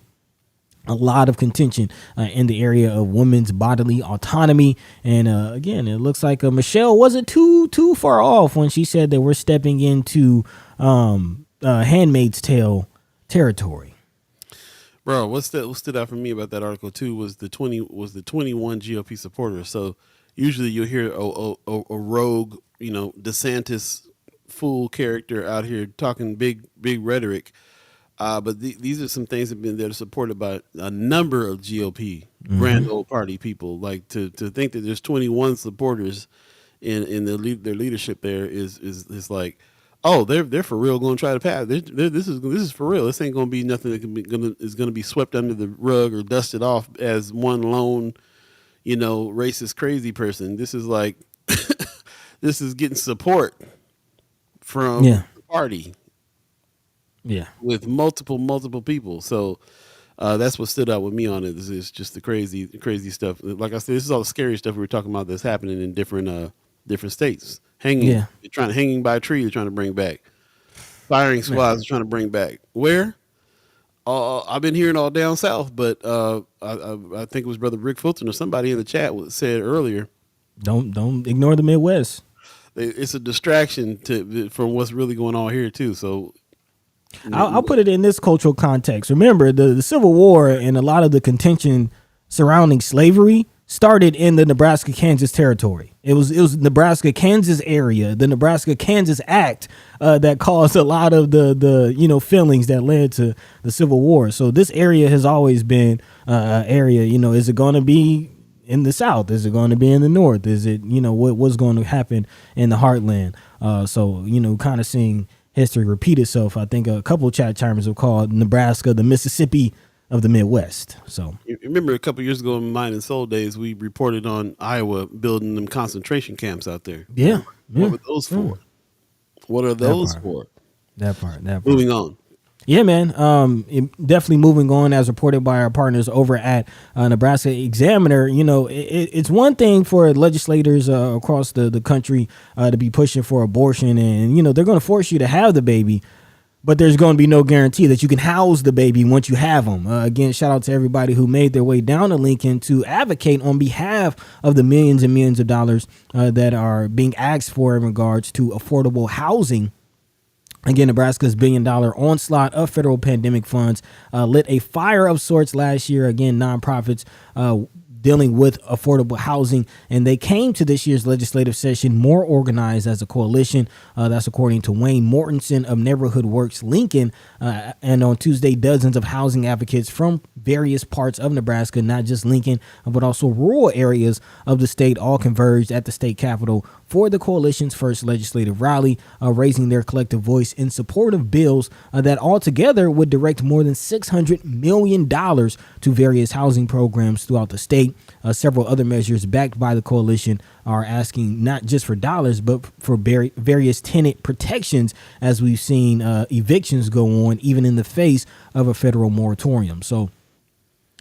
Speaker 2: a lot of contention in the area of women's bodily autonomy. And again, it looks like Michelle wasn't too far off when she said that we're stepping into Handmaid's Tale territory.
Speaker 1: Bro, what stood out for me about that article too was the 21 GOP supporters. So usually you'll hear a rogue, DeSantis fool character out here talking big rhetoric. But these are some things that have been there supported by a number of GOP grand old party people. Like to think that there's 21 supporters in their leadership there is like, oh, they're for real going to try to pass. This is for real. This ain't going to be nothing that is going to be swept under the rug or dusted off as one lone, racist crazy person. This is like this is getting support from the party.
Speaker 2: Yeah,
Speaker 1: with multiple people. So that's what stood out with me on it. This is just the crazy stuff. Like I said, this is all the scary stuff we were talking about that's happening in different states. Hanging by a tree. They're trying to bring back. Firing squads are trying to bring back. Where? I've been hearing all down south, but I think it was Brother Rick Fulton or somebody in the chat said earlier.
Speaker 2: Don't ignore the Midwest.
Speaker 1: It's a distraction from what's really going on here too. So.
Speaker 2: I'll put it in this cultural context. Remember, the Civil War and a lot of the contention surrounding slavery started in the Nebraska-Kansas territory. It was Nebraska-Kansas area, the Nebraska-Kansas Act that caused a lot of the feelings that led to the Civil War. So this area has always been an area, is it going to be in the South? Is it going to be in the North? Is it, what's going to happen in the heartland? So, kind of seeing history repeat itself. I think a couple of chat chimers have called Nebraska the Mississippi of the Midwest. So
Speaker 1: you remember a couple of years ago in Mind and Soul days, we reported on Iowa building them concentration camps out there.
Speaker 2: Yeah.
Speaker 1: What were those for? What are those for?
Speaker 2: That part.
Speaker 1: Moving on.
Speaker 2: Yeah, man. Definitely moving on, as reported by our partners over at Nebraska Examiner. It's one thing for legislators across the country to be pushing for abortion, and they're going to force you to have the baby, but there's going to be no guarantee that you can house the baby once you have them. Again, shout out to everybody who made their way down to Lincoln to advocate on behalf of the millions and millions of dollars that are being asked for in regards to affordable housing. Again, Nebraska's $1 billion onslaught of federal pandemic funds lit a fire of sorts last year. Again, nonprofits dealing with affordable housing, and they came to this year's legislative session more organized as a coalition. That's according to Wayne Mortensen of Neighborhood Works Lincoln. And on Tuesday, dozens of housing advocates from various parts of Nebraska, not just Lincoln, but also rural areas of the state, all converged at the state capitol for the coalition's first legislative rally, raising their collective voice in support of bills that altogether would direct more than $600 million to various housing programs throughout the state. Several other measures backed by the coalition are asking not just for dollars, but for various tenant protections, as we've seen evictions go on, even in the face of a federal moratorium. So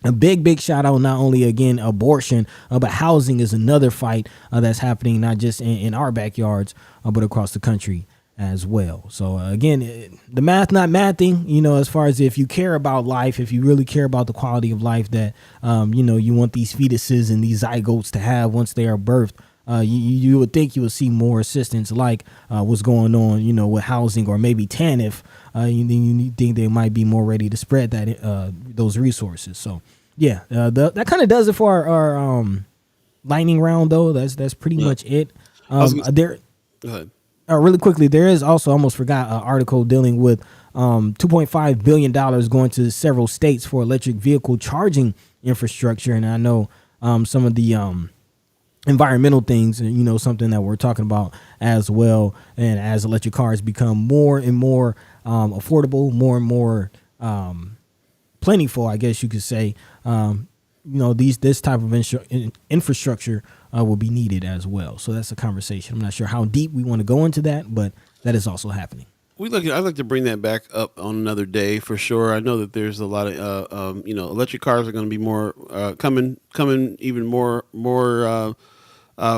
Speaker 2: a big shout out, not only again abortion, but housing is another fight that's happening not just in our backyards, but across the country as well. So again, the math not mathing, as far as if you care about life, if you really care about the quality of life that, you want these fetuses and these zygotes to have once they are birthed, you would think you would see more assistance like what's going on, with housing or maybe TANF. You think they might be more ready to spread that those resources. So yeah, that kind of does it for our lightning round, though. That's pretty much it. Go ahead. Really quickly, there is also, almost forgot, an article dealing with $2.5 billion going to several states for electric vehicle charging infrastructure. And I know some of the environmental things, something that we're talking about as well. And as electric cars become more and more affordable, more and more plentiful, I guess you could say. This type of infrastructure will be needed as well. So that's a conversation. I'm not sure how deep we want to go into that, but that is also happening.
Speaker 1: I'd like to bring that back up on another day for sure. I know that there's a lot of electric cars are going to be more coming even more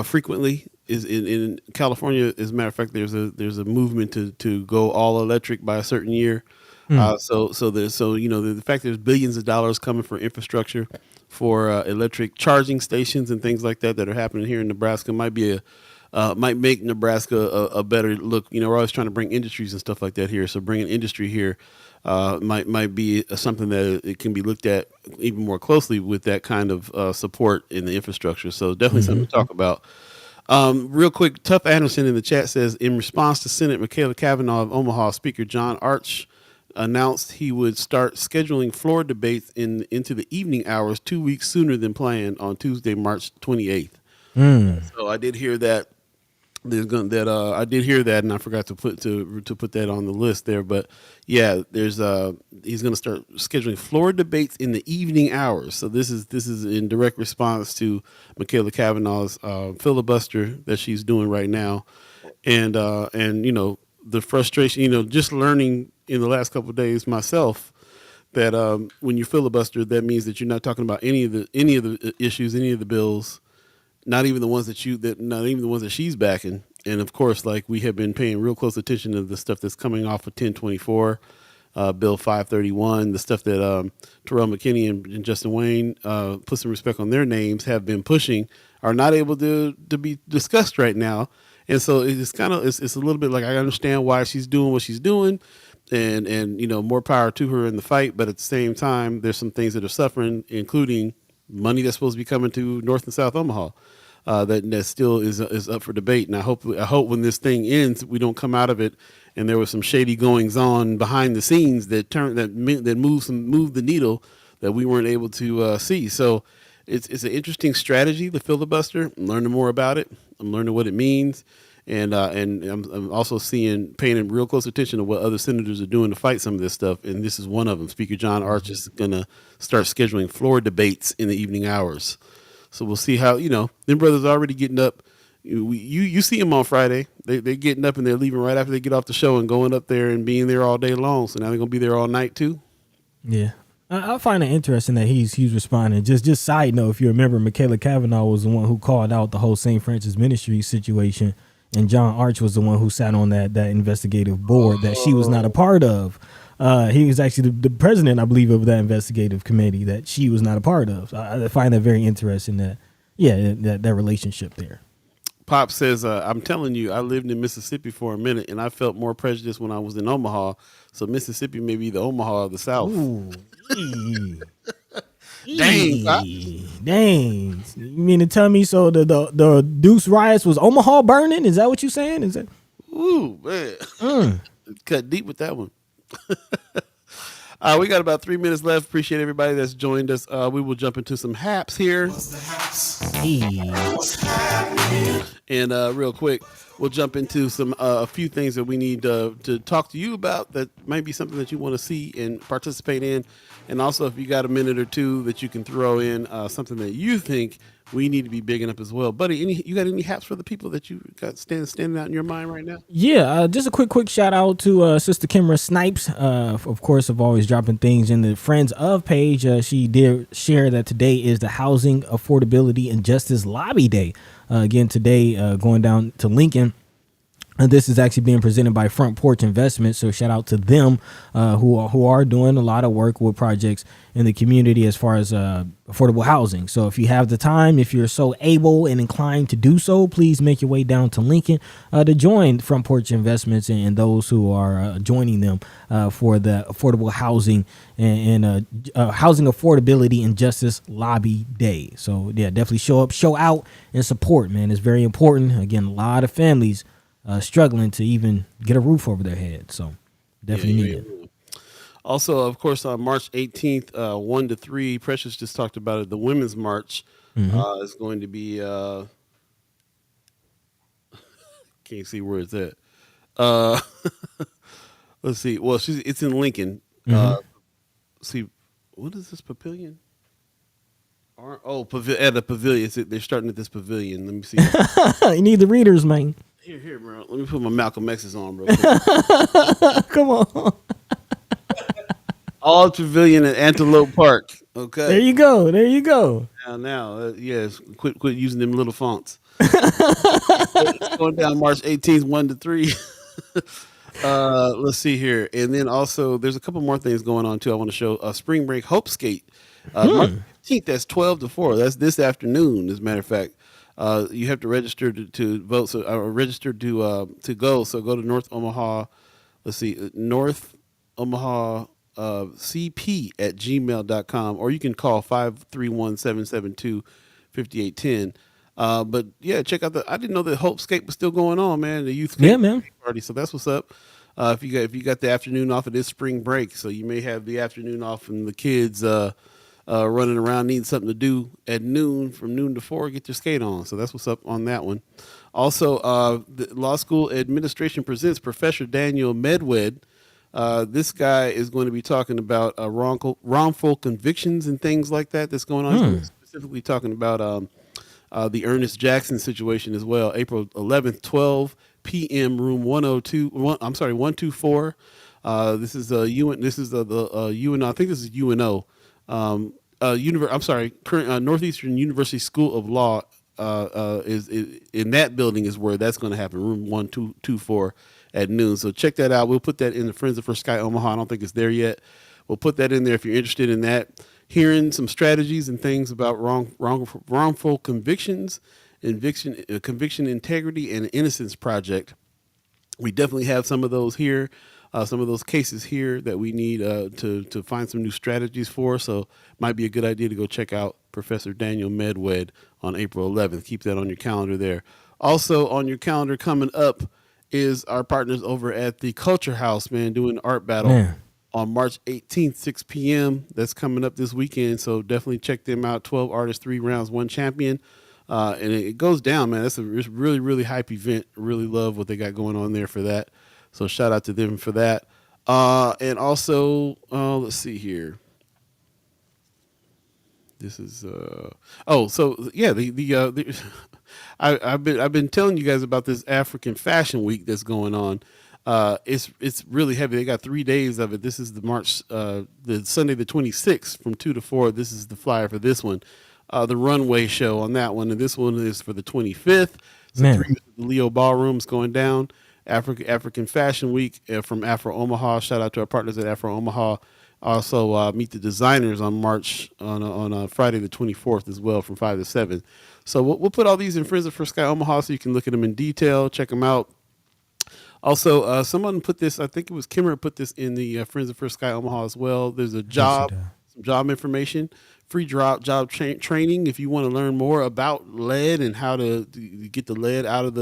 Speaker 1: frequently. Is in California, as a matter of fact, there's a movement to go all electric by a certain year. The fact there's billions of dollars coming for infrastructure for electric charging stations and things like that are happening here in Nebraska might make Nebraska a better look. We're always trying to bring industries and stuff like that here. So bringing industry here might be something that it can be looked at even more closely with that kind of support in the infrastructure. So definitely something to talk about. Real quick, Tough Anderson in the chat says, in response to Senate Michaela Cavanaugh of Omaha, Speaker John Arch announced he would start scheduling floor debates into the evening hours 2 weeks sooner than planned on Tuesday, March 28th. So I did hear that. I did hear that, and I forgot to put that on the list there. But yeah, he's going to start scheduling floor debates in the evening hours. So this is in direct response to Michaela Cavanaugh's filibuster that she's doing right now, and the frustration. Just learning in the last couple of days myself that when you filibuster, that means that you're not talking about any of the issues, any of the bills. Not even the ones that she's backing. And of course, like, we have been paying real close attention to the stuff that's coming off of 1024, Bill 531, the stuff that Terrell McKinney and Justin Wayne, put some respect on their names, have been pushing, are not able to be discussed right now. And so it's a little bit like, I understand why she's doing what she's doing, and more power to her in the fight. But at the same time, there's some things that are suffering, including money that's supposed to be coming to North and South Omaha, that still is up for debate. And I hope when this thing ends, we don't come out of it and there was some shady goings on behind the scenes that moved the needle that we weren't able to see. So it's an interesting strategy, the filibuster. I'm learning more about it. I'm learning what it means. And I'm also paying real close attention to what other senators are doing to fight some of this stuff. And this is one of them. Speaker John Arch is going to start scheduling floor debates in the evening hours. So we'll see how, them brothers are already getting up. You see them on Friday. They're getting up and they're leaving right after they get off the show and going up there and being there all day long. So now they're going to be there all night too.
Speaker 2: Yeah. I find it interesting that he's responding. Just side note, if you remember, Michaela Cavanaugh was the one who called out the whole St. Francis Ministry situation. And John Arch was the one who sat on that investigative board that she was not a part of. He was actually the president, I believe, of that investigative committee that she was not a part of. So I find that very interesting that relationship there.
Speaker 1: Pop says, I'm telling you, I lived in Mississippi for a minute and I felt more prejudice when I was in Omaha. So Mississippi may be the Omaha of the South.
Speaker 2: Ooh.
Speaker 1: Dang.
Speaker 2: You mean to tell me so the Deuce riots was Omaha burning? Is that what you're saying? Is that?
Speaker 1: Ooh, man. Cut deep with that one. We got about 3 minutes left. Appreciate everybody that's joined us. We will jump into some haps here.
Speaker 5: What's the haps?
Speaker 1: What's happening? And real quick, we'll jump into some a few things that we need to talk to you about that might be something that you want to see and participate in. And also, if you got a minute or two that you can throw in something that you think we need to be bigging up as well. Buddy, you got any haps for the people that you got standing out in your mind right now?
Speaker 2: Yeah, just a quick shout out to Sister Kimara Snipes, of course, of always dropping things in the Friends of page. She did share that today is the Housing Affordability and Justice Lobby Day. Again, today going down to Lincoln. This is actually being presented by Front Porch Investments, so shout out to them who are doing a lot of work with projects in the community as far as affordable housing. So if you have the time, if you're so able and inclined to do so, please make your way down to Lincoln to join Front Porch Investments and those who are joining them for the affordable housing and housing affordability and justice lobby day. So yeah, definitely show up, show out, and support, man. It's very important. Again, a lot of families struggling to even get a roof over their head. So definitely need it.
Speaker 1: Also, of course, on March 18th, 1 to 3, Precious just talked about it. The Women's March is going to be, can't see where it's at. Let's see. Well, it's in Lincoln. See, what is this pavilion? At a pavilion. They're starting at this pavilion. Let me see.
Speaker 2: You need the readers, man.
Speaker 1: Here, bro. Let me put my Malcolm X's on, bro.
Speaker 2: Come on.
Speaker 1: All Pavilion at Antelope Park. Okay.
Speaker 2: There you go. There you go.
Speaker 1: Yes. Quit using them little fonts. It's going down March 18th, 1 to 3. Let's see here. And then also, there's a couple more things going on, too. I want to show Spring Break Hope Skate. March 15th, that's 12 to 4. That's this afternoon, as a matter of fact. You have to register to vote, so register to go. So go to North Omaha. Let's see, North Omaha cp@gmail.com, or you can call 531-772-5810. But yeah, check out I didn't know that Hope Skate was still going on, man. The youth skate party. So that's what's up. If you got the afternoon off of this spring break, so you may have the afternoon off and the kids running around needing something to do at noon, from noon to 4, get your skate on. So that's what's up on that one. Also, the Law School Administration presents Professor Daniel Medwed. This guy is going to be talking about wrongful convictions and things like that that's going on. He's going to be specifically talking about the Ernest Jackson situation as well. April 11th, 12 p.m. room 124. This is the UNO. I think this is UNO. Northeastern University School of Law is in that building is where that's going to happen. Room 1224 at noon. So check that out. We'll put that in the Friends of First Sky Omaha. I don't think it's there yet. We'll put that in there if you're interested in that. Hearing some strategies and things about wrongful convictions, conviction integrity, and innocence project. We definitely have some of those here, some of those cases here that we need to find some new strategies for. So might be a good idea to go check out Professor Daniel Medwed on April 11th. Keep that on your calendar there. Also on your calendar coming up is our partners over at the Culture House, man, doing an art battle on March 18th, 6 p.m. That's coming up this weekend. So definitely check them out. 12 artists, 3 rounds, 1 champion. And it goes down, man. It's a really, really hype event. Really love what they got going on there for that. So shout out to them for that. And also, let's see here. This is I've been telling you guys about this African Fashion Week that's going on. It's really heavy. They got 3 days of it. This is the Sunday the 26th from 2 to 4. This is the flyer for this one. The runway show on that one, and this one is for the 25th. So the Leo Ballroom's going down. African Fashion Week from Afro Omaha. Shout out to our partners at Afro Omaha. Also, meet the designers on Friday the 24th as well from 5 to 7. So we'll put all these in Friends of First Sky Omaha so you can look at them in detail, check them out. Also, someone put this, I think it was Kimara put this in the Friends of First Sky Omaha as well. There's a some job information, free job training if you want to learn more about lead and how to get the lead out of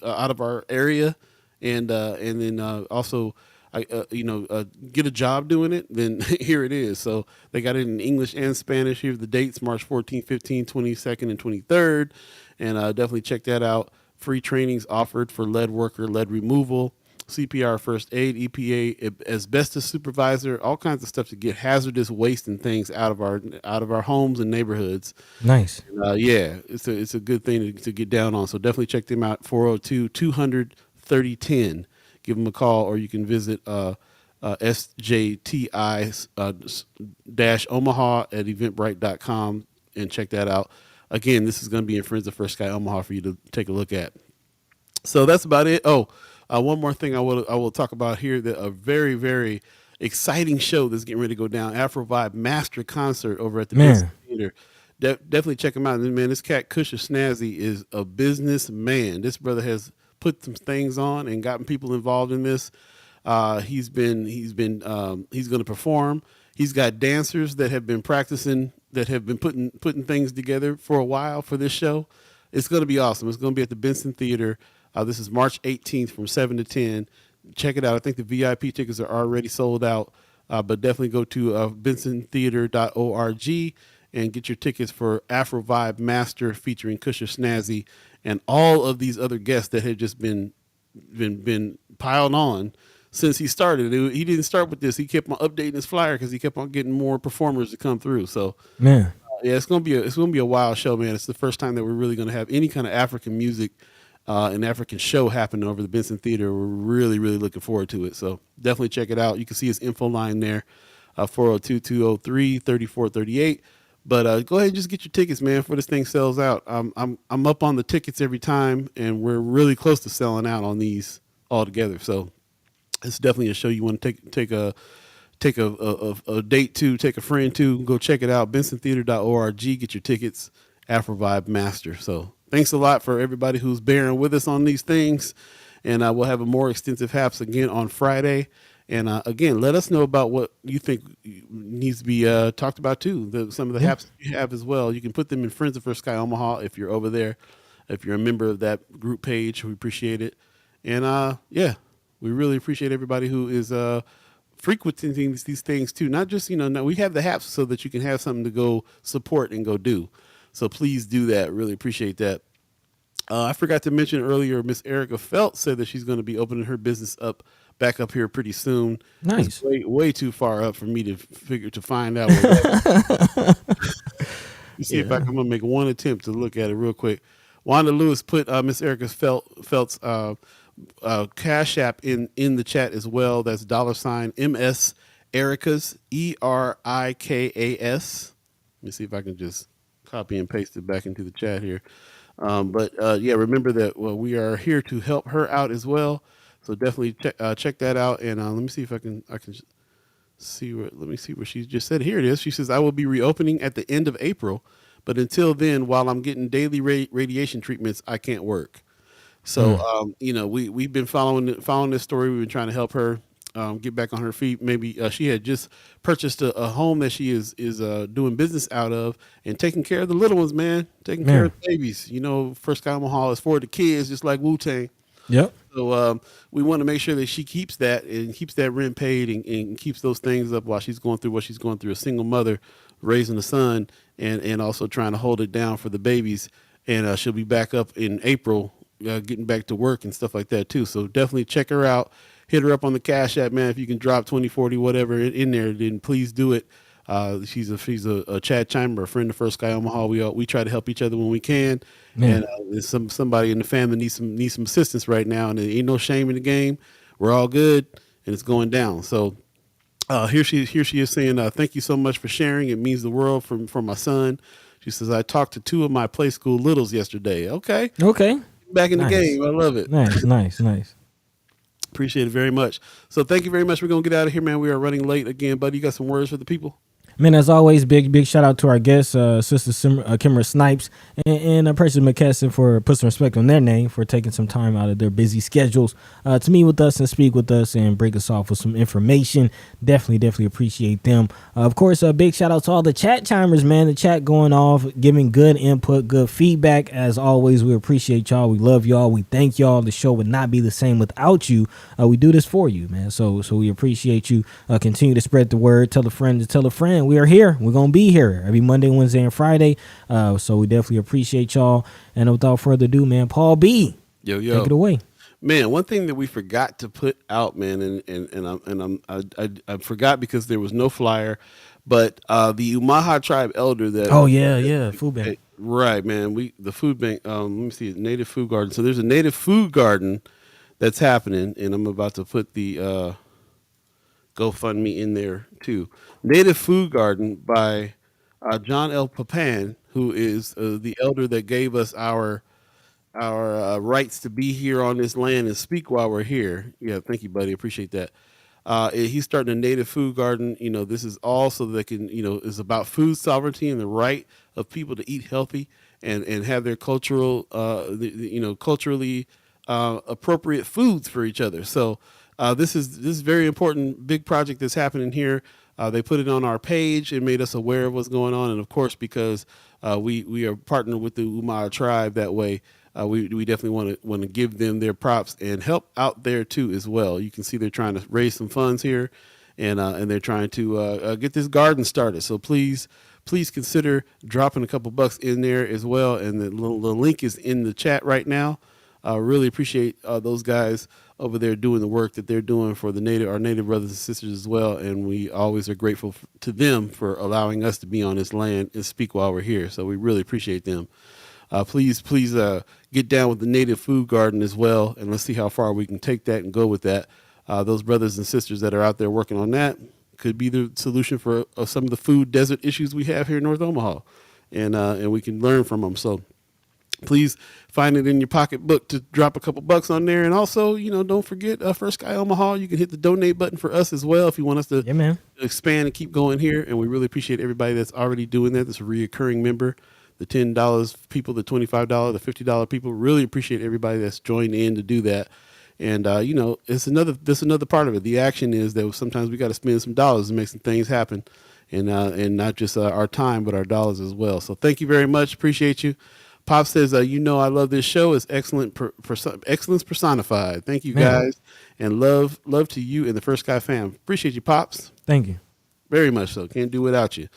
Speaker 1: out of our area, and then also get a job doing it, then here it is. So they got it in English and Spanish. Here's the dates: March 14th, 15th, 22nd, and 23rd. And definitely check that out. Free trainings offered for lead worker, lead removal, CPR first aid, EPA, asbestos supervisor, all kinds of stuff to get hazardous waste and things out of our homes and neighborhoods.
Speaker 2: Nice.
Speaker 1: It's a good thing to get down on. So definitely check them out. 402-200-3010. Give them a call, or you can visit sjti-omaha at eventbrite.com and check that out. Again, this is going to be in Friends of First Sky Omaha for you to take a look at. So that's about it. One more thing I will talk about here, that a very, very exciting show that's getting ready to go down, Afro Vibe Master Concert over at the Beeee Theater. Definitely check him out. And man, this cat Kusha Snazzy is a businessman. This brother has put some things on and gotten people involved in this. He's going to perform. He's got dancers that have been practicing, that have been putting things together for a while for this show. It's going to be awesome. It's going to be at the Benson Theater. This is March 18th from 7 to 10. Check it out. I think the VIP tickets are already sold out, but definitely go to bensontheater.org and get your tickets for Afro Vibe Master featuring Kusha Snazzy and all of these other guests that had just been piled on. since he started. He didn't start with this. He kept on updating his flyer because he kept on getting more performers to come through. So
Speaker 2: Man.
Speaker 1: yeah, it's gonna be a wild show, man. It's the first time that we're really gonna have any kind of African music, an African show happening over the Benson Theater. We're really, really looking forward to it. So definitely check it out. You can see his info line there, 402-203-3438. But go ahead and just get your tickets, man, before this thing sells out. I'm up on the tickets every time, and we're really close to selling out on these altogether. So it's definitely a show you want to take a date to, take a friend to, go check it out. BensonTheater.org. Get your tickets. Afro Vibe Master. So thanks a lot for everybody who's bearing with us on these things. And we'll have a more extensive haps again on Friday. And again, let us know about what you think needs to be talked about too. Some of the haps you have as well. You can put them in Friends of First Sky Omaha if you're over there. If you're a member of that group page, we appreciate it. And yeah, we really appreciate everybody who is frequenting these things too. Not just, now we have the haps so that you can have something to go support and go do. So please do that. Really appreciate that. I forgot to mention earlier, Miss Erica Felt said that she's going to be opening her business back up here pretty soon.
Speaker 2: Nice.
Speaker 1: It's way too far up for me to find out. Let me see if I'm going to make one attempt to look at it real quick. Wanda Lewis put Miss Erica Felt's Cash App in the chat as well. That's $ MS Erica's ERIKAS. Let me see if I can just copy and paste it back into the chat here. But yeah, remember that we are here to help her out as well. So definitely check that out. And let me see if I can see let me see what she just said. Here it is. She says, I will be reopening at the end of April, but until then, while I'm getting daily radiation treatments, I can't work. So we've been following this story. We've been trying to help her get back on her feet. Maybe she had just purchased a home that she is doing business out of and taking care of the little ones, man. Taking care of the babies. First Sky Omaha is for the kids, just like Wu-Tang.
Speaker 2: Yep.
Speaker 1: So we want to make sure that she keeps that and keeps that rent paid and keeps those things up while she's going through what she's going through. A single mother raising a son and also trying to hold it down for the babies. And she'll be back up in April, getting back to work and stuff like that too. So definitely check her out. Hit her up on the Cash App, man. If you can drop 20, 40, whatever in there, then please do it. She's a Chad Chimer, a friend of First Sky Omaha. We try to help each other when we can. Man. And there's somebody in the family needs some assistance right now, and there ain't no shame in the game. We're all good, and it's going down. So here she is saying, thank you so much for sharing. It means the world for my son. She says, I talked to 2 of my play school littles yesterday. Okay. Back in the game. I love it.
Speaker 2: Nice.
Speaker 1: Appreciate it very much. So thank you very much. We're going to get out of here, man. We are running late again, buddy. You got some words for the people?
Speaker 2: Man, as always, big shout out to our guests, Sister Kimara Snipes and Precious McKesson for putting some respect on their name for taking some time out of their busy schedules to meet with us and speak with us and break us off with some information. Definitely appreciate them. Of course, a big shout out to all the chat chimers, man. The chat going off, giving good input, good feedback. As always, we appreciate y'all. We love y'all. We thank y'all. The show would not be the same without you. We do this for you, man. So we appreciate you. Continue to spread the word. Tell a friend to tell a friend. We are here. We're going to be here every Monday, Wednesday, and Friday. So we definitely appreciate y'all. And without further ado, man, Paul B.
Speaker 1: Yo.
Speaker 2: Take it away.
Speaker 1: Man, one thing that we forgot to put out, man, I forgot because there was no flyer, but the Omaha tribe elder that
Speaker 2: food bank.
Speaker 1: Right, man. The food bank, let me see, native food garden. So there's a native food garden that's happening, and I'm about to put the GoFundMe in there too. Native Food Garden by John L. Papan, who is the elder that gave us our rights to be here on this land and speak while we're here. Yeah, thank you, buddy. Appreciate that. He's starting a native food garden. This is all so that they can, is about food sovereignty and the right of people to eat healthy and have their culturally appropriate foods for each other. So this is very important, big project that's happening here. They put it on our page and made us aware of what's going on. And of course, because we are partnered with the Omaha tribe that way, we definitely want to give them their props and help out there too as well. You can see they're trying to raise some funds here, and they're trying to get this garden started. So please consider dropping a couple bucks in there as well. And the link is in the chat right now. Really appreciate those guys over there doing the work that they're doing for our native brothers and sisters as well. And we always are grateful to them for allowing us to be on this land and speak while we're here. So we really appreciate them. Please get down with the native food garden as well. And let's see how far we can take that and go with that. Those brothers and sisters that are out there working on that could be the solution for some of the food desert issues we have here in North Omaha. And we can learn from them. So please find it in your pocketbook to drop a couple bucks on there. And also, don't forget for Sky Omaha, you can hit the donate button for us as well if you want us to expand and keep going here. And we really appreciate everybody that's already doing that. That's a reoccurring member. The $10 people, the $25, the $50 people. Really appreciate everybody that's joined in to do that. And it's another part of it. The action is that sometimes we got to spend some dollars to make some things happen, and not just our time, but our dollars as well. So thank you very much. Appreciate you. Pop says, I love this show. It's excellence personified. Thank you, guys. And love to you and the First Sky fam. Appreciate you, Pops.
Speaker 2: Thank you.
Speaker 1: Very much so. Can't do without you.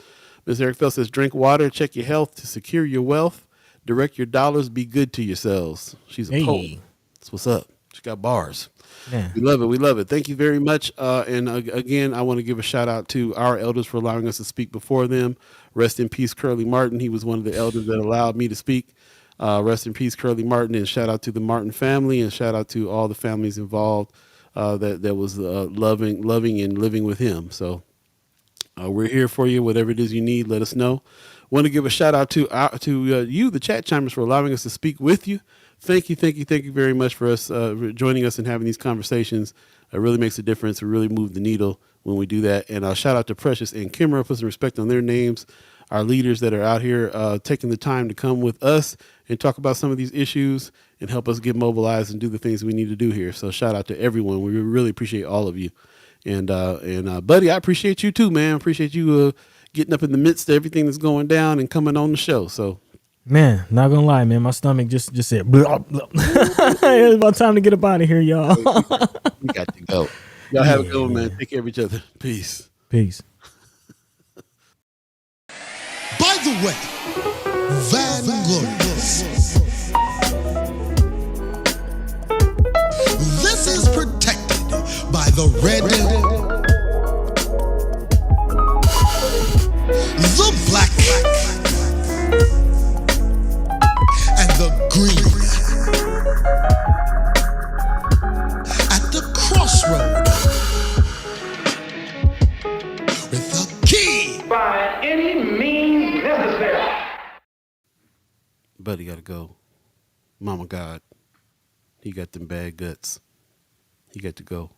Speaker 1: Ms. Eric Fell says, drink water, check your health to secure your wealth. Direct your dollars, be good to yourselves. She's a poet. That's what's up. She got bars. Yeah. We love it. We love it. Thank you very much. And again, I want to give a shout out to our elders for allowing us to speak before them. Rest in peace, Curly Martin. He was one of the elders that allowed me to speak. Rest in peace, Curly Martin. And shout out to the Martin family, and shout out to all the families involved that was loving and living with him. So we're here for you. Whatever it is you need, let us know. Want to give a shout out to you, the chat chimers, for allowing us to speak with you. Thank you very much for us joining us and having these conversations. It really makes a difference. It really moves the needle when we do that. And shout out to Precious and Kimara, put some respect on their names. Our leaders that are out here taking the time to come with us and talk about some of these issues and help us get mobilized and do the things we need to do here. So shout out to everyone. We really appreciate all of you. And Buddy, I appreciate you too, man. Appreciate you getting up in the midst of everything that's going down and coming on the show. So.
Speaker 2: Man, not gonna lie, man, my stomach just said blah, blah. It's about time to get up out of here, y'all.
Speaker 1: We got to go. Y'all have a good one, man. Take care of each other. Peace.
Speaker 2: By
Speaker 5: the way, Vanglorious, this is protected by the red, the black, and the green. At the crossroad, with the key.
Speaker 6: By any means necessary.
Speaker 1: Buddy gotta go. Mama God, he got them bad guts. He got to go.